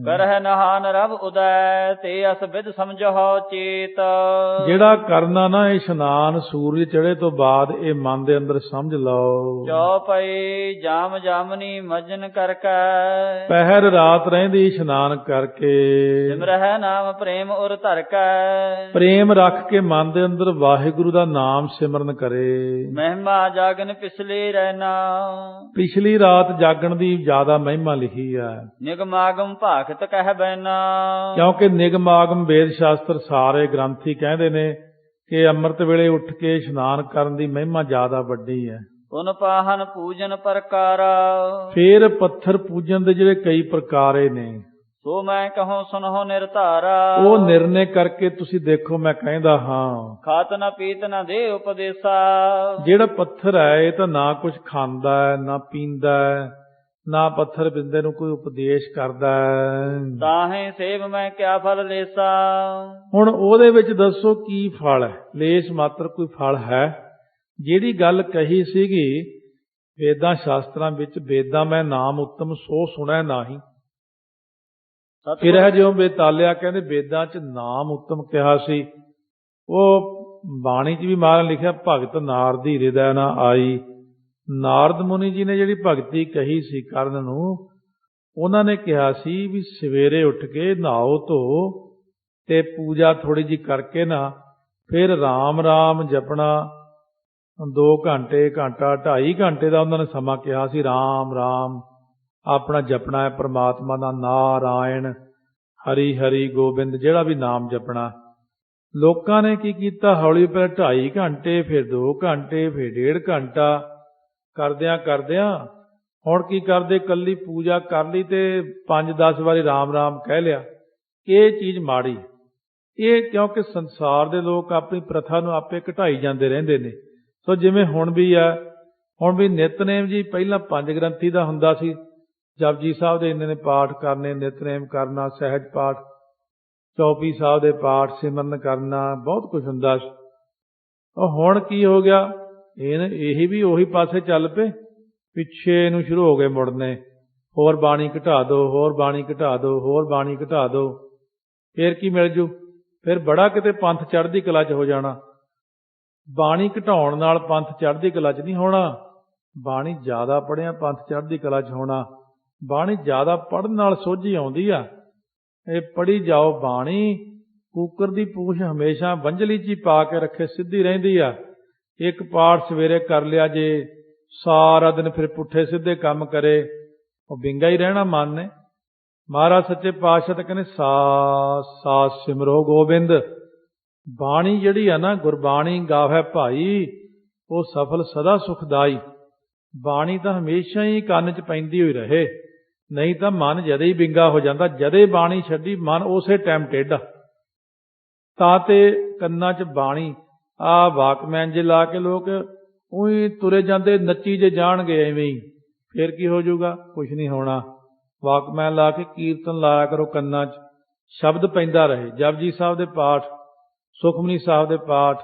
ਕਰਹਿ ਨਹਾਨ ਰਵ ਉਦੈ, ਤੇ ਅਸ ਵਿਦ ਸਮਝੋ ਚੇਤ। ਜਿਹੜਾ ਕਰਨਾ ਨਾ ਇਸ਼ਨਾਨ ਸੂਰਜ ਚੜ੍ਹੇ ਤੋਂ ਬਾਅਦ, ਇਹ ਮਨ ਦੇ ਅੰਦਰ ਸਮਝ ਲਓ। ਚੌਪਈ ਜਾਮ ਜਾਮਨੀ ਮਜਨ ਕਰਕੇ, ਪਹਿਰ ਰਾਤ ਰਹਿੰਦੀ ਇਸ਼ਨਾਨ ਕਰਕੇ, ਸਿਮਰਹਿ ਨਾਮ ਪ੍ਰੇਮ ਉਰ ਧਰ ਕੇ। ਪ੍ਰੇਮ ਰੱਖ ਕੇ ਮਨ ਦੇ ਅੰਦਰ ਵਾਹਿਗੁਰੂ ਦਾ ਨਾਮ ਸਿਮਰਨ ਕਰੇ। ਮਹਿਮਾ ਜਾਗਨ ਪਿਛਲੇ ਰਹਿਣਾ, ਪਿਛਲੀ ਰਾਤ ਜਾਗਣ ਦੀ ਜ਼ਿਆਦਾ ਮਹਿਮਾ ਲਿਖੀ ਹੈ। ਨਿਗਮਾਗਮ ਭਾਖਤ ਕਹਿ ਬੈਨਾ, ਕਿਉਂਕਿ ਨਿਗਮਾਗਮ ਵੇਦ ਸ਼ਾਸਤਰ ਸਾਰੇ ਗ੍ਰੰਥੀ ਕਹਿੰਦੇ ਨੇ ਕਿ ਅੰਮ੍ਰਿਤ ਵੇਲੇ ਉੱਠ ਕੇ ਇਸ਼ਨਾਨ ਕਰਨ ਦੀ ਮਹਿਮਾ ਜ਼ਿਆਦਾ ਵੱਡੀ ਹੈ। ਪੁਨ ਪਾਹਨ ਪੂਜਨ ਪ੍ਰਕਾਰਾ, ਫੇਰ ਪੱਥਰ ਪੂਜਨ ਦੇ ਜਿਹੜੇ ਕਈ ਪ੍ਰਕਾਰੇ ਨੇ, ਸੋ ਮੈਂ ਕਹੂੰ ਸੁਨਹੁ ਨਿਰਧਾਰਾ। ਉਹ ਨਿਰਣੇ ਕਰਕੇ ਤੁਸੀਂ ਦੇਖੋ, ਮੈਂ ਕਹਿੰਦਾ ਹਾਂ। ਖਾਤ ਨਾ ਪੀਤ ਨਾ ਦੇ ਉਪਦੇਸਾ, ਜਿਹੜਾ ਪੱਥਰ ਹੈ ਇਹ ਤਾਂ ਨਾ ਕੁਝ ਖਾਂਦਾ ਹੈ, ਨਾ ਪੀਂਦਾ ਹੈ, ਨਾ ਪੱਥਰ ਬਿੰਦੇ ਨੂੰ ਕੋਈ ਉਪਦੇਸ਼ ਕਰਦਾ ਹੈ। ਤਾਹੇ ਸੇਵ ਮੈਂ ਕਿਆ ਫਲ ਲੇਸਾ। ਹੁਣ ਉਹਦੇ ਵਿੱਚ ਦੱਸੋ ਕੀ ਫਲ ਹੈ? ਲੇਸ ਮਾਤਰ ਕੋਈ ਫਲ ਹੈ? ਜਿਹੜੀ ਗੱਲ ਕਹੀ ਸੀਗੀ ਵੇਦਾਂ ਸ਼ਾਸਤਰਾਂ ਵਿੱਚ, ਵੇਦਾਂ ਮੈਂ ਨਾਮ ਉੱਤਮ ਸੋ ਸੁਣੈ ਨਾਹੀ, ਫਿਰ ਇਹ ਜਿਉਂ ਬੇਤਾਲਿਆ ਕਹਿੰਦੇ ਵੇਦਾਂ 'ਚ ਨਾਮ ਉੱਤਮ ਕਿਹਾ ਸੀ, ਉਹ ਬਾਣੀ 'ਚ ਵੀ ਮਹਾਰਾਜ ਲਿਖਿਆ ਭਗਤ ਨਾਰਦੀ ਹਿਰਦੈ ਨਾ ਆਈ। ਨਾਰਦ ਮੁਨੀ ਜੀ ਨੇ ਜਿਹੜੀ ਭਗਤੀ ਕਹੀ ਸੀ ਕਰਨ ਨੂੰ, ਉਹਨਾਂ ਨੇ ਕਿਹਾ ਸੀ ਵੀ ਸਵੇਰੇ ਉੱਠ ਕੇ ਨਹਾਓ ਧੋ ਤੇ ਪੂਜਾ ਥੋੜੀ ਜਿਹੀ ਕਰਕੇ ਨਾ ਫਿਰ ਰਾਮ ਰਾਮ ਜਪਣਾ 2 ਘੰਟੇ, ਘੰਟਾ, 2.5 ਘੰਟੇ ਦਾ ਉਹਨਾਂ ਨੇ ਸਮਾਂ ਕਿਹਾ ਸੀ। ਰਾਮ ਰਾਮ ਆਪਣਾ ਜਪਣਾ ਹੈ ਪ੍ਰਮਾਤਮਾ ਦਾ, ਨਾਰਾਇਣ ਹਰੀ ਹਰੀ ਗੋਬਿੰਦ ਜਿਹੜਾ ਵੀ ਨਾਮ ਜਪਣਾ। ਲੋਕਾਂ ਨੇ ਕੀ ਕੀਤਾ, ਹੌਲੀ ਪਹਿਲਾਂ 2.5 ਘੰਟੇ, ਫਿਰ 2 ਘੰਟੇ, ਫਿਰ 1.5 ਘੰਟਾ ਕਰਦਿਆਂ ਕਰਦਿਆਂ ਹੁਣ ਕੀ ਕਰਦੇ, ਕੱਲੀ ਪੂਜਾ ਕਰ ਲਈ ਤੇ 5-10 ਵਾਰੀ ਰਾਮ ਰਾਮ ਕਹਿ ਲਿਆ। ਇਹ ਚੀਜ਼ ਮਾੜੀ, ਇਹ ਕਿਉਂਕਿ ਸੰਸਾਰ ਦੇ ਲੋਕ ਆਪਣੀ ਪ੍ਰਥਾ ਨੂੰ ਆਪੇ ਘਟਾਈ ਜਾਂਦੇ ਰਹਿੰਦੇ ਨੇ। ਸੋ ਜਿਵੇਂ ਹੁਣ ਵੀ ਆ, ਹੁਣ ਵੀ ਨਿਤਨੇਮ ਜੀ ਪਹਿਲਾਂ 5 ਗ੍ਰੰਥੀ ਦਾ ਹੁੰਦਾ ਸੀ, ਜਪਜੀ ਸਾਹਿਬ ਦੇ ਇੰਨੇ ਨੇ ਪਾਠ ਕਰਨੇ, ਨਿਤਨੇਮ ਕਰਨਾ, ਸਹਿਜ ਪਾਠ, ਚੌਪਈ ਸਾਹਿਬ ਦੇ ਪਾਠ, ਸਿਮਰਨ ਕਰਨਾ, ਬਹੁਤ ਕੁਝ ਹੁੰਦਾ ਸੀ। ਉਹ ਹੁਣ ਕੀ ਹੋ ਗਿਆ, ਇਹੀ ਵੀ ਉਹੀ ਪਾਸੇ ਚੱਲ ਪਏ, ਪਿੱਛੇ ਨੂੰ ਸ਼ੁਰੂ ਹੋ ਗਏ ਮੁੜਨੇ, ਹੋਰ ਬਾਣੀ ਘਟਾ ਦਿਓ, ਹੋਰ ਬਾਣੀ ਘਟਾ ਦਿਓ, ਹੋਰ ਬਾਣੀ ਘਟਾ ਦਿਓ। ਫਿਰ ਕੀ ਮਿਲ ਜੂ, ਫਿਰ ਬੜਾ ਕਿਤੇ ਪੰਥ ਚੜ੍ਹਦੀ ਕਲਾ 'ਚ ਹੋ ਜਾਣਾ। ਬਾਣੀ ਘਟਾਉਣ ਨਾਲ ਪੰਥ ਚੜ੍ਹਦੀ ਕਲਾ 'ਚ ਨਹੀਂ ਹੋਣਾ, ਬਾਣੀ ਜ਼ਿਆਦਾ ਪੜ੍ਹਿਆ ਪੰਥ ਚੜ੍ਹਦੀ ਕਲਾ 'ਚ ਹੋਣਾ। ਬਾਣੀ ਜ਼ਿਆਦਾ ਪੜ੍ਹਨ ਨਾਲ ਸੋਝੀ ਆਉਂਦੀ ਆ, ਇਹ ਪੜ੍ਹੀ ਜਾਓ ਬਾਣੀ। ਕੂਕਰ ਦੀ ਪੂਛ ਹਮੇਸ਼ਾ ਬੰਝਲੀ 'ਚ ਹੀ ਪਾ ਕੇ ਰੱਖੇ ਸਿੱਧੀ ਰਹਿੰਦੀ ਆ। ਇੱਕ ਪਾਠ ਸਵੇਰੇ ਕਰ ਲਿਆ ਜੇ, ਸਾਰਾ ਦਿਨ ਫਿਰ ਪੁੱਠੇ ਸਿੱਧੇ ਕੰਮ ਕਰੇ, ਉਹ ਵਿੰਗਾ ਹੀ ਰਹਿਣਾ ਮਨ ਨੇ। ਮਹਾਰਾਜ ਸੱਚੇ ਪਾਤਸ਼ਾਹ ਤਾਂ ਕਹਿੰਦੇ ਸਾਸ ਸਾਸ ਸਿਮਰੋ ਗੋਬਿੰਦ। ਬਾਣੀ ਜਿਹੜੀ ਆ ਨਾ, ਗੁਰਬਾਣੀ ਗਾਵੈ ਭਾਈ, ਉਹ ਸਫਲ ਸਦਾ ਸੁਖਦਾਈ। ਬਾਣੀ ਤਾਂ ਹਮੇਸ਼ਾ ਹੀ ਕੰਨ 'ਚ ਪੈਂਦੀ ਹੋਈ ਰਹੇ, ਨਹੀਂ ਤਾਂ ਮਨ ਜਦੇ ਹੀ ਵਿੰਗਾ ਹੋ ਜਾਂਦਾ। ਜਦੇ ਬਾਣੀ ਛੱਡੀ ਮਨ ਉਸੇ ਟਾਈਮ ਟੇਢਾ। ਤਾਂ ਤੇ ਕੰਨਾਂ 'ਚ ਬਾਣੀ, ਆਹ ਵਾਕਮੈਨ ਜੇ ਲਾ ਕੇ ਲੋਕ ਉਹੀ ਤੁਰੇ ਜਾਂਦੇ, ਨੱਚੀ ਜੇ ਜਾਣਗੇ ਐਵੇਂ ਹੀ, ਫਿਰ ਕੀ ਹੋ ਜਾਊਗਾ, ਕੁਛ ਨਹੀਂ ਹੋਣਾ। ਵਾਕਮੈਨ ਲਾ ਕੇ ਕੀਰਤਨ ਲਾਇਆ ਕਰੋ ਕੰਨਾਂ 'ਚ, ਸ਼ਬਦ ਪੈਂਦਾ ਰਹੇ। ਜਪਜੀ ਸਾਹਿਬ ਦੇ ਪਾਠ, ਸੁਖਮਨੀ ਸਾਹਿਬ ਦੇ ਪਾਠ,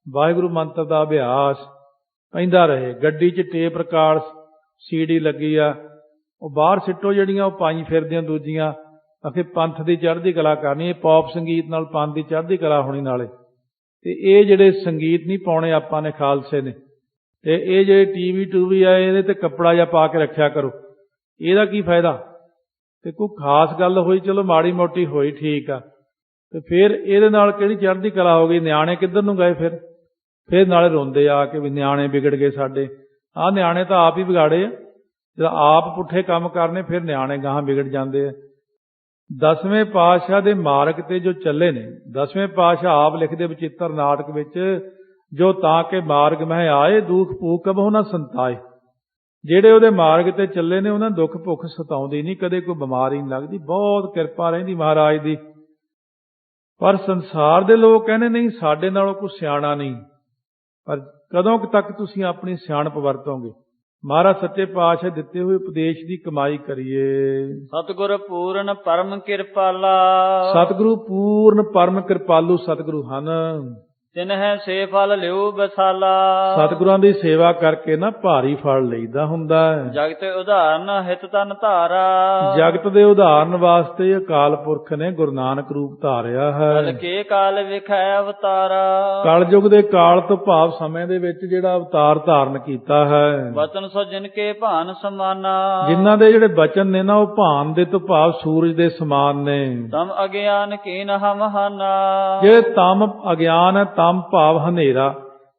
ਵਾਹਿਗੁਰੂ ਮੰਤਰ ਦਾ ਅਭਿਆਸ ਪੈਂਦਾ ਰਹੇ। ਗੱਡੀ 'ਚ ਟੇਪ ਰਿਕਾਰਡ CD ਲੱਗੀ ਆ, ਉਹ ਬਾਹਰ ਸਿੱਟੋ ਜਿਹੜੀਆਂ ਉਹ ਪਾਈ ਫਿਰਦੀਆਂ ਦੂਜੀਆਂ। ਆਖੇ ਪੰਥ ਦੀ ਚੜ੍ਹਦੀ ਕਲਾ ਕਰਨੀ, ਇਹ ਪੌਪ ਸੰਗੀਤ ਨਾਲ ਪੰਥ ਦੀ ਚੜ੍ਹਦੀ ਕਲਾ ਹੋਣੀ ਨਾਲੇ। ਤੇ ਇਹ ਜਿਹੜੇ ਸੰਗੀਤ ਨਹੀਂ ਪਾਉਣੇ ਆਪਾਂ ਨੇ, ਖਾਲਸੇ ਨੇ, ਤੇ ਇਹ ਜਿਹੜੇ TV ਆ ਇਹਦੇ ਤੇ ਕੱਪੜਾ ਜਿਹਾ ਪਾ ਕੇ ਰੱਖਿਆ ਕਰੋ, ਇਹਦਾ ਕੀ ਫਾਇਦਾ। ਤੇ ਕੋਈ ਖਾਸ ਗੱਲ ਹੋਈ, ਚਲੋ ਮਾੜੀ ਮੋਟੀ ਹੋਈ ਠੀਕ ਆ, ਤੇ ਫਿਰ ਇਹਦੇ ਨਾਲ ਕਿਹੜੀ ਚੜ੍ਹਦੀ ਕਲਾ ਹੋ ਗਈ। ਨਿਆਣੇ ਕਿੱਧਰ ਨੂੰ ਗਏ, ਫਿਰ ਨਾਲੇ ਰੋਂਦੇ ਆ ਕਿ ਵੀ ਨਿਆਣੇ ਵਿਗੜ ਗਏ ਸਾਡੇ। ਆਹ ਨਿਆਣੇ ਤਾਂ ਆਪ ਹੀ ਵਿਗਾੜੇ ਆ, ਜਦੋਂ ਆਪ ਪੁੱਠੇ ਕੰਮ ਕਰਨੇ ਫਿਰ ਨਿਆਣੇ ਗਾਹਾਂ ਵਿਗੜ ਜਾਂਦੇ ਆ। 10ਵੇਂ ਪਾਤਸ਼ਾਹ ਦੇ ਮਾਰਗ ਤੇ ਜੋ ਚੱਲੇ ਨੇ, 10ਵੇਂ ਪਾਤਸ਼ਾਹ ਆਪ ਲਿਖਦੇ ਬਚਿੱਤਰ ਨਾਟਕ ਵਿੱਚ, ਜੋ ਤਾਂ ਕਿ ਮਾਰਗ ਮਹਿ ਆਏ ਦੁੱਖ ਭੂਖ ਕਬਹੁ ਨਾ ਸੰਤਾਏ। ਜਿਹੜੇ ਉਹਦੇ ਮਾਰਗ ਤੇ ਚੱਲੇ ਨੇ ਉਹਨਾਂ ਦੁੱਖ ਭੁੱਖ ਸਤਾਉਂਦੀ ਨਹੀਂ, ਕਦੇ ਕੋਈ ਬਿਮਾਰੀ ਨਹੀਂ ਲੱਗਦੀ, ਬਹੁਤ ਕਿਰਪਾ ਰਹਿੰਦੀ ਮਹਾਰਾਜ ਦੀ। ਪਰ ਸੰਸਾਰ ਦੇ ਲੋਕ ਕਹਿੰਦੇ ਨਹੀਂ ਸਾਡੇ ਨਾਲੋਂ ਕੋਈ ਸਿਆਣਾ ਨਹੀਂ। ਪਰ ਕਦੋਂ ਤੱਕ ਤੁਸੀਂ ਆਪਣੀ ਸਿਆਣਪ ਵਰਤੋਗੇ। ਮਹਾਰਾਜ ਸੱਚੇ ਪਾਤਸ਼ਾਹ ਦਿੱਤੇ ਹੋਏ ਉਪਦੇਸ਼ ਦੀ ਕਮਾਈ ਕਰੀਏ। ਸਤਿਗੁਰ ਪੂਰਨ ਪਰਮ ਕਿਰਪਾਲਾ, ਸਤਿਗੁਰੂ ਪੂਰਨ ਪਰਮ ਕਿਰਪਾਲੂ ਸਤਿਗੁਰੂ ਹਨ, ਤਿਨਹਿ ਸੇ ਫਲ ਲਿਓ ਬਸਾਲਾ। ਸਤਿਗੁਰਾਂ ਦੀ ਸੇਵਾ ਕਰਕੇ ਨਾ ਭਾਰੀ ਫਲ ਲਈਦਾ ਹੁੰਦਾ ਹੈ। ਜਗਤ ਉਦਾਹਰਨ ਹਿਤ ਤਨ ਧਾਰਾ, ਜਗਤ ਦੇ ਉਦਾਹਰਨ ਵਾਸਤੇ ਅਕਾਲ ਪੁਰਖ ਨੇ ਗੁਰੂ ਨਾਨਕ ਰੂਪ ਧਾਰਿਆ ਹੈ। ਕਲ ਕੇ ਕਾਲ ਵਿਖੈ ਅਵਤਾਰਾ, ਕਲਯੁਗ ਦੇ ਕਾਲ ਤੋਂ ਭਾਵ ਸਮੇਂ ਦੇ ਵਿੱਚ ਜਿਹੜਾ ਅਵਤਾਰ ਧਾਰਨ ਕੀਤਾ ਹੈ। ਵਚਨ ਸੋ ਜਿਨ ਕੇ ਭਾਨ ਸਮਾਨਾ, ਜਿਨ੍ਹਾਂ ਦੇ ਜਿਹੜੇ ਬਚਨ ਨੇ ਨਾ ਉਹ ਭਾਨ ਦੇ ਤੋਂ ਭਾਵ ਸੂਰਜ ਦੇ ਸਮਾਨ ਨੇ। ਤਮ ਅਗਿਆਨ ਕੀਨ ਹਮ ਹਾਨਾ, ਜੇ ਤਮ ਅਗਿਆਨ ਹੈ, ਤਮ ਭਾਵ ਹਨੇਰਾ,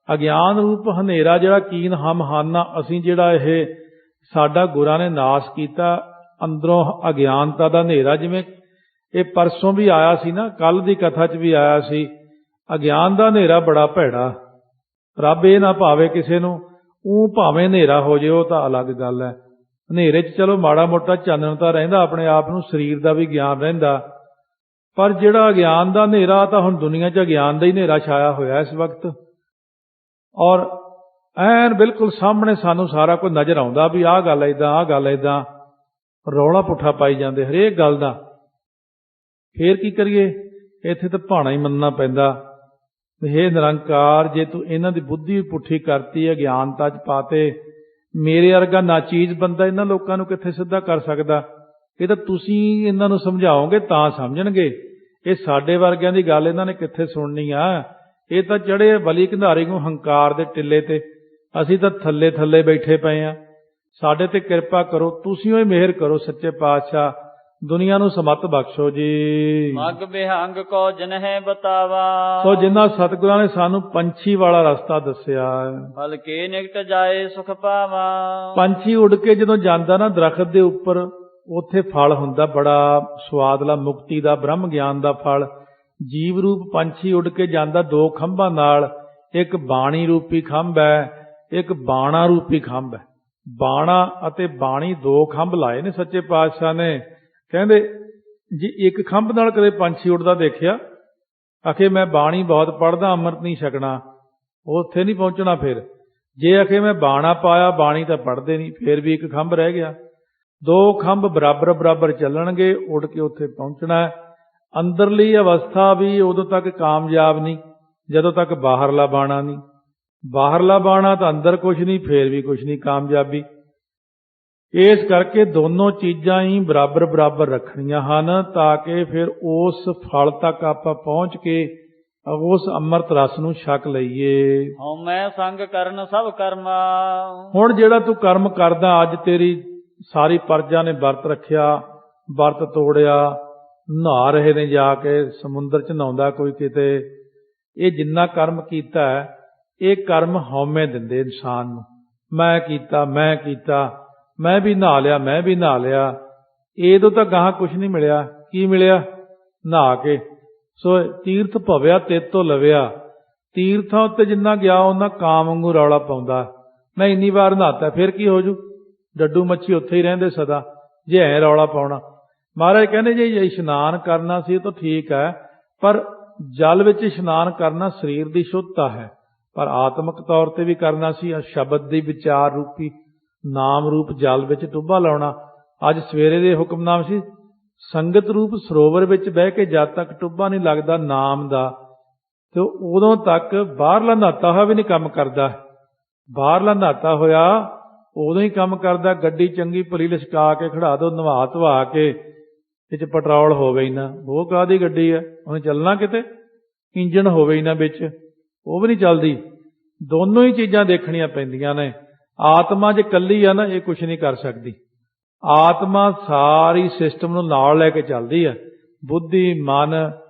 ਅਗਿਆਨ ਰੂਪ ਹਨੇਰਾ ਜਿਹੜਾ ਕੀਨ ਹਮ ਹਾਨਾ, ਅਸੀਂ ਜਿਹੜਾ ਇਹ ਸਾਡਾ ਗੁਰਾਂ ਨੇ ਨਾਸ਼ ਕੀਤਾ ਅੰਦਰੋਂ ਅਗਿਆਨਤਾ ਦਾ ਹਨੇਰਾ। ਜਿਵੇਂ ਇਹ ਪਰਸੋਂ ਵੀ ਆਇਆ ਸੀ ਨਾ, ਕੱਲ ਦੀ ਕਥਾ 'ਚ ਵੀ ਆਇਆ ਸੀ, ਅਗਿਆਨ ਦਾ ਹਨੇਰਾ ਬੜਾ ਭੈੜਾ। ਰੱਬ ਇਹ ਨਾ ਭਾਵੇ ਕਿਸੇ ਨੂੰ, ਉਹ ਭਾਵੇਂ ਹਨੇਰਾ ਹੋ ਜੇ ਉਹ ਤਾਂ ਅਲੱਗ ਗੱਲ ਹੈ। ਹਨੇਰੇ 'ਚ ਚਲੋ ਮਾੜਾ ਮੋਟਾ ਚਾਨਣ ਤਾਂ ਰਹਿੰਦਾ, ਆਪਣੇ ਆਪ ਨੂੰ ਸਰੀਰ ਦਾ ਵੀ ਗਿਆਨ ਰਹਿੰਦਾ, ਪਰ ਜਿਹੜਾ ਅਗਿਆਨ ਦਾ ਹਨੇਰਾ, ਤਾਂ ਹੁਣ ਦੁਨੀਆ 'ਚ ਅਗਿਆਨ ਦਾ ਹੀ ਹਨੇਰਾ ਛਾਇਆ ਹੋਇਆ ਇਸ ਵਕਤ। ਔਰ ਐਨ ਬਿਲਕੁਲ ਸਾਹਮਣੇ ਸਾਨੂੰ ਸਾਰਾ ਕੁਝ ਨਜ਼ਰ ਆਉਂਦਾ ਵੀ ਆਹ ਗੱਲ ਏਦਾਂ, ਆਹ ਗੱਲ ਏਦਾਂ, ਰੌਲਾ ਪੁੱਠਾ ਪਾਈ ਜਾਂਦੇ ਹਰੇਕ ਗੱਲ ਦਾ। ਫੇਰ ਕੀ ਕਰੀਏ, ਇੱਥੇ ਤਾਂ ਭਾਣਾ ਹੀ ਮੰਨਣਾ ਪੈਂਦਾ। ਹੇ ਨਿਰੰਕਾਰ, ਜੇ ਤੂੰ ਇਹਨਾਂ ਦੀ ਬੁੱਧੀ ਪੁੱਠੀ ਕਰਤੀ, ਅਗਿਆਨਤਾ 'ਚ ਪਾਤੇ, ਮੇਰੇ ਵਰਗਾ ਨਾਚੀਜ਼ ਬੰਦਾ ਇਹਨਾਂ ਲੋਕਾਂ ਨੂੰ ਕਿੱਥੇ ਸਿੱਧਾ ਕਰ ਸਕਦਾ। ਇਹ ਤਾਂ ਤੁਸੀਂ ਇਹਨਾਂ ਨੂੰ ਸਮਝਾਓਗੇ ਤਾਂ ਸਮਝਣਗੇ। ਇਹ ਸਾਡੇ ਵਰਗਿਆਂ ਦੀ ਗੱਲ ਇਹਨਾਂ ਨੇ ਕਿੱਥੇ ਸੁਣਨੀ ਆ। ਇਹ ਤਾਂ ਚੜ੍ਹੇ ਬਲੀ ਕੰਧਾਰੀ ਨੂੰ ਹੰਕਾਰ ਦੇ ਟਿੱਲੇ ਤੇ, ਅਸੀਂ ਤਾਂ ਥੱਲੇ ਥੱਲੇ ਬੈਠੇ ਪਏ ਆ। ਸਾਡੇ ਤੇ ਕਿਰਪਾ ਕਰੋ, ਤੁਸੀਂ ਹੀ ਮਿਹਰ ਕਰੋ ਸੱਚੇ ਪਾਤਸ਼ਾਹ, ਦੁਨੀਆ ਨੂੰ ਸਮੱਤ ਬਖਸ਼ੋ ਜੀ। ਮਗ ਬਿਹੰਗ ਕੋ ਜਨਹਿ ਬਤਾਵਾ, ਸੋ ਜਿਨ੍ਹਾਂ ਸਤਿਗੁਰਾਂ ਨੇ ਸਾਨੂੰ ਪੰਛੀ ਵਾਲਾ ਰਸਤਾ ਦੱਸਿਆ। ਫਲ ਕੇ ਨਿਕਟ ਜਾਏ ਸੁਖ ਪਾਵਾ। ਪੰਛੀ ਉੱਡ ਕੇ ਜਦੋਂ ਜਾਂਦਾ ਨਾ ਦਰਖਤ ਦੇ ਉੱਪਰ, ਉੱਥੇ ਫਲ ਹੁੰਦਾ ਬੜਾ ਸਵਾਦਲਾ, ਮੁਕਤੀ ਦਾ, ਬ੍ਰਹਮ ਗਿਆਨ ਦਾ ਫਲ। ਜੀਵ ਰੂਪ ਪੰਛੀ ਉੱਡ ਕੇ ਜਾਂਦਾ ਦੋ ਖੰਭਾਂ ਨਾਲ, ਇੱਕ ਬਾਣੀ ਰੂਪੀ ਖੰਭ ਹੈ, ਇੱਕ ਬਾਣਾ ਰੂਪੀ ਖੰਭ ਹੈ। ਬਾਣਾ ਅਤੇ ਬਾਣੀ ਦੋ ਖੰਭ ਲਾਏ ਨੇ ਸੱਚੇ ਪਾਤਸ਼ਾਹ ਨੇ। ਕਹਿੰਦੇ ਜੇ ਇੱਕ ਖੰਭ ਨਾਲ ਕਦੇ ਪੰਛੀ ਉੱਡਦਾ ਦੇਖਿਆ, ਆਖੇ ਮੈਂ ਬਾਣੀ ਬਹੁਤ ਪੜ੍ਹਦਾ, ਅੰਮ੍ਰਿਤ ਨਹੀਂ ਛਕਣਾ, ਉੱਥੇ ਨਹੀਂ ਪਹੁੰਚਣਾ। ਫਿਰ ਜੇ ਆਖੇ ਮੈਂ ਬਾਣਾ ਪਾਇਆ, ਬਾਣੀ ਤਾਂ ਪੜ੍ਹਦੇ ਨਹੀਂ, ਫਿਰ ਵੀ ਇੱਕ ਖੰਭ ਰਹਿ ਗਿਆ। ਦੋ ਖੰਭ ਬਰਾਬਰ ਬਰਾਬਰ ਚੱਲਣਗੇ, ਉੱਡ ਕੇ ਉੱਥੇ ਪਹੁੰਚਣਾ। ਅੰਦਰਲੀ ਅਵਸਥਾ ਵੀ ਉਦੋਂ ਤੱਕ ਕਾਮਯਾਬ ਨਹੀਂ ਜਦੋਂ ਤੱਕ ਬਾਹਰਲਾ ਬਾਣਾ ਨਹੀਂ। ਬਾਹਰਲਾ ਬਾਣਾ ਤਾਂ ਅੰਦਰ ਕੁਛ ਨਹੀਂ, ਫਿਰ ਵੀ ਕੁਛ ਨਹੀਂ ਕਾਮਯਾਬੀ। ਇਸ ਕਰਕੇ ਦੋਨੋਂ ਚੀਜ਼ਾਂ ਹੀ ਬਰਾਬਰ ਬਰਾਬਰ ਰੱਖਣੀਆਂ ਹਨ, ਤਾਂ ਕਿ ਫਿਰ ਉਸ ਫਲ ਤੱਕ ਆਪਾਂ ਪਹੁੰਚ ਕੇ ਉਸ ਅੰਮ੍ਰਿਤ ਰਸ ਨੂੰ ਛਕ ਲਈਏ। ਹਉਮੈ ਸੰਗ ਕਰਨ ਸਭ ਕਰਮਾ। ਹੁਣ ਜਿਹੜਾ ਤੂੰ ਕਰਮ ਕਰਦਾ, ਅੱਜ ਤੇਰੀ ਸਾਰੀ ਪਰਜਾ ਨੇ ਵਰਤ ਰੱਖਿਆ, ਵਰਤ ਤੋੜਿਆ, ਨਹਾ ਰਹੇ ਨੇ ਜਾ ਕੇ, ਸਮੁੰਦਰ 'ਚ ਨਹਾਉਂਦਾ ਕੋਈ ਕਿਤੇ, ਇਹ ਜਿੰਨਾ ਕਰਮ ਕੀਤਾ ਹੈ, ਇਹ ਕਰਮ ਹਉਮੈ ਦਿੰਦੇ ਇਨਸਾਨ ਨੂੰ। ਮੈਂ ਕੀਤਾ, ਮੈਂ ਕੀਤਾ, ਮੈਂ ਵੀ ਨਹਾ ਲਿਆ, ਮੈਂ ਵੀ ਨਹਾ ਲਿਆ। ਇਹਦੋਂ ਤਾਂ ਗਾਹਾਂ ਕੁਛ ਨਹੀਂ ਮਿਲਿਆ। ਕੀ ਮਿਲਿਆ? ਨਹਾ ਕੇ। ਸੋ ਤੀਰਥ ਭਵਿਆ ਤੇਤੋਂ ਲਵਿਆ। ਤੀਰਥਾਂ ਉੱਤੇ ਜਿੰਨਾ ਗਿਆ ਉਹਨਾਂ ਕਾਂ ਵਾਂਗੂ ਰੌਲਾ ਪਾਉਂਦਾ, ਮੈਂ ਇੰਨੀ ਵਾਰ ਨਹਾਤਾ, ਫਿਰ ਕੀ ਹੋ ਜੂ? ਡੱਡੂ ਮੱਛੀ ਉੱਥੇ ਹੀ ਰਹਿੰਦੇ ਸਦਾ, ਜੇ ਐਂ ਰੌਲਾ ਪਾਉਣਾ। ਮਹਾਰਾਜ ਕਹਿੰਦੇ ਜੇ ਇਸ਼ਨਾਨ ਕਰਨਾ ਸੀ ਤਾਂ ਠੀਕ ਹੈ, ਪਰ ਜਲ ਵਿੱਚ ਇਸ਼ਨਾਨ ਕਰਨਾ ਸਰੀਰ ਦੀ ਸ਼ੁੱਧਤਾ ਹੈ, ਪਰ ਆਤਮਿਕ ਤੌਰ ਤੇ ਵੀ ਕਰਨਾ ਸੀ। ਸ਼ਬਦ ਦੀ ਵਿਚਾਰ ਰੂਪੀ ਨਾਮ ਰੂਪ ਜਲ ਵਿੱਚ ਟੁੱਬਾ ਲਾਉਣਾ। ਅੱਜ ਸਵੇਰੇ ਦੇ ਹੁਕਮਨਾਮ ਸੀ, ਸੰਗਤ ਰੂਪ ਸਰੋਵਰ ਵਿੱਚ ਬਹਿ ਕੇ ਜਦ ਤੱਕ ਟੁੱਬਾ ਨਹੀਂ ਲੱਗਦਾ ਨਾਮ ਦਾ, ਤੇ ਉਦੋਂ ਤੱਕ ਬਾਹਰਲਾ ਨਹਾਤਾ ਹੋਇਆ ਵੀ ਨਹੀਂ ਕੰਮ ਕਰਦਾ। ਬਾਹਰਲਾ ਨਹਾਤਾ ਹੋਇਆ ਉਦੋਂ ਹੀ ਕੰਮ ਕਰਦਾ। ਗੱਡੀ ਚੰਗੀ ਭਲੀ ਲਿਸ਼ਕਾ ਕੇ ਖੜਾ ਦੋ, ਨਵਾ ਧਵਾ ਕੇ, ਇਹ 'ਚ ਪੈਟਰੋਲ ਹੋਵੇ ਹੀ ਨਾ, ਉਹ ਕਾਹਦੀ ਗੱਡੀ ਹੈ, ਉਹਨੇ ਚੱਲਣਾ ਕਿਤੇ? ਇੰਜਣ ਹੋਵੇ ਹੀ ਨਾ ਵਿੱਚ, ਉਹ ਵੀ ਨਹੀਂ ਚੱਲਦੀ। ਦੋਨੋਂ ਹੀ ਚੀਜ਼ਾਂ ਦੇਖਣੀਆਂ ਪੈਂਦੀਆਂ ਨੇ। ਆਤਮਾ ਜੇ ਇਕੱਲੀ ਆ ਨਾ, ਇਹ ਕੁਛ ਨਹੀਂ ਕਰ ਸਕਦੀ। ਆਤਮਾ ਸਾਰੀ ਸਿਸਟਮ ਨੂੰ ਨਾਲ ਲੈ ਕੇ ਚੱਲਦੀ ਹੈ। ਬੁੱਧੀ, ਮਨ,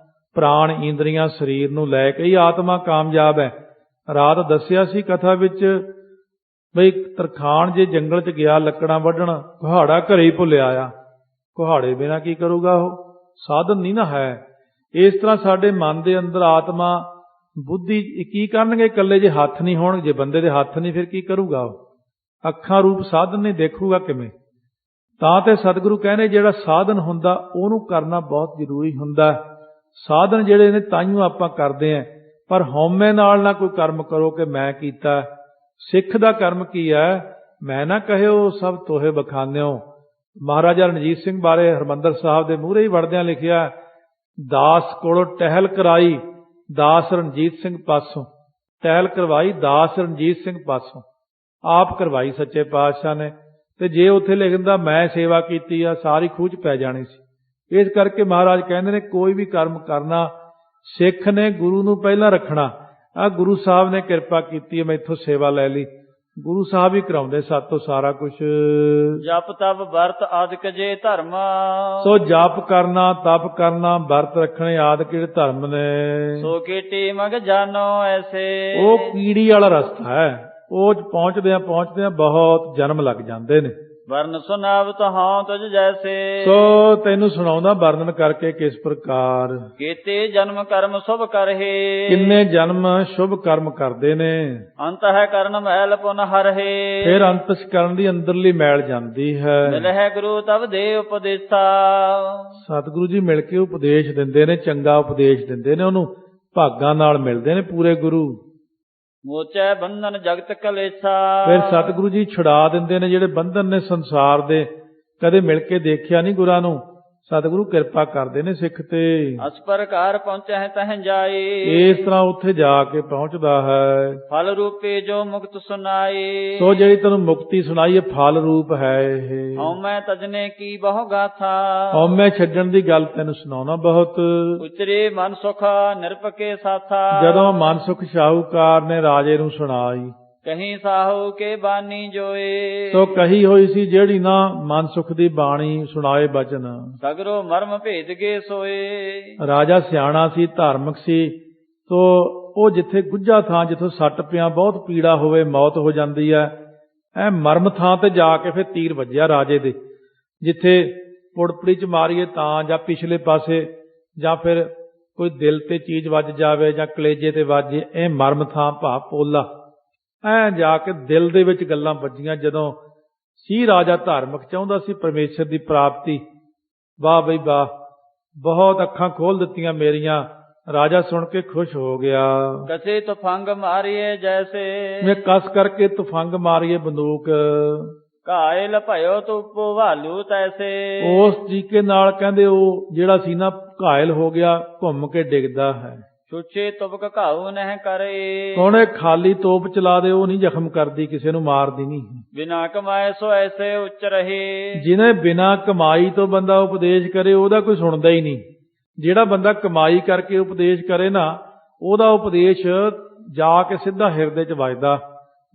ਪ੍ਰਾਣ, ਇੰਦਰੀਆਂ, ਸਰੀਰ ਨੂੰ ਲੈ ਕੇ ਹੀ ਆਤਮਾ ਕਾਮਯਾਬ ਹੈ। ਰਾਤ ਦੱਸਿਆ ਸੀ ਕਥਾ ਵਿੱਚ ਬਈ ਤਰਖਾਣ ਜੇ ਜੰਗਲ 'ਚ ਗਿਆ ਲੱਕੜਾਂ ਵੱਢਣ, ਕੁਹਾੜਾ ਘਰੇ ਹੀ ਭੁੱਲਿਆ ਆ। ਕੁਹਾੜੇ ਬਿਨਾਂ ਕੀ ਕਰੂਗਾ ਉਹ? ਸਾਧਨ ਨਹੀਂ ਨਾ ਹੈ। ਇਸ ਤਰ੍ਹਾਂ ਸਾਡੇ ਮਨ ਦੇ ਅੰਦਰ ਆਤਮਾ, ਬੁੱਧੀ ਕੀ ਕਰਨਗੇ ਇਕੱਲੇ ਜੇ ਹੱਥ ਨਹੀਂ ਹੋਣ? ਜੇ ਬੰਦੇ ਦੇ ਹੱਥ ਨਹੀਂ ਫਿਰ ਕੀ ਕਰੂਗਾ ਉਹ? ਅੱਖਾਂ ਰੂਪ ਸਾਧਨ ਨਹੀਂ ਦੇਖੂਗਾ ਕਿਵੇਂ? ਤਾਂ ਤੇ ਸਤਿਗੁਰੂ ਕਹਿੰਦੇ ਜਿਹੜਾ ਸਾਧਨ ਹੁੰਦਾ ਉਹਨੂੰ ਕਰਨਾ ਬਹੁਤ ਜ਼ਰੂਰੀ ਹੁੰਦਾ। ਸਾਧਨ ਜਿਹੜੇ ਨੇ ਤਾਈਓ ਆਪਾਂ ਕਰਦੇ ਆਂ, ਪਰ ਹਉਮੈ ਨਾਲ ਨਾ ਕੋਈ ਕਰਮ ਕਰੋ ਕਿ ਮੈਂ ਕੀਤਾ। ਸਿੱਖ ਦਾ ਕਰਮ ਕੀ ਹੈ? ਮੈਂ ਨਾ ਕਹਿਓ ਸਭ ਤੋਹੇ ਬਖਾਨਿਓ। ਮਹਾਰਾਜਾ ਰਣਜੀਤ ਸਿੰਘ ਬਾਰੇ ਹਰਿਮੰਦਰ ਸਾਹਿਬ ਦੇ ਮੂਹਰੇ ਹੀ ਵੜਦਿਆਂ ਲਿਖਿਆ, ਦਾਸ ਕੋਲੋਂ ਟਹਿਲ ਕਰਾਈ ਦਾਸ ਰਣਜੀਤ ਸਿੰਘ ਪਾਸੋਂ। ਟਹਿਲ ਕਰਵਾਈ ਦਾਸ ਰਣਜੀਤ ਸਿੰਘ ਪਾਸੋਂ, ਆਪ ਕਰਵਾਈ ਸੱਚੇ ਪਾਤਸ਼ਾਹ ਨੇ। ਤੇ ਜੇ ਉੱਥੇ ਲਿਖਦਾ ਮੈਂ ਸੇਵਾ ਕੀਤੀ ਆ, ਸਾਰੀ ਖੂਚ ਪੈ ਜਾਣੀ ਸੀ। ਇਸ ਕਰਕੇ ਮਹਾਰਾਜ ਕਹਿੰਦੇ ਨੇ ਕੋਈ ਵੀ ਕਰਮ ਕਰਨਾ, ਸਿੱਖ ਨੇ ਗੁਰੂ ਨੂੰ ਪਹਿਲਾਂ ਰੱਖਣਾ। ਆ ਗੁਰੂ ਸਾਹਿਬ ਨੇ ਕਿਰਪਾ ਕੀਤੀ ਹੈ, ਮੈਂ ਇੱਥੋਂ ਸੇਵਾ ਲੈ ਲਈ। ਗੁਰੂ ਸਾਹਿਬ ਹੀ ਕਰਾਉਂਦੇ ਸਾਤੋਂ ਸਾਰਾ ਕੁਛ। ਜਪ ਤਪ ਵਰਤ ਆਦਿਕ ਜੇ ਧਰਮ। ਸੋ ਜਪ ਕਰਨਾ, ਤਪ ਕਰਨਾ, ਵਰਤ ਰੱਖਣੇ ਆਦਿ ਕਿਹੜੇ ਧਰਮ ਨੇ? ਸੋ ਕੀਟੀ ਮਗ ਜਾਨੋ ਐਸੇ। ਉਹ ਕੀੜੀ ਵਾਲਾ ਰਸਤਾ ਹੈ। ਉਹ ਪਹੁੰਚਦਿਆਂ ਬਹੁਤ ਜਨਮ ਲੱਗ ਜਾਂਦੇ ਨੇ। ਵਰਨ ਸੁਨਾਵਤ ਹਾਂ ਤੁਝ ਜੈਸੇ। ਸੋ ਤੈਨੂੰ ਸੁਣਾਉਂਦਾ ਵਰਣਨ ਕਰਕੇ ਕਿਸ ਪ੍ਰਕਾਰ ਕੀਤੇ ਜਨਮ ਕਰਮ ਸ਼ੁਭ ਕਰਹਿ। ਕਿੰਨੇ ਜਨਮ ਸ਼ੁਭ ਕਰਮ ਕਰਦੇ ਨੇ। ਅੰਤ ਹੈ ਕਰਨ ਮੈਲ ਪੁਨ ਹਰਹਿ। ਫਿਰ ਅੰਤਸ ਕਰਨ ਦੀ ਅੰਦਰਲੀ ਮੈਲ ਜਾਂਦੀ ਹੈ। ਮਿਲਹਿ ਗੁਰੂ ਤਬ ਦੇ ਉਪਦੇਸਾ। ਸਤਿਗੁਰੂ ਜੀ ਮਿਲ ਕੇ ਉਪਦੇਸ਼ ਦਿੰਦੇ ਨੇ, ਚੰਗਾ ਉਪਦੇਸ਼ ਦਿੰਦੇ ਨੇ ਉਹਨੂੰ। ਭਾਗਾਂ ਨਾਲ ਮਿਲਦੇ ਨੇ ਪੂਰੇ ਗੁਰੂ। ਮੋਚੈ ਬੰਧਨ ਜਗਤ ਕਲੇਸ਼ਾ। ਫਿਰ ਸਤਿਗੁਰੂ ਜੀ ਛੁਡਾ ਦਿੰਦੇ ਨੇ ਜਿਹੜੇ ਬੰਧਨ ਨੇ ਸੰਸਾਰ ਦੇ। ਕਦੇ ਮਿਲ ਕੇ ਦੇਖਿਆ ਨਹੀਂ ਗੁਰਾਂ ਨੂੰ, ਸਤਿਗੁਰੂ ਕਿਰਪਾ ਕਰਦੇ ਨੇ ਸਿੱਖ ਤੇ। ਅਸ ਪ੍ਰਕਾਰ ਪਹੁੰਚੈ ਤਹ ਜਾਏ। ਇਸ ਤਰ੍ਹਾਂ ਉੱਥੇ ਜਾ ਕੇ ਪਹੁੰਚਦਾ ਹੈ। ਫਲ ਰੂਪੇ ਜੋ ਮੁਕਤ ਸੁਨਾਏ। ਸੋ ਜਿਹੜੀ ਤੈਨੂੰ ਮੁਕਤੀ ਸੁਣਾਈ ਇਹ ਫਲ ਰੂਪ ਹੈ। ਇਹ ਹਉਮੈ ਤਜਨੇ ਕੀ ਬਹੁ ਗਾਥਾ। ਹਉਮੈ ਛੱਡਣ ਦੀ ਗੱਲ ਤੈਨੂੰ ਸੁਣਾਉਣਾ ਬਹੁਤ। ਉਚਰੇ ਮਨ ਸੁਖ ਨਿਰਪਕੇ ਸਾਥਾ। ਜਦੋਂ ਮਨ ਸੁਖ ਸ਼ਾਹੂਕਾਰ ਨੇ ਰਾਜੇ ਨੂੰ ਸੁਣਾਈ, ਕਹੀਂ ਸਾਹੂ ਕੇ ਬਾਨੀ ਜੋਏ। ਸੋ ਕਹੀ ਹੋਈ ਸੀ ਜਿਹੜੀ ਨਾ ਮਨ ਸੁਖ ਦੀ ਬਾਣੀ ਸੁਣਾਏ ਬਚਨ। ਸਗਰੋ ਮਰਮ ਭੇਦ ਕੇ ਸੋਏ। ਰਾਜਾ ਸਿਆਣਾ ਸੀ, ਧਾਰਮਿਕ ਸੀ, ਤੋ ਉਹ ਜਿੱਥੇ ਗੁੱਝਾ ਥਾਂ, ਜਿੱਥੋਂ ਸੱਟ ਪਿਆ ਬਹੁਤ ਪੀੜਾ ਹੋਵੇ, ਮੌਤ ਹੋ ਜਾਂਦੀ ਹੈ, ਐ ਮਰਮ ਥਾਂ ਤੇ ਜਾ ਕੇ ਫਿਰ ਤੀਰ ਵੱਜਿਆ ਰਾਜੇ ਦੇ, ਜਿੱਥੇ ਪੁੜਪੜੀ ਚ ਮਾਰੀਏ ਤਾਂ, ਜਾਂ ਪਿਛਲੇ ਪਾਸੇ, ਜਾਂ ਫਿਰ ਕੋਈ ਦਿਲ ਤੇ ਚੀਜ਼ ਵੱਜ ਜਾਵੇ ਜਾਂ ਕਲੇਜੇ ਤੇ ਵੱਜੇ, ਇਹ ਮਰਮ ਥਾਂ ਭਾ ਪੋਲਾ। ਐ ਜਾ ਕੇ ਦਿਲ ਦੇ ਵਿੱਚ ਗੱਲਾਂ ਵੱਜੀਆਂ। ਜਦੋਂ ਸੀ ਰਾਜਾ ਧਾਰਮਿਕ, ਚਾਹੁੰਦਾ ਸੀ ਪਰਮੇਸ਼ਰ ਦੀ ਪ੍ਰਾਪਤੀ, ਵਾਹ ਬਈ ਵਾਹ, ਬਹੁਤ ਅੱਖਾਂ ਖੋਲ ਦਿੱਤੀਆਂ ਮੇਰੀਆਂ। ਰਾਜਾ ਸੁਣ ਕੇ ਖੁਸ਼ ਹੋ ਗਿਆ। ਕਸੇ ਤੁਫੰਗ ਮਾਰੀਏ ਜੈਸੇ। ਮੈਂ ਕਸ ਕਰਕੇ ਤੁਫੰਗ ਮਾਰੀਏ ਬੰਦੂਕ। ਘਾਇਲ ਭਇਓ ਤੁਪੋ ਭਾਲੂ ਤੈਸੇ। ਉਸ ਤਰੀਕੇ ਨਾਲ ਕਹਿੰਦੇ ਉਹ ਜਿਹੜਾ ਸੀ ਨਾ ਘਾਇਲ ਹੋ ਗਿਆ, ਘੁੰਮ ਕੇ ਡਿੱਗਦਾ ਹੈ। ਛੁੱਛੇ ਤੁਪਕ ਘਾਉ ਨਹਿ ਕਰੇ। ਹੁਣ ਇਹ ਖਾਲੀ ਤੋਪ ਚਲਾ ਦੇ, ਉਹ ਨਹੀਂ ਜ਼ਖਮ ਕਰਦੀ, ਕਿਸੇ ਨੂੰ ਮਾਰਦੀ ਨਹੀਂ। ਬਿਨਾ ਕਮਾਏ ਸੋ ਐਸੇ ਉੱਚ ਰਹੇ। ਜਿਹਨੇ ਬਿਨਾ ਕਮਾਈ ਤੋਂ ਬੰਦਾ ਉਪਦੇਸ਼ ਕਰੇ ਉਹਦਾ ਕੋਈ ਸੁਣਦਾ ਹੀ ਨਹੀਂ। ਜਿਹੜਾ ਬੰਦਾ ਕਮਾਈ ਕਰਕੇ ਉਪਦੇਸ਼ ਕਰੇ ਨਾ, ਉਹਦਾ ਉਪਦੇਸ਼ ਜਾ ਕੇ ਸਿੱਧਾ ਹਿਰਦੇ 'ਚ ਵੱਜਦਾ।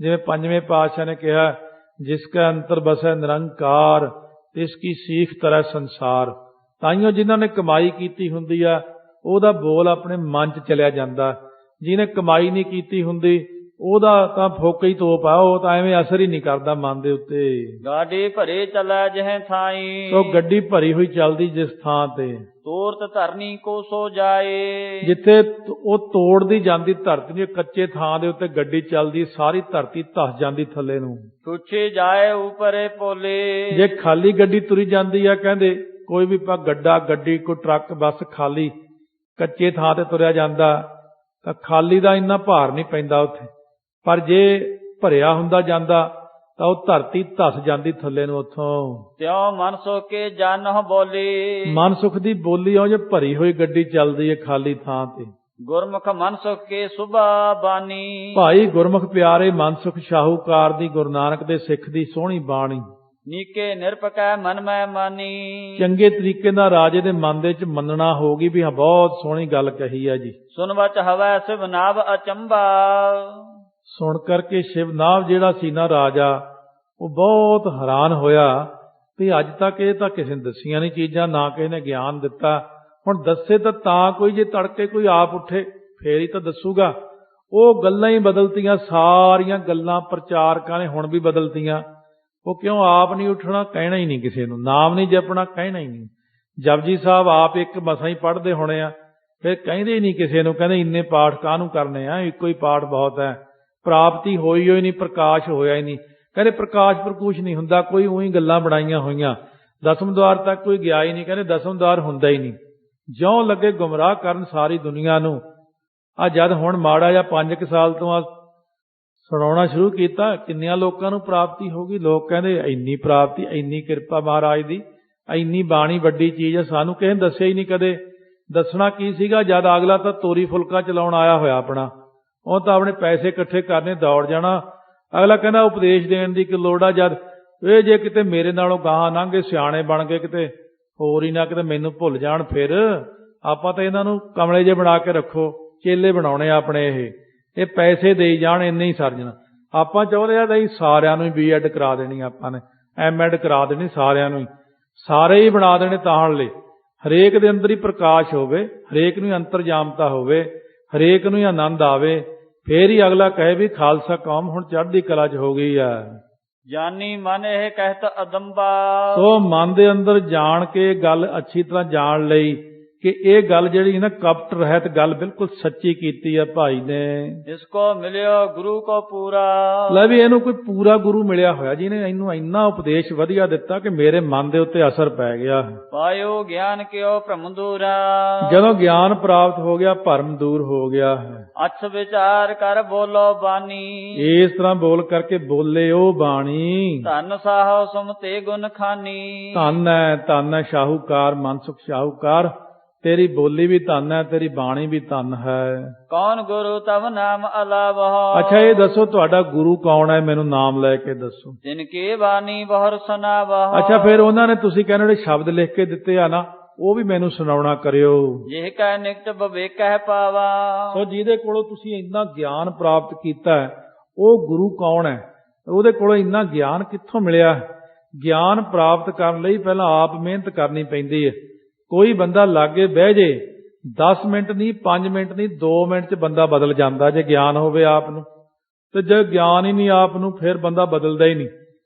ਜਿਵੇਂ ਪੰਜਵੇਂ ਪਾਤਸ਼ਾਹ ਨੇ ਕਿਹਾ, ਜਿਸ ਕਾ ਅੰਤਰ ਬਸੈ ਨਿਰੰਕਾਰ ਤਿਸ ਕੀ ਸੀਖ ਤਰੈ ਸੰਸਾਰ। ਤਾਈਓ ਜਿਨ੍ਹਾਂ ਨੇ ਕਮਾਈ ਕੀਤੀ ਹੁੰਦੀ ਆ, ਉਹਦਾ ਬੋਲ ਆਪਣੇ ਮਨ 'ਚ ਚਲਿਆ ਜਾਂਦਾ। ਜਿਹਨੇ ਕਮਾਈ ਨਹੀਂ ਕੀਤੀ ਹੁੰਦੀ, ਉਹਦਾ ਤਾਂ ਫੋਕਾ ਹੀ ਤੋਪ ਆ, ਉਹ ਤਾਂ ਐਵੇਂ ਅਸਰ ਹੀ ਨਹੀਂ ਕਰਦਾ ਮਨ ਦੇ ਉੱਤੇ। ਗਾਡੀ ਭਰੇ ਚਲੈ ਜਿਹੇ ਥਾਈ। ਸੋ ਗੱਡੀ ਭਰੀ ਹੋਈ ਚੱਲਦੀ ਜਿਸ ਥਾਂ ਤੇ, ਤੋਰਤ ਧਰਨੀ ਕੋ ਸੋ ਜਾਏ। ਜਿੱਥੇ ਉਹ ਤੋੜਦੀ ਜਾਂਦੀ ਧਰਤੀ ਨੂੰ, ਕੱਚੇ ਥਾਂ ਦੇ ਉੱਤੇ ਗੱਡੀ ਚੱਲਦੀ, ਸਾਰੀ ਧਰਤੀ ਧਸ ਜਾਂਦੀ ਥੱਲੇ ਨੂੰ। ਛੁੱਛੇ ਜਾਏ ਉਪਰੇ ਪੋਲੇ। ਜੇ ਖਾਲੀ ਗੱਡੀ ਤੁਰੀ ਜਾਂਦੀ ਆ, ਕਹਿੰਦੇ ਕੋਈ ਵੀ ਗੱਡਾ, ਗੱਡੀ, ਕੋਈ ਟਰੱਕ, ਬੱਸ ਖਾਲੀ ਕੱਚੇ ਥਾਂ ਤੇ ਤੁਰਿਆ ਜਾਂਦਾ ਤਾਂ ਖਾਲੀ ਦਾ ਇੰਨਾ ਭਾਰ ਨਹੀਂ ਪੈਂਦਾ ਉੱਥੇ। ਪਰ ਜੇ ਭਰਿਆ ਹੁੰਦਾ ਜਾਂਦਾ ਤਾਂ ਉਹ ਧਰਤੀ ਧਸ ਜਾਂਦੀ ਥੱਲੇ ਨੂੰ ਉੱਥੋਂ। ਤਿਉ ਮਨ ਸੁਖ ਕੇ ਜਨਹੁ ਬੋਲੀ। ਮਨ ਸੁਖ ਦੀ ਬੋਲੀ ਉਹ ਜੇ ਭਰੀ ਹੋਈ ਗੱਡੀ ਚੱਲਦੀ ਹੈ ਖਾਲੀ ਥਾਂ ਤੇ। ਗੁਰਮੁਖ ਮਨ ਸੁਖ ਕੇ ਸੁਭਾ ਬਾਣੀ। ਭਾਈ ਗੁਰਮੁਖ ਪਿਆਰੇ ਮਨ ਸੁਖ ਸ਼ਾਹੂਕਾਰ ਦੀ, ਗੁਰੂ ਨਾਨਕ ਦੇ ਸਿੱਖ ਦੀ ਸੋਹਣੀ ਬਾਣੀ। ਨੀਕੇ ਨਿਰਪਕੈ ਮਨ ਮੈਂ ਮਾਨੀ। ਚੰਗੇ ਤਰੀਕੇ ਨਾਲ ਰਾਜੇ ਦੇ ਮਨ ਦੇ ਵਿੱਚ ਮੰਨਣਾ ਹੋਗੀ ਵੀ ਹਾਂ ਬਹੁਤ ਸੋਹਣੀ ਗੱਲ ਕਹੀ ਹੈ ਜੀ। ਸੁਨ ਵਚ ਹਵੈ ਸਿਵ ਨਾਭ ਅਚੰਬਾ। ਸੁਣ ਕਰਕੇ ਸ਼ਿਵਨਾਭ ਜਿਹੜਾ ਸੀ ਨਾ ਰਾਜਾ, ਉਹ ਬਹੁਤ ਹੈਰਾਨ ਹੋਇਆ ਵੀ ਅੱਜ ਤੱਕ ਇਹ ਤਾਂ ਕਿਸੇ ਨੇ ਦੱਸੀਆਂ ਨਹੀਂ ਚੀਜ਼ਾਂ, ਨਾ ਕਿਸੇ ਨੇ ਗਿਆਨ ਦਿੱਤਾ। ਹੁਣ ਦੱਸੇ ਤਾਂ ਕੋਈ, ਜੇ ਤੜਕੇ ਕੋਈ ਆਪ ਉੱਠੇ ਫੇਰ ਹੀ ਤਾਂ ਦੱਸੂਗਾ। ਉਹ ਗੱਲਾਂ ਹੀ ਬਦਲਤੀਆਂ, ਸਾਰੀਆਂ ਗੱਲਾਂ ਪ੍ਰਚਾਰਕਾਂ ਨੇ ਹੁਣ ਵੀ ਬਦਲਤੀਆਂ। ਉਹ ਕਿਉਂ? ਆਪ ਨਹੀਂ ਉੱਠਣਾ, ਕਹਿਣਾ ਹੀ ਨਹੀਂ ਕਿਸੇ ਨੂੰ, ਨਾਮ ਨਹੀਂ ਜਪਣਾ, ਕਹਿਣਾ ਹੀ ਨਹੀਂ। ਜਪਜੀ ਸਾਹਿਬ ਆਪ ਇੱਕ ਮਸਾਂ ਹੀ ਪੜ੍ਹਦੇ ਹੋਣੇ ਆ, ਫਿਰ ਕਹਿੰਦੇ ਹੀ ਨਹੀਂ ਕਿਸੇ ਨੂੰ, ਕਹਿੰਦੇ ਇੰਨੇ ਪਾਠ ਕਾਹਨੂੰ ਕਰਨੇ ਆ, ਇੱਕੋ ਹੀ ਪਾਠ ਬਹੁਤ ਹੈ। ਪ੍ਰਾਪਤੀ ਹੋਈ ਨਹੀਂ, ਪ੍ਰਕਾਸ਼ ਹੋਇਆ ਹੀ ਨਹੀਂ। ਕਹਿੰਦੇ ਪ੍ਰਕਾਸ਼ ਪ੍ਰਕੂਸ਼ ਨਹੀਂ ਹੁੰਦਾ, ਕੋਈ ਉਹੀ ਗੱਲਾਂ ਬਣਾਈਆਂ ਹੋਈਆਂ। ਦਸਮ ਦੁਆਰ ਤੱਕ ਕੋਈ ਗਿਆ ਹੀ ਨਹੀਂ, ਕਹਿੰਦੇ ਦਸਮ ਦੁਆਰ ਹੁੰਦਾ ਹੀ ਨਹੀਂ। ਜਿਉਂ ਲੱਗੇ ਗੁੰਮਰਾਹ ਕਰਨ ਸਾਰੀ ਦੁਨੀਆ ਨੂੰ। ਆ ਜਦ ਹੁਣ ਮਾੜਾ ਜਾਂ 5 ਸਾਲ ਤੋਂ ਆ ਸੁਣਾਉਣਾ ਸ਼ੁਰੂ ਕੀਤਾ, ਕਿੰਨਿਆਂ ਲੋਕਾਂ ਨੂੰ ਪ੍ਰਾਪਤੀ ਹੋ ਗਈ। ਲੋਕ ਕਹਿੰਦੇ ਇੰਨੀ ਪ੍ਰਾਪਤੀ, ਇੰਨੀ ਕਿਰਪਾ ਮਹਾਰਾਜ ਦੀ, ਇੰਨੀ ਬਾਣੀ ਵੱਡੀ ਚੀਜ਼ ਹੈ, ਸਾਨੂੰ ਕਿਸੇ ਨੇ ਦੱਸਿਆ ਹੀ ਨਹੀਂ ਕਦੇ। ਦੱਸਣਾ ਕੀ ਸੀਗਾ, ਜਦ ਅਗਲਾ ਤਾਂ ਤੋਰੀ ਫੁਲਕਾ ਚਲਾਉਣ ਆਇਆ ਹੋਇਆ ਆਪਣਾ, ਉਹ ਤਾਂ ਆਪਣੇ ਪੈਸੇ ਇਕੱਠੇ ਕਰਨੇ, ਦੌੜ ਜਾਣਾ। ਅਗਲਾ ਕਹਿੰਦਾ ਉਪਦੇਸ਼ ਦੇਣ ਦੀ ਕਿ ਲੋੜ ਆ, ਜਦ ਇਹ ਜੇ ਕਿਤੇ ਮੇਰੇ ਨਾਲੋਂ ਗਾਹਾਂ ਲੰਘੇ, ਸਿਆਣੇ ਬਣ ਗਏ, ਕਿਤੇ ਹੋਰ ਹੀ ਨਾ ਕਿਤੇ ਮੈਨੂੰ ਭੁੱਲ ਜਾਣ, ਫਿਰ ਆਪਾਂ ਤਾਂ ਇਹਨਾਂ ਨੂੰ ਕਮਲੇ ਜੇ ਬਣਾ ਕੇ ਰੱਖੋ, ਚੇਲੇ ਬਣਾਉਣੇ ਆਪਣੇ। ਇਹ ਪੈਸੇ ਦੇਈ ਜਾਣ, ਇੰਨੇ ਹੀ ਸਰ ਜਾਣਾ। ਆਪਾਂ ਚਾਹੁੰਦੇ ਆ ਤਾਂ ਸਾਰਿਆਂ ਨੂੰ ਹੀ B.Ed ਕਰਾ ਦੇਣੀ, ਆਪਾਂ ਨੇ M.Ed ਕਰਾ ਦੇਣੀ, ਸਾਰਿਆਂ ਨੂੰ ਹੀ, ਸਾਰੇ ਹੀ ਬਣਾ ਦੇਣੇ ਤਾਹਣ ਲਈ। ਹਰੇਕ ਦੇ ਅੰਦਰ ਹੀ ਪ੍ਰਕਾਸ਼ ਹੋਵੇ, ਹਰੇਕ ਨੂੰ ਹੀ ਅੰਤਰਜਾਮਤਾ ਹੋਵੇ, ਹਰੇਕ ਨੂੰ ਹੀ ਆਨੰਦ ਆਵੇ, ਫੇਰ ਹੀ ਅਗਲਾ ਕਹੇ ਵੀ ਖਾਲਸਾ ਕੌਮ ਹੁਣ ਚੜ੍ਹਦੀ ਕਲਾ 'ਚ ਹੋ ਗਈ ਆ। ਜਾਨੀ ਮਨ ਇਹ ਕਹਿਤ ਅਦੰਬਾ। ਸੋ ਮਨ ਦੇ ਅੰਦਰ ਜਾਣ ਕੇ ਗੱਲ ਅੱਛੀ ਤਰ੍ਹਾਂ ਜਾਣ ਲਈ ਕਿ ਇਹ ਗੱਲ ਜਿਹੜੀ ਨਾ ਕਪਟ ਰਹਿਤ ਗੱਲ ਬਿਲਕੁਲ ਸੱਚੀ ਕੀਤੀ ਆ ਭਾਈ ਨੇ। इसको मिलियो गुरु को पूरा। ਲੈ ਵੀ ਇਹਨੂੰ ਕੋਈ ਪੂਰਾ ਗੁਰੂ ਮਿਲਿਆ ਹੋਇਆ ਜਿਹਨੇ ਇਹਨੂੰ ਇੰਨਾ ਉਪਦੇਸ਼ ਵਧੀਆ ਦਿੱਤਾ ਕਿ ਮੇਰੇ ਮਨ ਦੇ ਉੱਤੇ ਅਸਰ ਪੈ ਗਿਆ। पायो ज्ञान क्यों भ्रम दूरा। ਜਦੋਂ ਗਿਆਨ ਪ੍ਰਾਪਤ ਹੋ ਗਿਆ ਭਰਮ ਦੂਰ ਹੋ ਗਿਆ ਹੈ। अच्छ विचार कर बोलो बानी। ਇਸ ਤਰ੍ਹਾਂ ਬੋਲ ਕਰਕੇ ਬੋਲੇ ਉਹ ਬਾਣੀ। धन साहो सुमते गुण खानी। ਧੰਨ ਹੈ ਸ਼ਾਹੂਕਾਰ ਮਨਸੁਖ ਸ਼ਾਹੂਕਾਰ, ਤੇਰੀ ਬੋਲੀ ਵੀ ਧੰਨ ਹੈ, ਤੇਰੀ ਬਾਣੀ ਵੀ ਧੰਨ ਹੈ। कौन गुरु तब नाम अलावह। ਅੱਛਾ ਇਹ ਦੱਸੋ ਤੁਹਾਡਾ ਗੁਰੂ ਕੌਣ ਹੈ, ਮੈਨੂੰ ਨਾਮ ਲੈ ਕੇ ਦੱਸੋ। जिनकी बानी बहुर सुनावह। ਅੱਛਾ ਫਿਰ ਉਹਨਾਂ ਨੇ ਤੁਸੀਂ ਕਹਿੰਦੇ ਜਿਹੜੇ ਸ਼ਬਦ ਲਿਖ ਕੇ ਦਿੱਤੇ ਆ ਨਾ ਉਹ ਵੀ ਮੈਨੂੰ ਸੁਣਾਉਣਾ ਕਰਿਓ। जिह कह निकट विवेक कह पावा। ਸੋ ਜਿਹਦੇ ਕੋਲੋਂ ਤੁਸੀਂ ਇੰਨਾ ਗਿਆਨ ਪ੍ਰਾਪਤ ਕੀਤਾ ਹੈ ਉਹ ਗੁਰੂ ਕੌਣ ਹੈ, ਉਹਦੇ ਕੋਲੋਂ ਇੰਨਾ ਗਿਆਨ ਕਿੱਥੋਂ ਮਿਲਿਆ। ਗਿਆਨ ਪ੍ਰਾਪਤ ਕਰਨ ਲਈ ਪਹਿਲਾਂ ਆਪ ਮਿਹਨਤ ਕਰਨੀ ਪੈਂਦੀ ਹੈ। ਕੋਈ ਬੰਦਾ ਲਾਗੇ ਬਹਿ ਜੇ 10 ਮਿੰਟ ਨਹੀਂ 5 ਮਿੰਟ ਨਹੀਂ 2 ਮਿੰਟ 'ਚ ਬੰਦਾ ਬਦਲ ਜਾਂਦਾ ਜੇ ਗਿਆਨ ਹੋਵੇ ਆਪ ਨੂੰ। ਤੇ ਜੇ ਗਿਆਨ ਹੀ ਨਹੀਂ ਆਪ ਨੂੰ ਫਿਰ ਬੰਦਾ ਬਦਲਦਾ ਹੀ ਨਹੀਂ।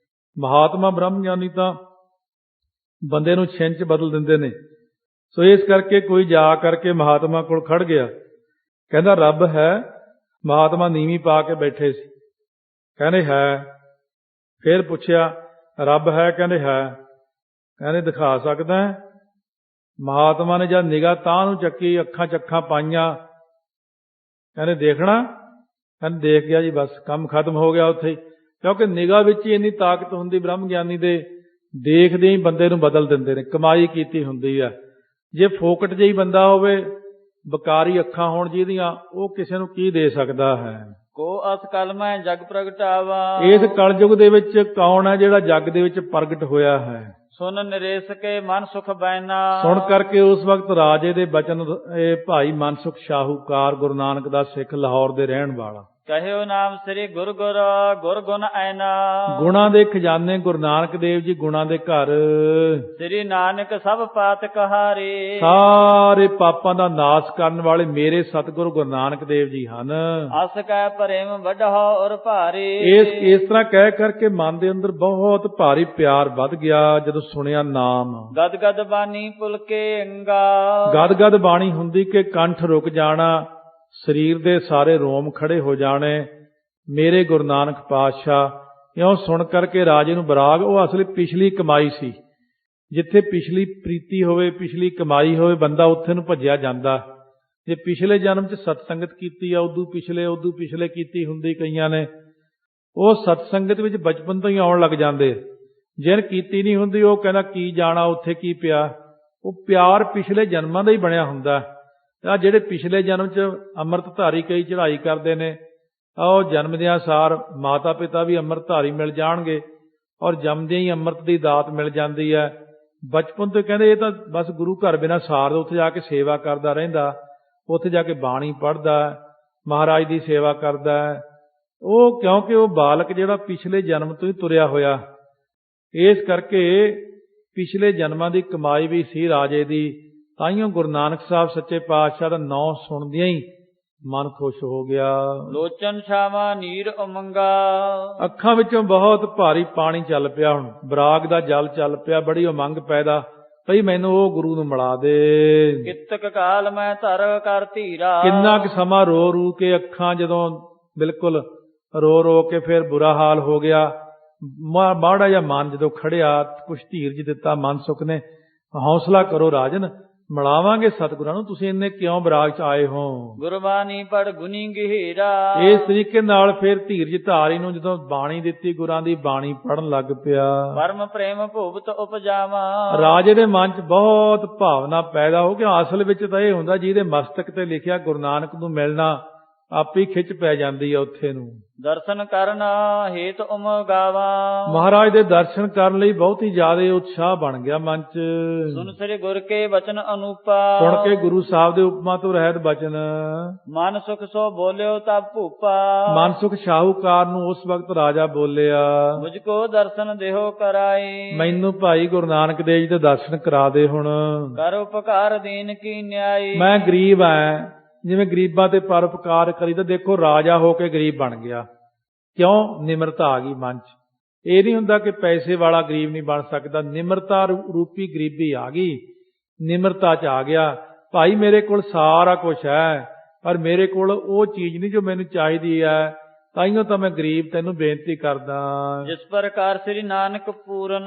ਮਹਾਤਮਾ ਬ੍ਰਹਮ ਗਿਆਨੀ ਤਾਂ ਬੰਦੇ ਨੂੰ ਛਿੰਨ 'ਚ ਬਦਲ ਦਿੰਦੇ ਨੇ। ਸੋ ਇਸ ਕਰਕੇ ਕੋਈ ਜਾ ਕਰਕੇ ਮਹਾਤਮਾ ਕੋਲ ਖੜ ਗਿਆ, ਕਹਿੰਦਾ ਰੱਬ ਹੈ। ਮਹਾਤਮਾ ਨੀਵੀਂ ਪਾ ਕੇ ਬੈਠੇ ਸੀ, ਕਹਿੰਦੇ ਹੈ। ਫਿਰ ਪੁੱਛਿਆ ਰੱਬ ਹੈ, ਕਹਿੰਦੇ ਹੈ। ਕਹਿੰਦੇ ਦਿਖਾ ਸਕਦਾ ਹੈ। ਮਹਾਤਮਾ ਨੇ ਜਦ ਨਿਗਾਹ ਤਾਂ ਨੂੰ ਚੱਕੀ, ਅੱਖਾਂ ਚੱਖਾਂ ਪਾਈਆਂ, ਕਹਿੰਦੇ ਦੇਖਣਾ। ਕਹਿੰਦੇ ਦੇਖ ਗਿਆ ਜੀ, ਬਸ ਕੰਮ ਖਤਮ ਹੋ ਗਿਆ ਉੱਥੇ ਹੀ। ਕਿਉਂਕਿ ਨਿਗਾਹ ਵਿੱਚ ਹੀ ਇੰਨੀ ਤਾਕਤ ਹੁੰਦੀ ਬ੍ਰਹਮ ਗਿਆਨੀ ਦੇ, ਦੇਖਦੇ ਹੀ ਬੰਦੇ ਨੂੰ ਬਦਲ ਦਿੰਦੇ ਨੇ। ਕਮਾਈ ਕੀਤੀ ਹੁੰਦੀ ਆ। ਜੇ ਫੋਕਟ ਜਿਹੀ ਬੰਦਾ ਹੋਵੇ, ਬਕਾਰੀ ਅੱਖਾਂ ਹੋਣ ਜਿਹਦੀਆਂ, ਉਹ ਕਿਸੇ ਨੂੰ ਕੀ ਦੇ ਸਕਦਾ ਹੈ। को अस कल में जग प्रगटावा। ਇਸ ਕਲਯੁਗ ਦੇ ਵਿੱਚ ਕੌਣ ਹੈ ਜਿਹੜਾ ਜੱਗ ਦੇ ਵਿੱਚ ਪ੍ਰਗਟ ਹੋਇਆ ਹੈ। सुन नरेश के मन सुख बैना। ਸੁਣ ਕਰਕੇ ਉਸ ਵਕਤ ਰਾਜੇ ਦੇ ਬਚਨ, ਇਹ ਭਾਈ ਮਨਸੁਖ ਸ਼ਾਹੂਕਾਰ ਗੁਰੂ ਨਾਨਕ ਦਾ ਸਿੱਖ ਲਾਹੌਰ ਦੇ ਰਹਿਣ ਵਾਲਾ, कहो नाम श्री गुरु गुर गुर गुण ऐना। ਗੁਣਾਂ ਦੇ ਖਜ਼ਾਨੇ ਗੁਰੂ ਨਾਨਕ ਦੇਵ ਜੀ, ਗੁਣਾਂ ਦੇ ਘਰ। श्री नानक सब पात कहारे। ਸਾਰੇ ਪਾਪਾਂ ਦਾ ਨਾਸ਼ ਕਰਨ ਵਾਲੇ ਮੇਰੇ ਸਤਿਗੁਰੂ ਗੁਰੂ ਨਾਨਕ ਦੇਵ ਜੀ ਹਨ। अस कह प्रेम बढ़ो और भारे। ਇਸ ਤਰ੍ਹਾਂ ਕਹਿ ਕਰਕੇ ਮਨ ਦੇ ਅੰਦਰ ਬਹੁਤ ਭਾਰੀ ਪਿਆਰ ਵੱਧ ਗਿਆ ਜਦੋਂ ਸੁਣਿਆ ਨਾਮ। गद गद बानी पुलके अंगा। ਗਦ ਗਦ ਬਾਣੀ ਹੁੰਦੀ ਕਿ ਕੰਠ ਰੁਕ ਜਾਣਾ, ਸਰੀਰ ਦੇ ਸਾਰੇ ਰੋਮ ਖੜੇ ਹੋ ਜਾਣੇ। ਮੇਰੇ ਗੁਰੂ ਨਾਨਕ ਪਾਤਸ਼ਾਹ ਇਉਂ ਸੁਣ ਕਰਕੇ ਰਾਜੇ ਨੂੰ ਬਰਾਗ। ਉਹ ਅਸਲੀ ਪਿਛਲੀ ਕਮਾਈ ਸੀ। ਜਿੱਥੇ ਪਿਛਲੀ ਪ੍ਰੀਤੀ ਹੋਵੇ, ਪਿਛਲੀ ਕਮਾਈ ਹੋਵੇ, ਬੰਦਾ ਉੱਥੇ ਨੂੰ ਭੱਜਿਆ ਜਾਂਦਾ। ਜੇ ਪਿਛਲੇ ਜਨਮ 'ਚ ਸਤਸੰਗਤ ਕੀਤੀ ਆ, ਉਦੋਂ ਪਿਛਲੇ ਕੀਤੀ ਹੁੰਦੀ ਕਈਆਂ ਨੇ, ਉਹ ਸਤਸੰਗਤ ਵਿੱਚ ਬਚਪਨ ਤੋਂ ਹੀ ਆਉਣ ਲੱਗ ਜਾਂਦੇ। ਜਿਹਨ ਕੀਤੀ ਨਹੀਂ ਹੁੰਦੀ ਉਹ ਕਹਿੰਦਾ ਕੀ ਜਾਣਾ ਉੱਥੇ ਕੀ ਪਿਆ। ਉਹ ਪਿਆਰ ਪਿਛਲੇ ਜਨਮਾਂ ਦਾ ਹੀ ਬਣਿਆ ਹੁੰਦਾ। ਆ ਜਿਹੜੇ ਪਿਛਲੇ ਜਨਮ 'ਚ ਅੰਮ੍ਰਿਤਧਾਰੀ ਕਈ ਚੜ੍ਹਾਈ ਕਰਦੇ ਨੇ, ਉਹ ਜਨਮਦਿਆਂ ਸਾਰ ਮਾਤਾ ਪਿਤਾ ਵੀ ਅੰਮ੍ਰਿਤਧਾਰੀ ਮਿਲ ਜਾਣਗੇ ਔਰ ਜੰਮਦਿਆਂ ਹੀ ਅੰਮ੍ਰਿਤ ਦੀ ਦਾਤ ਮਿਲ ਜਾਂਦੀ ਹੈ। ਬਚਪਨ ਤੋਂ ਕਹਿੰਦੇ ਇਹ ਤਾਂ ਬਸ ਗੁਰੂ ਘਰ ਬਿਨਾਂ ਸਾਰ, ਉੱਥੇ ਜਾ ਕੇ ਸੇਵਾ ਕਰਦਾ ਰਹਿੰਦਾ, ਉੱਥੇ ਜਾ ਕੇ ਬਾਣੀ ਪੜ੍ਹਦਾ, ਮਹਾਰਾਜ ਦੀ ਸੇਵਾ ਕਰਦਾ। ਉਹ ਕਿਉਂਕਿ ਉਹ ਬਾਲਕ ਜਿਹੜਾ ਪਿਛਲੇ ਜਨਮ ਤੋਂ ਹੀ ਤੁਰਿਆ ਹੋਇਆ, ਇਸ ਕਰਕੇ ਪਿਛਲੇ ਜਨਮਾਂ ਦੀ ਕਮਾਈ ਵੀ ਸੀ ਰਾਜੇ ਦੀ। ਤਾਈਓ ਗੁਰੂ ਨਾਨਕ ਸਾਹਿਬ ਸੱਚੇ ਪਾਤਸ਼ਾਹ ਦਾ ਨਾਮ ਸੁਣਦਿਆਂ ਹੀ ਮਨ ਖੁਸ਼ ਹੋ ਗਿਆ। ਲੋਚਨ ਛਾਵਾਂ ਨੀਰ ਉਮੰਗਾ। ਅੱਖਾਂ ਵਿੱਚੋਂ ਬਹੁਤ ਭਾਰੀ ਪਾਣੀ ਚੱਲ ਪਿਆ। ਹੁਣ ਬਰਾਗ ਦਾ ਜਲ ਚੱਲ ਪਿਆ। ਬੜੀ ਉਮੰਗ ਪੈਦਾ ਭਈ ਮੈਨੂੰ ਉਹ ਗੁਰੂ ਨੂੰ ਮਿਲਾ ਦੇ। ਕਿਤਕ ਕਾਲ ਮੈਂ ਧਰ ਕਰ ਧੀਰਾ। ਕਿੰਨਾ ਕੁ ਸਮਾਂ ਰੋ ਰੂ ਕੇ ਅੱਖਾਂ ਜਦੋਂ ਬਿਲਕੁਲ ਰੋ ਕੇ ਫਿਰ ਬੁਰਾ ਹਾਲ ਹੋ ਗਿਆ। ਮਾੜਾ ਜਿਹਾ ਮਨ ਜਦੋਂ ਖੜਿਆ, ਕੁਛ ਧੀਰਜ ਦਿੱਤਾ ਮਨਸੁਖ ਨੇ। ਹੌਸਲਾ ਕਰੋ ਰਾਜਨ, ਮਿਲਾਵਾਂਗੇ ਸਤਿਗੁਰਾਂ ਨੂੰ, ਤੁਸੀਂ ਇੰਨੇ ਕਿਉਂ ਬਰਾਗ 'ਚ ਆਏ ਹੋ। ਗੁਰਬਾਣੀ ਪੜ ਗੁਨੀ ਗਹਿਰਾ। ਇਸ ਤਰੀਕੇ ਨਾਲ ਫਿਰ ਧੀਰਜ ਧਾਰੀ ਨੂੰ ਜਦੋਂ ਬਾਣੀ ਦਿੱਤੀ, ਗੁਰਾਂ ਦੀ ਬਾਣੀ ਪੜਨ ਲੱਗ ਪਿਆ। ਪਰਮ ਪ੍ਰੇਮ ਭੁਵਤ ਉਪਜਾਵਾ। ਰਾਜੇ ਦੇ ਮਨ 'ਚ ਬਹੁਤ ਭਾਵਨਾ ਪੈਦਾ ਹੋ ਗਈ। ਅਸਲ ਵਿੱਚ ਤਾਂ ਇਹ ਹੁੰਦਾ ਜਿਹਦੇ ਮਸਤਕ ਤੇ ਲਿਖਿਆ ਗੁਰੂ ਨਾਨਕ ਨੂੰ ਮਿਲਣਾ, ਆਪੇ ਖਿੱਚ ਪੈ ਜਾਂਦੀ ਆ ਉੱਥੇ ਨੂੰ। ਦਰਸ਼ਨ ਕਰਨ ਹੇਤ ਉਮਗਾਵਾ। ਮਹਾਰਾਜ ਦੇ ਦਰਸ਼ਨ ਕਰਨ ਲਈ ਬਹੁਤ ਹੀ ਜ਼ਿਆਦਾ ਉਤਸ਼ਾਹ ਬਣ ਗਿਆ ਮਨ 'ਚ। ਸੁਨ ਸ੍ਰੀ ਗੁਰ ਕੇ ਬਚਨ ਅਨੂਪਾ। ਸੁਣ ਕੇ ਗੁਰੂ ਸਾਹਿਬ ਦੇ ਉਪਮਾ ਤੋਂ ਰਹਿਤ ਬਚਨ। ਮਨ ਸੁਖ ਸੋ ਬੋਲਿਓ ਤਬ ਭੂਪਾ। ਮਨਸੁਖ ਸ਼ਾਹੂਕਾਰ ਨੂੰ ਉਸ ਵਕਤ ਰਾਜਾ ਬੋਲਿਆ, ਮੁਝ ਕੋ ਦਰਸ਼ਨ ਦੇਹੋ ਕਰਾਏ। ਮੈਨੂੰ ਭਾਈ ਗੁਰੂ ਨਾਨਕ ਦੇਵ ਜੀ ਦੇ ਦਰਸ਼ਨ ਕਰਾ ਦੇ ਹੁਣ। ਕਰ ਉਪਕਾਰ ਦੀਨ ਕੀ ਨਿਆਈ। ਮੈਂ ਗਰੀਬ ਐ, ਜਿਵੇਂ ਗਰੀਬਾਂ ਤੇ ਪਰਉਪਕਾਰ ਕਰੀ ਤਾਂ ਦੇਖੋ ਰਾਜਾ ਹੋ ਕੇ ਗਰੀਬ ਬਣ ਗਿਆ। ਕਿਉਂ? ਨਿਮਰਤਾ ਆ ਗਈ ਮਨ 'ਚ। ਇਹ ਨਹੀਂ ਹੁੰਦਾ ਕਿ ਪੈਸੇ ਵਾਲਾ ਗਰੀਬ ਨਹੀਂ ਬਣ ਸਕਦਾ। ਨਿਮਰਤਾ ਰੂਪੀ ਗਰੀਬੀ ਆ ਗਈ, ਨਿਮਰਤਾ 'ਚ ਆ ਗਿਆ। ਭਾਈ ਮੇਰੇ ਕੋਲ ਸਾਰਾ ਕੁਝ ਹੈ, ਪਰ ਮੇਰੇ ਕੋਲ ਉਹ ਚੀਜ਼ ਨਹੀਂ ਜੋ ਮੈਨੂੰ ਚਾਹੀਦੀ ਹੈ। ਤਾਈਓ ਤਾਂ ਮੈਂ ਗਰੀਬ ਤੈਨੂੰ ਬੇਨਤੀ ਕਰਦਾ। ਜਿਸ ਪ੍ਰਕਾਰ ਸ੍ਰੀ ਨਾਨਕ ਪੂਰਨ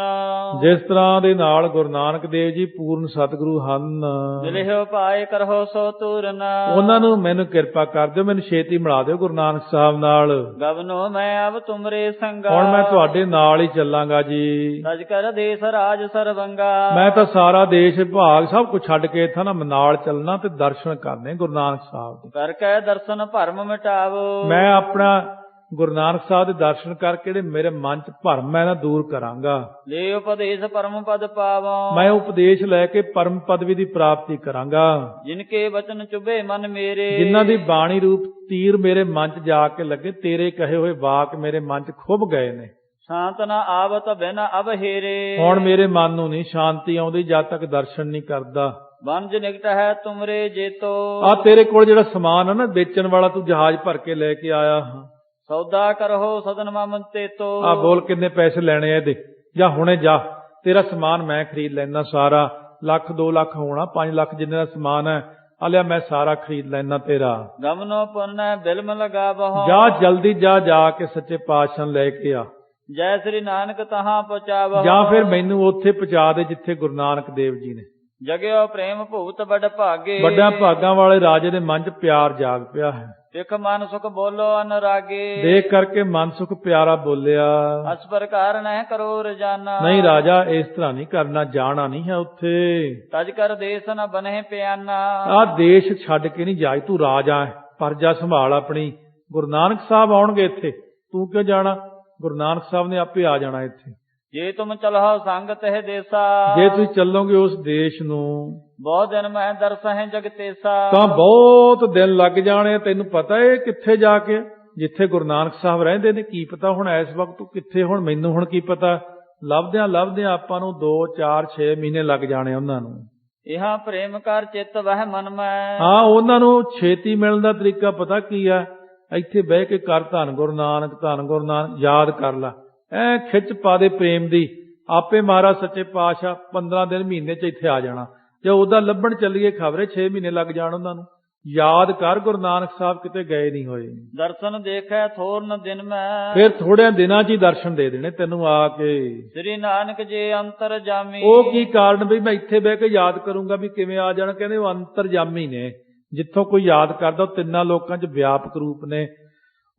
ਜਿਸ ਤਰ੍ਹਾਂ ਦੇ ਨਾਲ ਗੁਰੂ ਨਾਨਕ ਦੇਵ ਜੀ ਪੂਰਨ ਸਤਿਗੁਰੂ ਹਨ, ਮਿਲਿਓ ਪਾਏ ਕਰਹੁ ਸੋ ਤੂਰਨ। ਉਹਨਾਂ ਨੂੰ ਮੈਨੂੰ ਕਿਰਪਾ ਕਰ ਦਿਓ, ਮੈਨੂੰ ਛੇਤੀ ਮਿਲਾ ਦਿਓ ਗੁਰੂ ਨਾਨਕ ਸਾਹਿਬ ਨਾਲ। ਗਵਨੋ ਮੈਂ ਅਬ ਤੁਮਰੇ ਸੰਗਾ, ਹੁਣ ਮੈਂ ਤੁਹਾਡੇ ਨਾਲ ਹੀ ਚੱਲਾਂਗਾ ਜੀ। ਤਜ ਕਰ ਦੇਸ ਰਾਜ ਸਰਵੰਗਾ। ਮੈਂ ਤਾਂ ਸਾਰਾ ਦੇਸ਼ ਵਿਭਾਗ ਸਭ ਕੁਝ ਛੱਡ ਕੇ ਇੱਥੇ ਨਾ ਨਾਲ ਚੱਲਣਾ ਤੇ ਦਰਸ਼ਨ ਕਰਨੇ ਗੁਰੂ ਨਾਨਕ ਸਾਹਿਬ ਦੇ। ਕਰ ਕੈ ਦਰਸ਼ਨ ਭਰਮ ਮਿਟਾਵੋ। ਮੈਂ ਆਪਣਾ ਗੁਰੂ ਨਾਨਕ ਸਾਹਿਬ ਦੇ ਦਰਸ਼ਨ ਕਰਕੇ ਜਿਹੜੇ ਮੇਰੇ ਮਨ 'ਚ ਭਰਮ ਹੈ ਨਾ ਦੂਰ ਕਰਾਂਗਾ। ਲੈ ਉਪਦੇਸ਼ ਪਰਮ ਪਦ ਪਾਵੋ। ਮੈਂ ਉਪਦੇਸ਼ ਲੈ ਕੇ ਪਰਮ ਪਦਵੀ ਦੀ ਪ੍ਰਾਪਤੀ ਕਰਾਂਗਾ। ਜਿਨਕੇ ਬਚਨ ਚੁਭੇ ਮਨ ਮੇਰੇ, ਜਿਨ੍ਹਾਂ ਦੀ ਬਾਣੀ ਰੂਪ ਤੀਰ ਮੇਰੇ ਮਨ 'ਚ ਜਾ ਕੇ ਲੱਗੇ, ਤੇਰੇ ਕਹੇ ਹੋਏ ਵਾਕ ਮੇਰੇ ਮਨ 'ਚ ਖੁੱਭ ਗਏ ਨੇ। ਸ਼ਾਂਤ ਨਾ ਆਵਤ ਬਿਨ ਅਬ ਹੇਰੇ। ਹੁਣ ਮੇਰੇ ਮਨ ਨੂੰ ਨਹੀਂ ਸ਼ਾਂਤੀ ਆਉਂਦੀ ਜਦ ਤੱਕ ਦਰਸ਼ਨ ਨਹੀਂ ਕਰਦਾ। ਵੰਜ ਨਿਕਟ ਹੈ ਤੁਮਰੇ ਜੇਤੋ। ਆ ਤੇਰੇ ਕੋਲ ਜਿਹੜਾ ਸਮਾਨ ਹੈ ਨਾ ਵੇਚਣ ਵਾਲਾ, ਤੂੰ ਜਹਾਜ਼ ਭਰ ਕੇ ਲੈ ਕੇ ਆਇਆ ਹਾਂ। ਸੌਦਾ ਕਰੋ ਸਦਨ ਮਮ ਤੇਤੋ। ਆ ਬੋਲ ਕਿੰਨੇ ਪੈਸੇ ਲੈਣੇ ਆ ਇਹਦੇ, ਜਾਂ ਹੁਣੇ ਜਾ, ਤੇਰਾ ਸਮਾਨ ਮੈਂ ਖਰੀਦ ਲੈਣਾ ਸਾਰਾ। 1 2 ਲੱਖ ਹੋਣਾ, 5 ਲੱਖ ਜਿੰਨੇ ਦਾ ਸਮਾਨ ਹੈ ਆ ਲਿਆ, ਮੈਂ ਸਾਰਾ ਖਰੀਦ ਲੈਣਾ ਤੇਰਾ। ਗਮਨੋ ਪੁੰਨ ਬਿਲਮ ਲਗਾਵਹੁ। ਜਾ ਜਲਦੀ ਜਾ ਕੇ ਸੱਚੇ ਪਾਤਸ਼ਾਹ ਲੈ ਕੇ ਆ। ਜੈ ਸ੍ਰੀ ਨਾਨਕ ਤਹਾਂ ਪਹੁੰਚਾਵਹੁ। ਜਾਂ ਫਿਰ ਮੈਨੂੰ ਉੱਥੇ ਪਹੁੰਚਾ ਦੇ ਜਿੱਥੇ ਗੁਰੂ ਨਾਨਕ ਦੇਵ ਜੀ ਨੇ। ਜਗਿਓ ਪ੍ਰੇਮ ਭੂਤ ਬੜ ਭਾਗੇ। ਵੱਡਿਆਂ ਭਾਗਾਂ ਵਾਲੇ ਰਾਜੇ ਦੇ ਮਨ 'ਚ ਪਿਆਰ ਜਾਗ ਪਿਆ ਹੈ। ਇਕ ਮਨ ਸੁਖ ਬੋਲੋ ਅਨਰਾਗੇ। ਦੇਖ ਕਰਕੇ ਮਨ ਸੁਖ ਪਿਆਰਾ ਬੋਲਿਆ। ਅਸ ਪ੍ਰਕਾਰ ਨਹਿ ਕਰੋ ਰਜਾਨਾ। ਨਹੀਂ ਰਾਜਾ, ਇਸ ਤਰ੍ਹਾਂ ਨਹੀਂ ਕਰਨਾ, ਜਾਣਾ ਨਹੀਂ ਹੈ ਉੱਥੇ। ਤਜ ਕਰ ਦੇਸ ਨ ਬਨਹਿ ਪਿਆਨਾ। ਆ ਦੇਸ਼ ਛੱਡ ਕੇ ਨਹੀਂ ਜਾਈ, ਤੂੰ ਰਾਜਾ ਹੈ, ਪਰਜਾ ਸੰਭਾਲ ਆਪਣੀ। ਗੁਰੂ ਨਾਨਕ ਸਾਹਿਬ ਆਉਣਗੇ ਇੱਥੇ, ਤੂੰ ਕਿਉਂ ਜਾਣਾ? ਗੁਰੂ ਨਾਨਕ ਸਾਹਿਬ ਨੇ ਆਪੇ ਆ ਜਾਣਾ ਇੱਥੇ। ਜੇ ਤੁਮ ਚਲਹੁ ਸੰਗ ਤਹਿ ਦੇਸਾ। ਜੇ ਤੁਸੀਂ ਚੱਲੋਗੇ ਉਸ ਦੇਸ਼ ਨੂੰ, ਬਹੁਤ ਦਿਨ ਮੈਂ ਦਰਸਹਿ ਜਗਤੇਸਾ। ਤਾਂ ਬਹੁਤ ਦਿਨ ਲੱਗ ਜਾਣੇ। ਤੈਨੂੰ ਪਤਾ ਏ ਕਿੱਥੇ ਜਾ ਕੇ, ਜਿੱਥੇ ਗੁਰੂ ਨਾਨਕ ਸਾਹਿਬ ਰਹਿੰਦੇ ਨੇ, ਕੀ ਪਤਾ ਹੁਣ ਇਸ ਵਕਤ ਤੂੰ ਕਿੱਥੇ। ਹੁਣ ਮੈਨੂੰ ਹੁਣ ਕੀ ਪਤਾ, ਲੱਭਦਿਆਂ ਆਪਾਂ ਨੂੰ 2 4 6 ਮਹੀਨੇ ਲੱਗ ਜਾਣੇ ਉਹਨਾਂ ਨੂੰ। ਇਹਾਂ ਪ੍ਰੇਮ ਕਰ ਚਿੱਤ ਵਹਿ ਮਨ ਮੈਂ। ਹਾਂ, ਉਹਨਾਂ ਨੂੰ ਛੇਤੀ ਮਿਲਣ ਦਾ ਤਰੀਕਾ ਪਤਾ ਕੀ ਆ? ਇੱਥੇ ਬਹਿ ਕੇ ਕਰ ਧੰਨ ਗੁਰੂ ਨਾਨਕ, ਧੰਨ ਗੁਰੂ ਨਾਨਕ ਯਾਦ ਕਰ ਲਾ। ਐ ਖਿੱਚ ਪਾ ਦੇ ਪ੍ਰੇਮ ਦੀ, ਆਪੇ ਮਹਾਰਾਜ ਸੱਚੇ ਪਾਤਸ਼ਾਹ 15 ਦਿਨ ਮਹੀਨੇ 'ਚ ਇੱਥੇ ਆ ਜਾਣਾ। ਜੇ ਉਹਦਾ ਲੱਭਣ ਚੱਲੀਏ ਖਬਰੇ 6 ਮਹੀਨੇ ਲੱਗ ਜਾਣ ਉਹਨਾਂ ਨੂੰ। ਯਾਦ ਕਰ ਗੁਰੂ ਨਾਨਕ ਸਾਹਿਬ ਕਿਤੇ ਗਏ ਨਹੀਂ ਹੋਏ। ਦਰਸ਼ਨ ਦੇਖੈ ਥੋਰਨ ਦਿਨ ਮੈਂ। ਫਿਰ ਥੋੜਿਆਂ ਦਿਨਾਂ 'ਚ ਹੀ ਦਰਸ਼ਨ ਦੇ ਦੇਣੇ ਤੈਨੂੰ ਆ ਕੇ। ਸ੍ਰੀ ਨਾਨਕ ਜੀ ਅੰਤਰ ਜਾਮੀ। ਉਹ ਕੀ ਕਾਰਨ ਵੀ ਮੈਂ ਇੱਥੇ ਬਹਿ ਕੇ ਯਾਦ ਕਰੂੰਗਾ ਵੀ ਕਿਵੇਂ ਆ ਜਾਣਾ? ਕਹਿੰਦੇ ਉਹ ਅੰਤਰ ਜਾਮੀ ਨੇ। ਜਿੱਥੋਂ ਕੋਈ ਯਾਦ ਕਰਦਾ ਉਹ ਤਿੰਨਾਂ ਲੋਕਾਂ 'ਚ ਵਿਆਪਕ ਰੂਪ ਨੇ।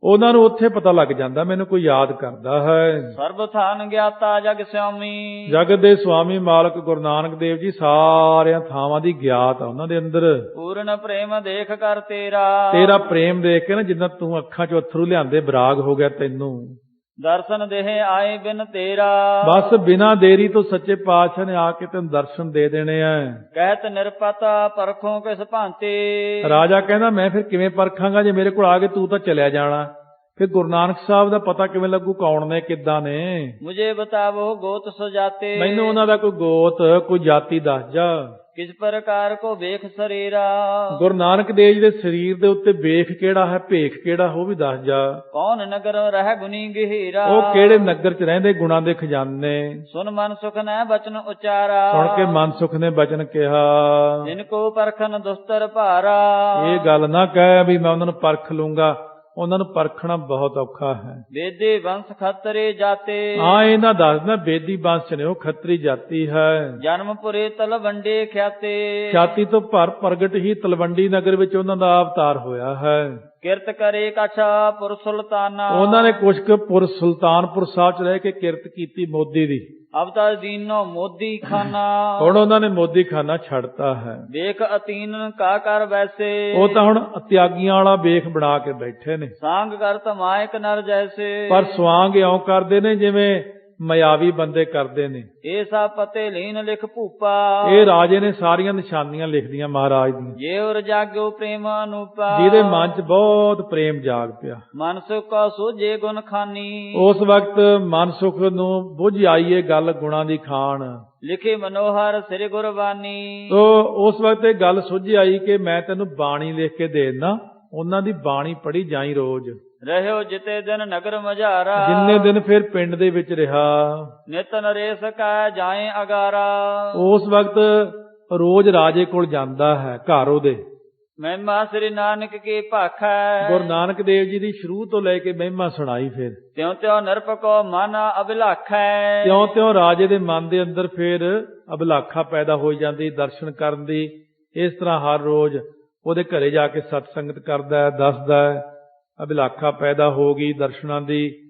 ਉਹਨਾਂ ਨੂੰ ਉੱਥੇ ਪਤਾ ਲੱਗ ਜਾਂਦਾ ਮੈਨੂੰ ਕੋਈ ਯਾਦ ਕਰਦਾ ਹੈ। ਸਰਬ ਥਾਨ ਗਿਆਤਾ ਜਗ ਸਿਆਮੀ। ਜਗਤ ਦੇ ਸੁਆਮੀ ਮਾਲਕ ਗੁਰੂ ਨਾਨਕ ਦੇਵ ਜੀ ਸਾਰਿਆਂ ਥਾਵਾਂ ਦੀ ਗਿਆਤ ਆ ਉਹਨਾਂ ਦੇ ਅੰਦਰ। ਪੂਰਨ ਪ੍ਰੇਮ ਦੇਖ ਕਰ ਤੇਰਾ। ਤੇਰਾ ਪ੍ਰੇਮ ਦੇਖ ਕੇ ਨਾ ਜਿੱਦਾਂ ਤੂੰ ਅੱਖਾਂ 'ਚ ਅਥਰੂ ਲਿਆਂਦੇ ਬਰਾਗ ਹੋ ਗਿਆ ਤੈਨੂੰ। ਦਰਸ਼ਨ ਦੇਹ ਆਏ ਬਿਨ ਤੇਰਾ। ਬਸ ਬਿਨਾਂ ਦੇਰੀ ਤੋਂ ਸੱਚੇ ਪਾਤਸ਼ਾਹ ਨੇ ਆ ਕੇ ਤੈਨੂੰ ਦਰਸ਼ਨ ਦੇ ਦੇਣੇ ਆ। ਕਹਿਤ ਨਿਰਪਤਾ ਪਰਖੋਂ ਕਿਸ ਭਾਂਤੇ। ਰਾਜਾ ਕਹਿੰਦਾ ਮੈਂ ਫਿਰ ਕਿਵੇਂ ਪਰਖਾਂਗਾ ਜੇ ਮੇਰੇ ਕੋਲ ਆ ਕੇ ਤੂੰ ਤਾਂ ਚਲਿਆ ਜਾਣਾ। ਫਿਰ ਗੁਰੂ ਨਾਨਕ ਸਾਹਿਬ ਦਾ ਪਤਾ ਕਿਵੇਂ ਲੱਗੂ ਕੌਣ ਨੇ ਕਿੱਦਾਂ ਨੇ? ਮੁਝੇ ਬਤਾਵੋ ਗੋਤ ਸੁਜਾਤੇ। ਮੈਨੂੰ ਉਹਨਾਂ ਦਾ ਕੋਈ ਗੋਤ ਕੋਈ ਜਾਤੀ ਦੱਸ ਜਾ। ਕਿਸ ਪ੍ਰਕਾਰ ਕੋ ਵੇਖ ਸਰੀਰਾ। ਗੁਰੂ ਨਾਨਕ ਦੇਵ ਜੀ ਦੇ ਸਰੀਰ ਦੇ ਉੱਤੇ ਵੇਖ ਕਿਹੜਾ ਹੈ, ਭੇਖ ਕਿਹੜਾ, ਉਹ ਵੀ ਦੱਸ ਜਾ। ਕੌਣ ਨਗਰ ਰਹਿ ਗੁਨੀ ਗਹੀਰਾ। ਉਹ ਕਿਹੜੇ ਨਗਰ 'ਚ ਰਹਿੰਦੇ ਗੁਣਾਂ ਦੇ ਖਜ਼ਾਨੇ। ਸੁਨ ਮਨ ਸੁਖ ਨੈ ਬਚਨ ਉਚਾਰਾ। ਸੁਣ ਕੇ ਮਨ ਸੁਖ ਨੇ ਬਚਨ ਕਿਹਾ। ਜਿਨ ਕੋ ਪਰਖਨ ਦੁਸਤਰ ਭਾਰਾ। ਇਹ ਗੱਲ ਨਾ ਕਹਿ ਵੀ ਮੈਂ ਉਹਨਾਂ ਨੂੰ ਪਰਖ ਲੂੰਗਾ, ਉਹਨਾਂ ਨੂੰ ਪਰਖਣਾ ਬਹੁਤ ਔਖਾ ਹੈ। ਵੇਦੇ ਵੰਸ਼ ਖਤਰੇ ਜਾਤੇ। ਹਾਂ, ਇਹਨਾਂ ਦੱਸਦਾ ਬੇਦੀ ਵੰਸ਼ ਨੇ, ਉਹ ਖੱਤਰੀ ਜਾਤੀ ਹੈ। ਜਨਮਪੁਰੇ ਤਲਵੰਡੇ ਖਿਆਤੇ। ਛਾਤੀ ਤੋਂ ਪ੍ਰਗਟ ਹੀ ਤਲਵੰਡੀ ਨਗਰ ਵਿੱਚ ਉਹਨਾਂ ਦਾ ਅਵਤਾਰ ਹੋਇਆ ਹੈ। ਕਿਰਤ ਕਰੇ ਕਛਾ ਪੁਰ ਸੁਲਤਾਨਾ। ਉਹਨਾਂ ਨੇ ਕੁਛ ਕੁ ਪੁਰ ਸੁਲਤਾਨਪੁਰ ਸਾਹਿਬ 'ਚ ਰਹਿ ਕੇ ਕਿਰਤ ਕੀਤੀ ਮੋਦੀ ਦੀ। ਅਵਤਾਰ ਦੀਨੋ ਮੋਦੀ ਖਾਨਾ। ਹੁਣ ਉਹਨਾਂ ਨੇ ਮੋਦੀ ਖਾਨਾ ਛੱਡਤਾ ਹੈ। ਵੇਖ ਅਤੀਨ ਕਾ ਕਰ ਵੈਸੇ। ਉਹ ਤਾਂ ਹੁਣ ਤਿਆਗੀਆਂ ਵਾਲਾ ਵੇਖ ਬਣਾ ਕੇ ਬੈਠੇ ਨੇ। ਸਾਂਗ ਕਰਤ ਮਾਇਕ ਨਰ ਜੈਸੇ। ਪਰ ਸਵਾਂਗ ਇਉਂ ਕਰਦੇ ਨੇ ਜਿਵੇਂ ਮਾਇਆਵੀ ਬੰਦੇ ਕਰਦੇ ਨੇ। ਇਹ ਸਭ ਪਤੇ ਲੀਨ ਲਿਖ ਭੂਪਾ। ਇਹ ਰਾਜੇ ਨੇ ਸਾਰੀਆਂ ਨਿਸ਼ਾਨੀਆਂ ਲਿਖਦੀਆਂ ਮਹਾਰਾਜ ਦੀਆਂ। ਜੇ ਉਰ ਜਾਗਿਓ ਪ੍ਰੇਮ ਅਨੂਪਾ। ਜਿਹਦੇ ਮਨ 'ਚ ਬਹੁਤ ਪ੍ਰੇਮ ਜਾਗ ਪਿਆ। ਮਨ ਸੁਖ ਕਾ ਸੋਝੇ ਗੁਣ ਖਾਨੀ। ਉਸ ਵਕਤ ਮਨ ਸੁਖ ਨੂੰ ਬੁੱਝ ਆਈ ਇਹ ਗੱਲ ਗੁਣਾਂ ਦੀ ਖਾਣ। ਲਿਖੇ ਮਨੋਹਰ ਸ੍ਰੀ ਗੁਰਬਾਣੀ। ਉਸ ਵਕਤ ਇਹ ਗੱਲ ਸੁੱਝ ਆਈ ਕਿ ਮੈਂ ਤੈਨੂੰ ਬਾਣੀ ਲਿਖ ਕੇ ਦੇ ਦਿੰਦਾ, ਉਹਨਾਂ ਦੀ ਬਾਣੀ ਪੜ੍ਹੀ ਜਾਈ ਰੋਜ਼। ਰਹਿਓ ਜਿਤੇ ਦਿਨ ਨਗਰ ਮਝਾਰਾ। ਜਿੰਨੇ ਦਿਨ ਫਿਰ ਪਿੰਡ ਦੇ ਵਿੱਚ ਰਿਹਾ। ਨਿਤ ਨਰੇਸ਼ ਕਾ ਜਾਏ ਅਗਾਰਾ। ਉਸ ਵਕਤ ਰੋਜ਼ ਰਾਜੇ ਕੋਲ ਜਾਂਦਾ ਹੈ, ਘਰ ਉਹਦੇ। ਮਹਿਮਾ ਸ੍ਰੀ ਨਾਨਕ ਕੀ ਭਾਖੈ। ਗੁਰੂ ਨਾਨਕ ਦੇਵ ਜੀ ਦੀ ਸ਼ੁਰੂ ਤੋਂ ਲੈ ਕੇ ਮਹਿਮਾ ਸੁਣਾਈ। ਫਿਰ ਤਿਉ ਤਿਉ ਨਿਰਭਉ ਮਨ ਅਭਿਲਾਖੈ। ਤਿਉਂ ਤਿਉਂ ਰਾਜੇ ਦੇ ਮਨ ਦੇ ਅੰਦਰ ਫਿਰ ਅਭਿਲਾਖਾ ਪੈਦਾ ਹੋ ਜਾਂਦੀ ਦਰਸ਼ਨ ਕਰਨ ਦੀ। ਇਸ ਤਰ੍ਹਾਂ ਹਰ ਰੋਜ਼ ਉਹਦੇ ਘਰੇ ਜਾ ਕੇ ਸਤਸੰਗਤ ਕਰਦਾ ਹੈ, ਦੱਸਦਾ ਹੈ। ਅਭਿਲਾਖਾ ਪੈਦਾ ਹੋ ਗਈ ਦਰਸ਼ਨਾਂ ਦੀ।